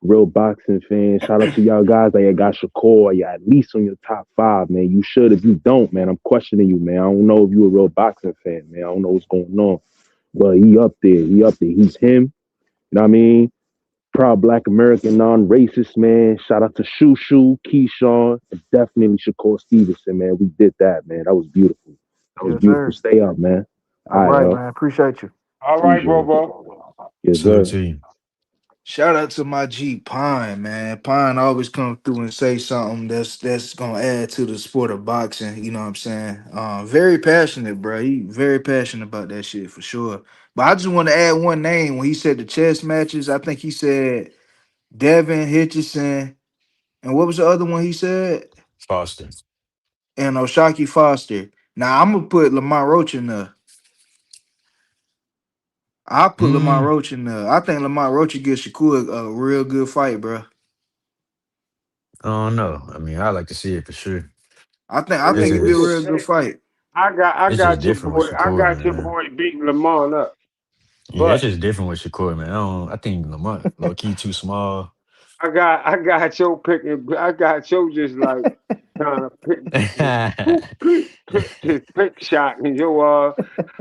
real boxing fans. Shout out to y'all guys that you got Shakur. You at least on your top five, man. You should. If you don't, man, I'm questioning you, man. I don't know if you a real boxing fan, man. I don't know what's going on. But he up there. He up there. He's him. You know what I mean? Proud Black American, non-racist, man. Shout out to Shoo Shoo, Keyshawn, and definitely Shakur Stevenson, man. We did that, man. That was beautiful. That was Yes, beautiful. sir. Stay up, man. All All right, right, yo. man. Appreciate you. All right, Appreciate bro, it. bro. Yes, Salute sir. to you. Shout out to my G Pine, man. Pine always come through and say something that's gonna add to the sport of boxing. You know what I'm saying? Very passionate, bro. He very passionate about that shit for sure. But I just want to add one name when he said the chess matches. I think he said Devin Hitchison, and what was the other one he said? Foster. And Oshaki Foster. Now I'm gonna put Lamont Roach in there. I'll put Lamont Mm, Roach in there. I think Lamont Roach would give Shakur a real good fight, bro. I don't know. I mean, I like to see it for sure. I It's think it'd be a real just good fight. I it's just got your different with boy. I Shakur, got your man. boy beating Lamont up. Yeah, it's But just different with Shakur, man. I think Lamont low key too small. I got your picking. I got your just like kind of pick this pick shot and your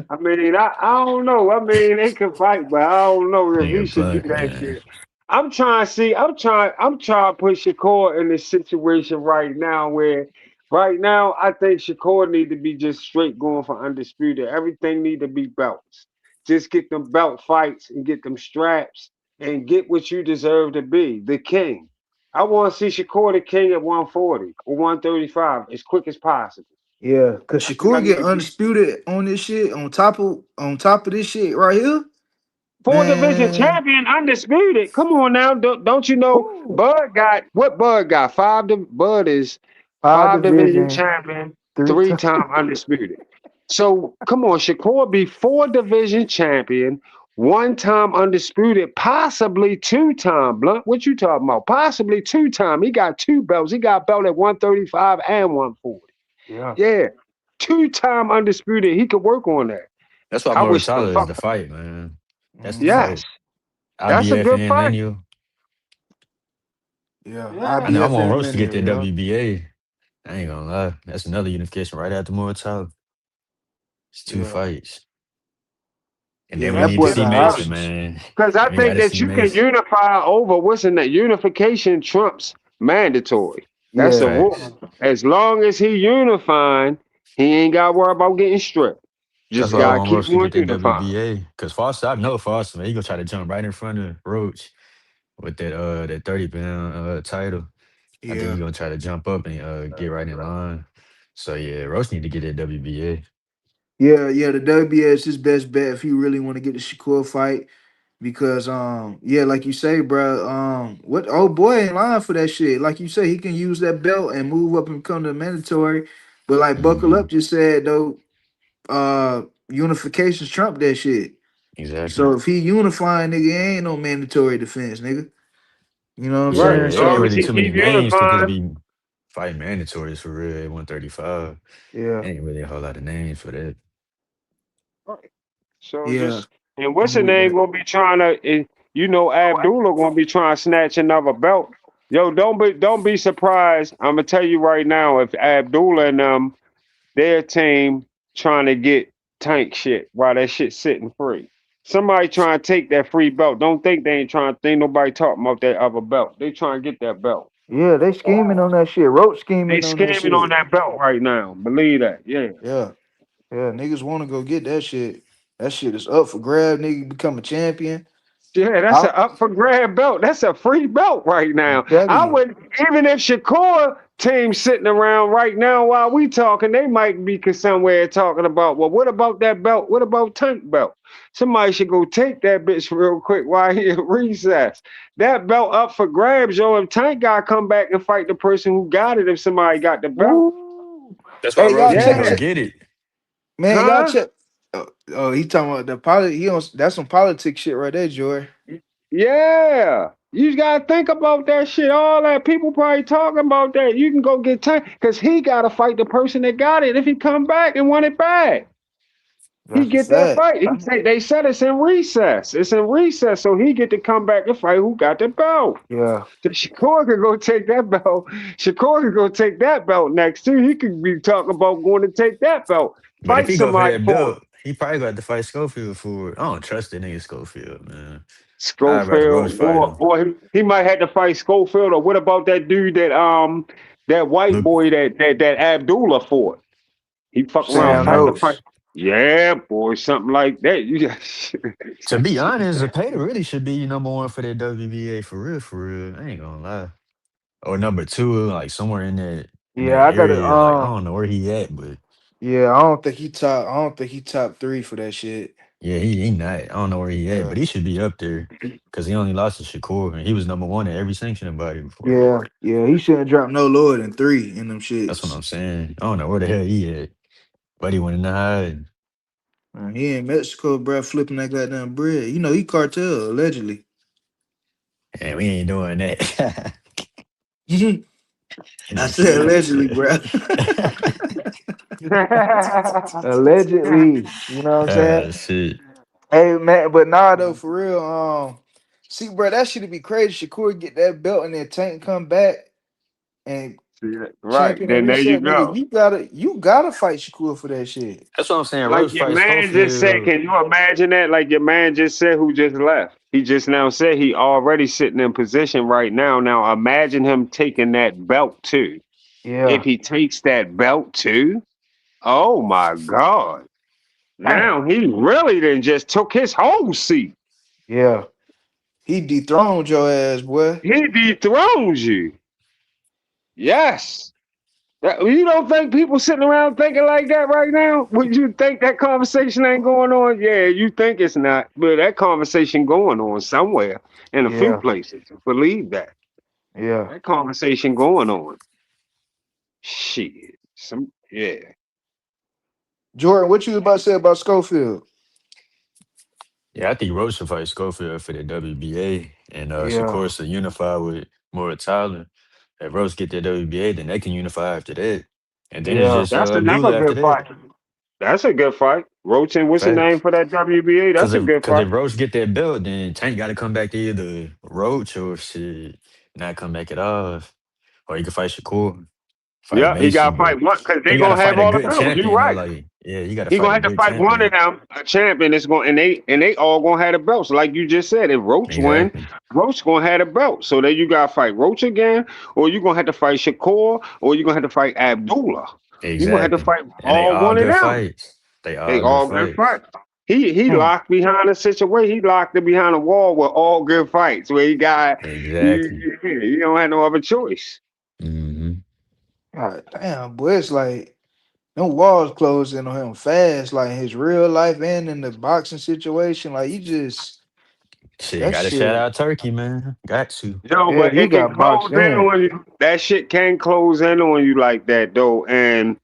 I mean, I don't know. I mean, they can fight, but I don't know if he Nigga should do blunt, that man. shit. I'm trying to see. I'm trying to put Shakur in this situation right now where, right now, I think Shakur need to be just straight going for undisputed. Everything need to be belts. Just get them belt fights and get them straps and get what you deserve to be, the king. I want to see Shakur the king at 140 or 135 as quick as possible. Yeah, cause I think I Shakur need get to get undisputed on this shit, on top of this shit right here, four division man. champion, undisputed. Come on now, don't you know? Woo. Bud got what? Bud got five. Bud is Five five division division, champion, three three times. time undisputed. So come on, Shakur be four division champion, one time undisputed, possibly two time. Blunt, what you talking about? Possibly two time. He got two belts. He got belt at 135 and 140. Yeah. Yeah, two time undisputed. He could work on that. That's why I wish the Muratala is fuck. the fight, man. That's the Hmm. Yes, fight. that's a IBF good and fight. Lanier. Yeah, Yeah. I IBF want and Roast to get linear. that Yeah, WBA. I ain't gonna lie. That's another unification right after Muratala. It's two yeah, fights. And yeah. then we That need to boy see got Mason, options. man. Because I We got think to that see you can Mason. unify over what's in that unification trumps mandatory. That's a Yeah, Facts. rule. As long as he unifying, he ain't got to worry about getting stripped. That's Just why I got to want keep Roast to on get that unifying. WBA. Because Foster, I know Foster, man. He gonna try to jump right in front of Roach with that 30 pound title. I think yeah, he gonna try to jump up and get right in line. So yeah, Roach need to get that WBA. yeah. The WBA is his best bet if he really want to get the Shakur fight. Because yeah, like you say, bro, what old boy in line for that shit. Like you say, he can use that belt and move up and become the mandatory. But like Buckle Hmm. Up just said though, unifications trump that shit. Exactly. So if he unifying, nigga, ain't no mandatory defense, nigga. You know what I'm Yeah, Right. saying? As it ain't long So as really he too many keep names to just unifying. be fighting mandatories for real at 135. yeah, Ain't really a whole lot of names for that. Right. So yeah, just, and what's I'm the with name that. going to be trying to, Abdullah going to be trying to snatch another belt. Yo, don't be surprised. I'm going to tell you right now, if Abdullah and their team trying to get tank shit while that shit sitting free. Somebody trying to take that free belt. Don't think they ain't trying to think nobody talking about that other belt. They trying to get that belt. Yeah, they scheming on that shit. Roach They scheming on that scamming on shit. that belt right now. Believe that. Yeah. Yeah, yeah, niggas want to go get that shit. That shit is up for grab. Nigga become a champion. Yeah, that's I, a up for grab belt. That's a free belt right I'm now. telling I you. would even if Shakur team sitting around right now while we talking, they might be somewhere talking about, well, what about that belt? What about Tank belt? Somebody should go take that bitch real quick while he at recess. That belt up for grabs, yo. If Tank gotta come back and fight the person who got it, if somebody got the belt. Woo. That's why Hey, Roach y'all need to check, go Yeah. check, get it. man. Y'all Huh? check. Oh, he talking about the He on that's some politics shit right there, Joy. Yeah. You gotta think about that shit. All that people probably talking about that. You can go get Tank because he gotta fight the person that got it if he come back and want it back. He That's a get that fact. fight. They said it's in recess. It's in recess, so he get to come back and fight who got the belt. Yeah. So Shakur could go take that belt. Shakur could go take that belt next too. He could be talking about going to take that belt. But if Fight he go for somebody that for it. belt, he probably got to fight Schofield for it. I don't trust that nigga Schofield, man. I'd rather Rose Schofield, fight him. or he might have to fight Schofield, or what about that dude that white Look, boy that Abdullah fought? He fuck around Sam fighting the shit. fight. Hooks. Yeah, boy, something like that. You just To be honest, Zapata really should be number one for that WBA for real, for real. I ain't gonna lie. Or number two, like somewhere in Yeah, that I gotta area. Like I don't know where he at, but yeah, I don't think he top 3 for that shit. yeah, he not. I don't know where he at, Yeah. but he should be up there because he only lost to Shakur and he was number one at every sanctioning body before that. Yeah, he shouldn't drop no lower than 3 in them That's what shits. I'm saying. I don't know where the hell he at, but he went in the hide. Man, he in Mexico, bro, flipping that goddamn bread. You know, he cartel, allegedly. And we ain't doing that. I Nigga said said, allegedly, bro. Allegedly. You know what I'm saying? shit. Hey man, but nah though, for real. See, bro, that should be crazy. Shakur get that belt and then Tank come back and right. champion and Then there you reset, nigga. go. You gotta fight Shakur for that shit. That's what I'm saying. Like Rose your fight man just said, Schofield. can you imagine that? Like your man just said, who just left. He just now said he already sitting in position right now. Now imagine him taking that belt too. If Yeah, he takes that belt too, oh my God. damn. Now he really then just took his whole seat. Yeah, he dethroned your ass, boy. He dethrones you. Yes. You don't think people sitting around thinking like that right now? Would you think that conversation ain't going on? Yeah, you think it's not, but that conversation going on somewhere in a few Yeah, places. Believe that. yeah. That conversation going on. Shit. Yeah. Jordan, what you about to say about Schofield? Yeah, I think Rose should fight Schofield for the WBA and Yeah, Shakur to unify with Moore Tyler. If Rose get that WBA, then they can unify after that. And then it's yeah, just That's another Abdullah after good that. fight. That's a good fight. Roach, what's the name Facts. for that WBA? Cause That's a if good cause fight. if Roach get that belt, then Tank gotta come back to either Roach or shit, not come back at all. Or he can fight Shakur, fight Yeah, he Macy, got to but fight one because they he gotta gonna fight have a all the good belts. You champion though. right. Like, yeah, he gotta He fight gonna a have to good fight one of champion. them, a champion. It's going and they all gonna have the belts. Like you just said, if Roach win, Exactly. Roach gonna have the belt. So then you gotta fight Roach again, or you gonna have to fight Shakur, or you gonna have to fight Abdullah. You gonna have to Exactly. fight And they all all one of good them. fights. They They all good all good fights. fights. He hmm. locked behind a situation. He locked it behind a wall with all good fights. Where he got Exactly. you don't have no other choice. Hmm. God damn, boy, it's like them walls closing on him fast, like in his real life and in the boxing situation. Like you just Shit, that gotta shout shit. out Turkey, man. Got to. Yo, Yeah, but he it can got boxed close in in. on you. That shit can close in on you like that though, and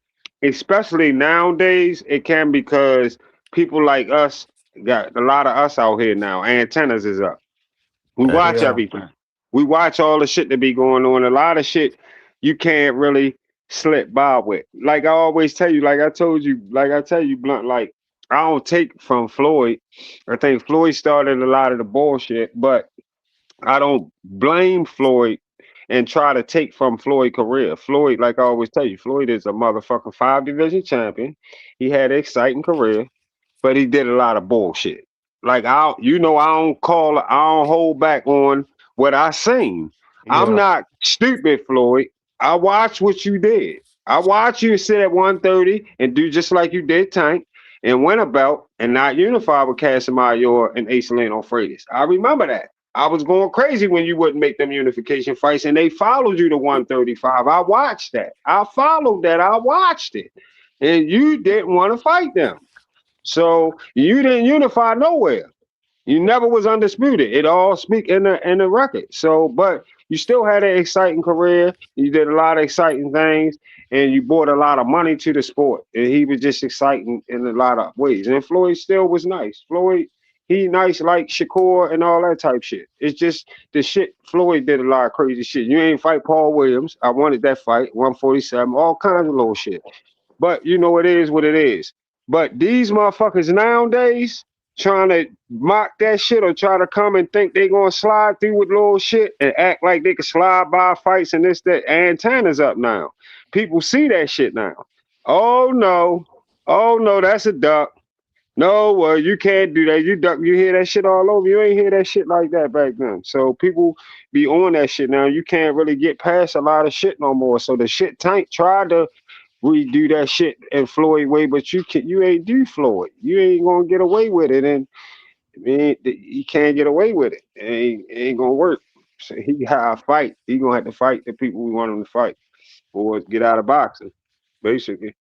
especially nowadays, it can because people like us got a lot of us out here now. Antennas is up. We watch Facts. Yeah, everything. We watch all the shit that be going on. A lot of shit you can't really slip by with. Like I always tell you, like I told you, like I tell you, blunt, like I don't take from Floyd. I think Floyd started a lot of the bullshit, but I don't blame Floyd and try to take from Floyd's career. Floyd, like I always tell you, Floyd is a motherfucking 5 division champion. He had an exciting career, but he did a lot of bullshit. Like I don't call, I don't hold back on what I seen. I'm yeah, not stupid, Floyd. I watched what you did. I watched you sit at 130 and do just like you did Tank and win a belt and not unify with Casamayor and Ace Leno Freitas. I remember that. I was going crazy when you wouldn't make them unification fights and they followed you to 135. I watched that. I followed that. I watched it. And you didn't want to fight them. So you didn't unify nowhere. You never was undisputed. It all speak in the record. So, but you still had an exciting career. You did a lot of exciting things, and you brought a lot of money to the sport. And he was just exciting in a lot of ways. And Floyd still was nice. Floyd, he nice like Shakur and all that type shit. It's just the shit. Floyd did a lot of crazy shit. You ain't fight Paul Williams. I wanted that fight, 147, all kinds of little shit. But you know it is what it is. But these motherfuckers nowadays trying to mock that shit or try to come and think they gonna slide through with little shit and act like they can slide by fights and this, that. Antennas up now. People see that shit now. Oh no. Oh no, that's a duck. No, well, you can't do that. You duck, you hear that shit all over. You ain't hear that shit like that back then. So people be on that shit now. You can't really get past a lot of shit no more. So the shit tank tried to redo that shit in Floyd way, but you ain't do Floyd. You ain't gonna get away with it, and I mean, you can't get away with it. It ain't gonna work. So he got to fight. He gonna have to fight the people we want him to fight, or get out of boxing, basically.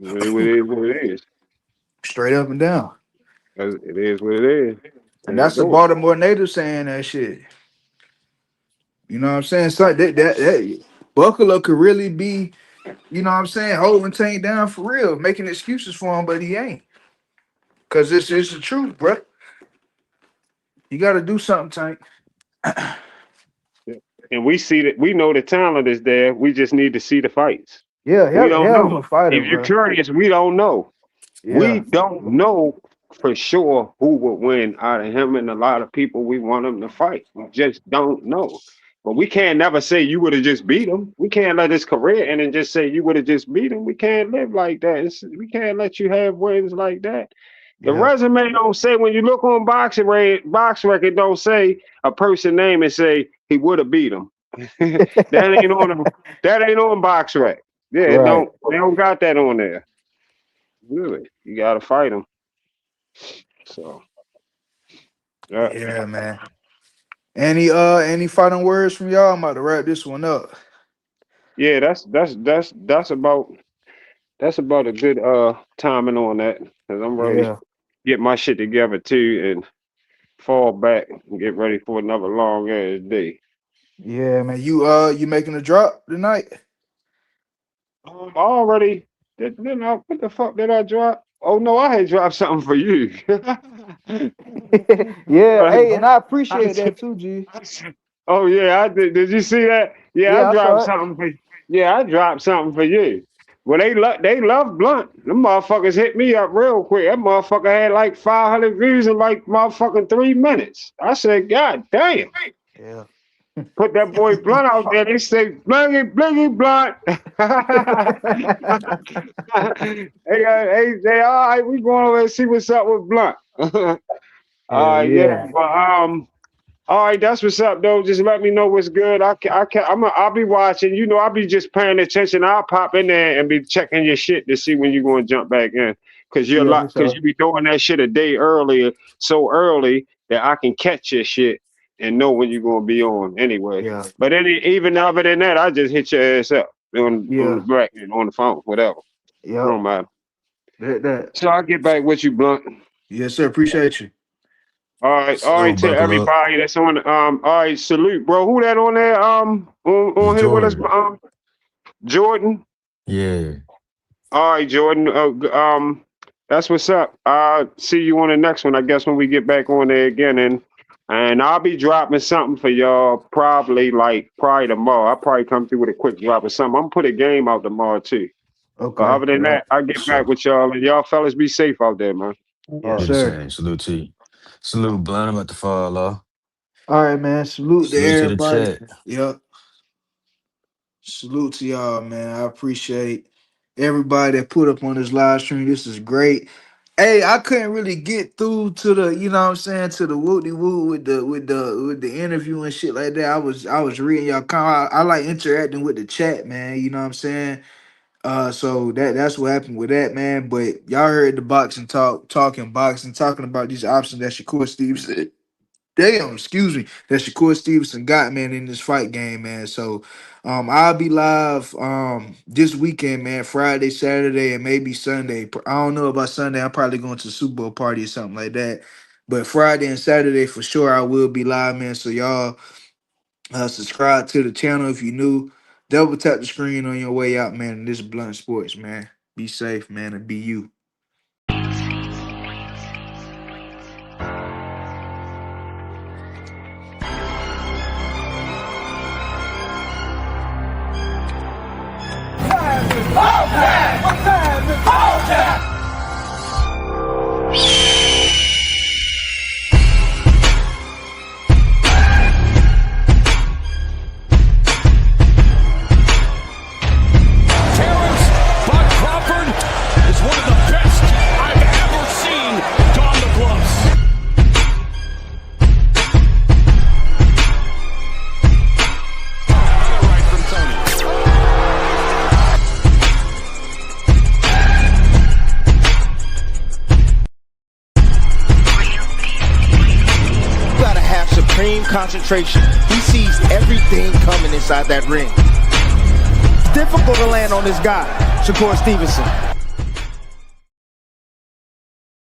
It is what it is. Straight up and down. It is what it is. And There you that's the go. Baltimore native saying that shit. You know what I'm saying? So that Buckler could really be, you know what I'm saying, holding Tank down for real, making excuses for him, but he ain't. Cause it's the truth, bro. You gotta do something, Tank. And we see that we know the talent is there. We just need to see the fights. Yeah, We don't hell of know. a fighter, If you're bro. curious, we don't know. We Yeah, don't know for sure who would win out of him and a lot of people we want him to fight. We just don't know. But we can't never say you would have just beat him. We can't let his career end and just say you would have just beat him. We can't live like that. We can't let you have wins like that. The yeah. resume don't say when you look on box record don't say a person name and say he would have beat him. That ain't on box rec. Yeah, it Right. don't they don't got that on there. Really, you gotta fight him. So yeah, Yeah, man. Any final words from y'all? I'm about to wrap this one up. yeah, that's about a good timing on that because I'm ready to Yeah. get my shit together too and fall back and get ready for another long ass day. Yeah, man. You making a drop tonight? I already didn't I, what the fuck did I drop? Oh no, I had dropped something for you. Yeah, hey, and I I, appreciate that too, G. oh yeah, I did. Did you see that? Yeah, I Yeah, I dropped saw it. something for. Yeah, I dropped something for you. Well, they love Blunt. Them motherfuckers hit me up real quick. That motherfucker had like 500 views in like motherfucking 3 minutes. I said, God damn. Yeah. Put that boy Blunt out there. They say, Blingy, Blingy Blunt. They all right, we going over and see what's up with Blunt. Hell Yeah, yeah. but all right, that's what's up, though. Just let me know what's good. I'll be watching. You know, I'll be just paying attention. I'll pop in there and be checking your shit to see when you're going to jump back in. Cause Yeah, for cause sure. you be doing that shit a day earlier, so early that I can catch your shit and know when you're gonna be on anyway. Yeah. But even other than that, I just hit your ass up on the Yeah. bracket, on the phone, whatever. Yep. Don't matter. That. So I'll get back with you, Blunt. Yes, sir. Appreciate you. All So right, to buckle up. everybody that's on. All right, salute, bro. Who that on there? It's On here with us, Jordan. Jordan. Yeah. All right, Jordan. That's what's up. I'll see you on the next one. I guess when we get back on there again, and I'll be dropping something for y'all probably tomorrow. I'll probably come through with a quick drop or something. I'm gonna put a game out tomorrow too. But Okay. other than Yeah. that, I'll get back So with y'all, and y'all fellas be safe out there, man. All Yes, right. do the sir. same. Salute to you. Salute, Blunt. I'm about to fall off. All right, man. Salute to Salute to the everybody. chat. Yep. Salute to y'all, man. I appreciate everybody that put up on this live stream. This is great. Hey, I couldn't really get through to the, you know what I'm saying, to the woo woo with the interview and shit like that. I was reading y'all comment. I like interacting with the chat, man. You know what I'm saying? So that's what happened with that, man. But y'all heard the boxing talking boxing, talking about these options that Shakur Stevenson. Damn, excuse me, that Shakur Stevenson got, man, in this fight game, man. So I'll be live this weekend, man, Friday, Saturday, and maybe Sunday. I don't know about Sunday. I'm probably going to the Super Bowl party or something like that. But Friday and Saturday for sure I will be live, man. So y'all subscribe to the channel if you new. Double tap the screen on your way out, man. This is Blunt Sports, man. Be safe, man, and be you. Time is up. Terrence Bud Crawford is one of the best I've ever seen don the gloves. Another right from Tony. You gotta have supreme concentration. He sees everything coming inside that ring. It's difficult to land on this guy, Shakur Stevenson.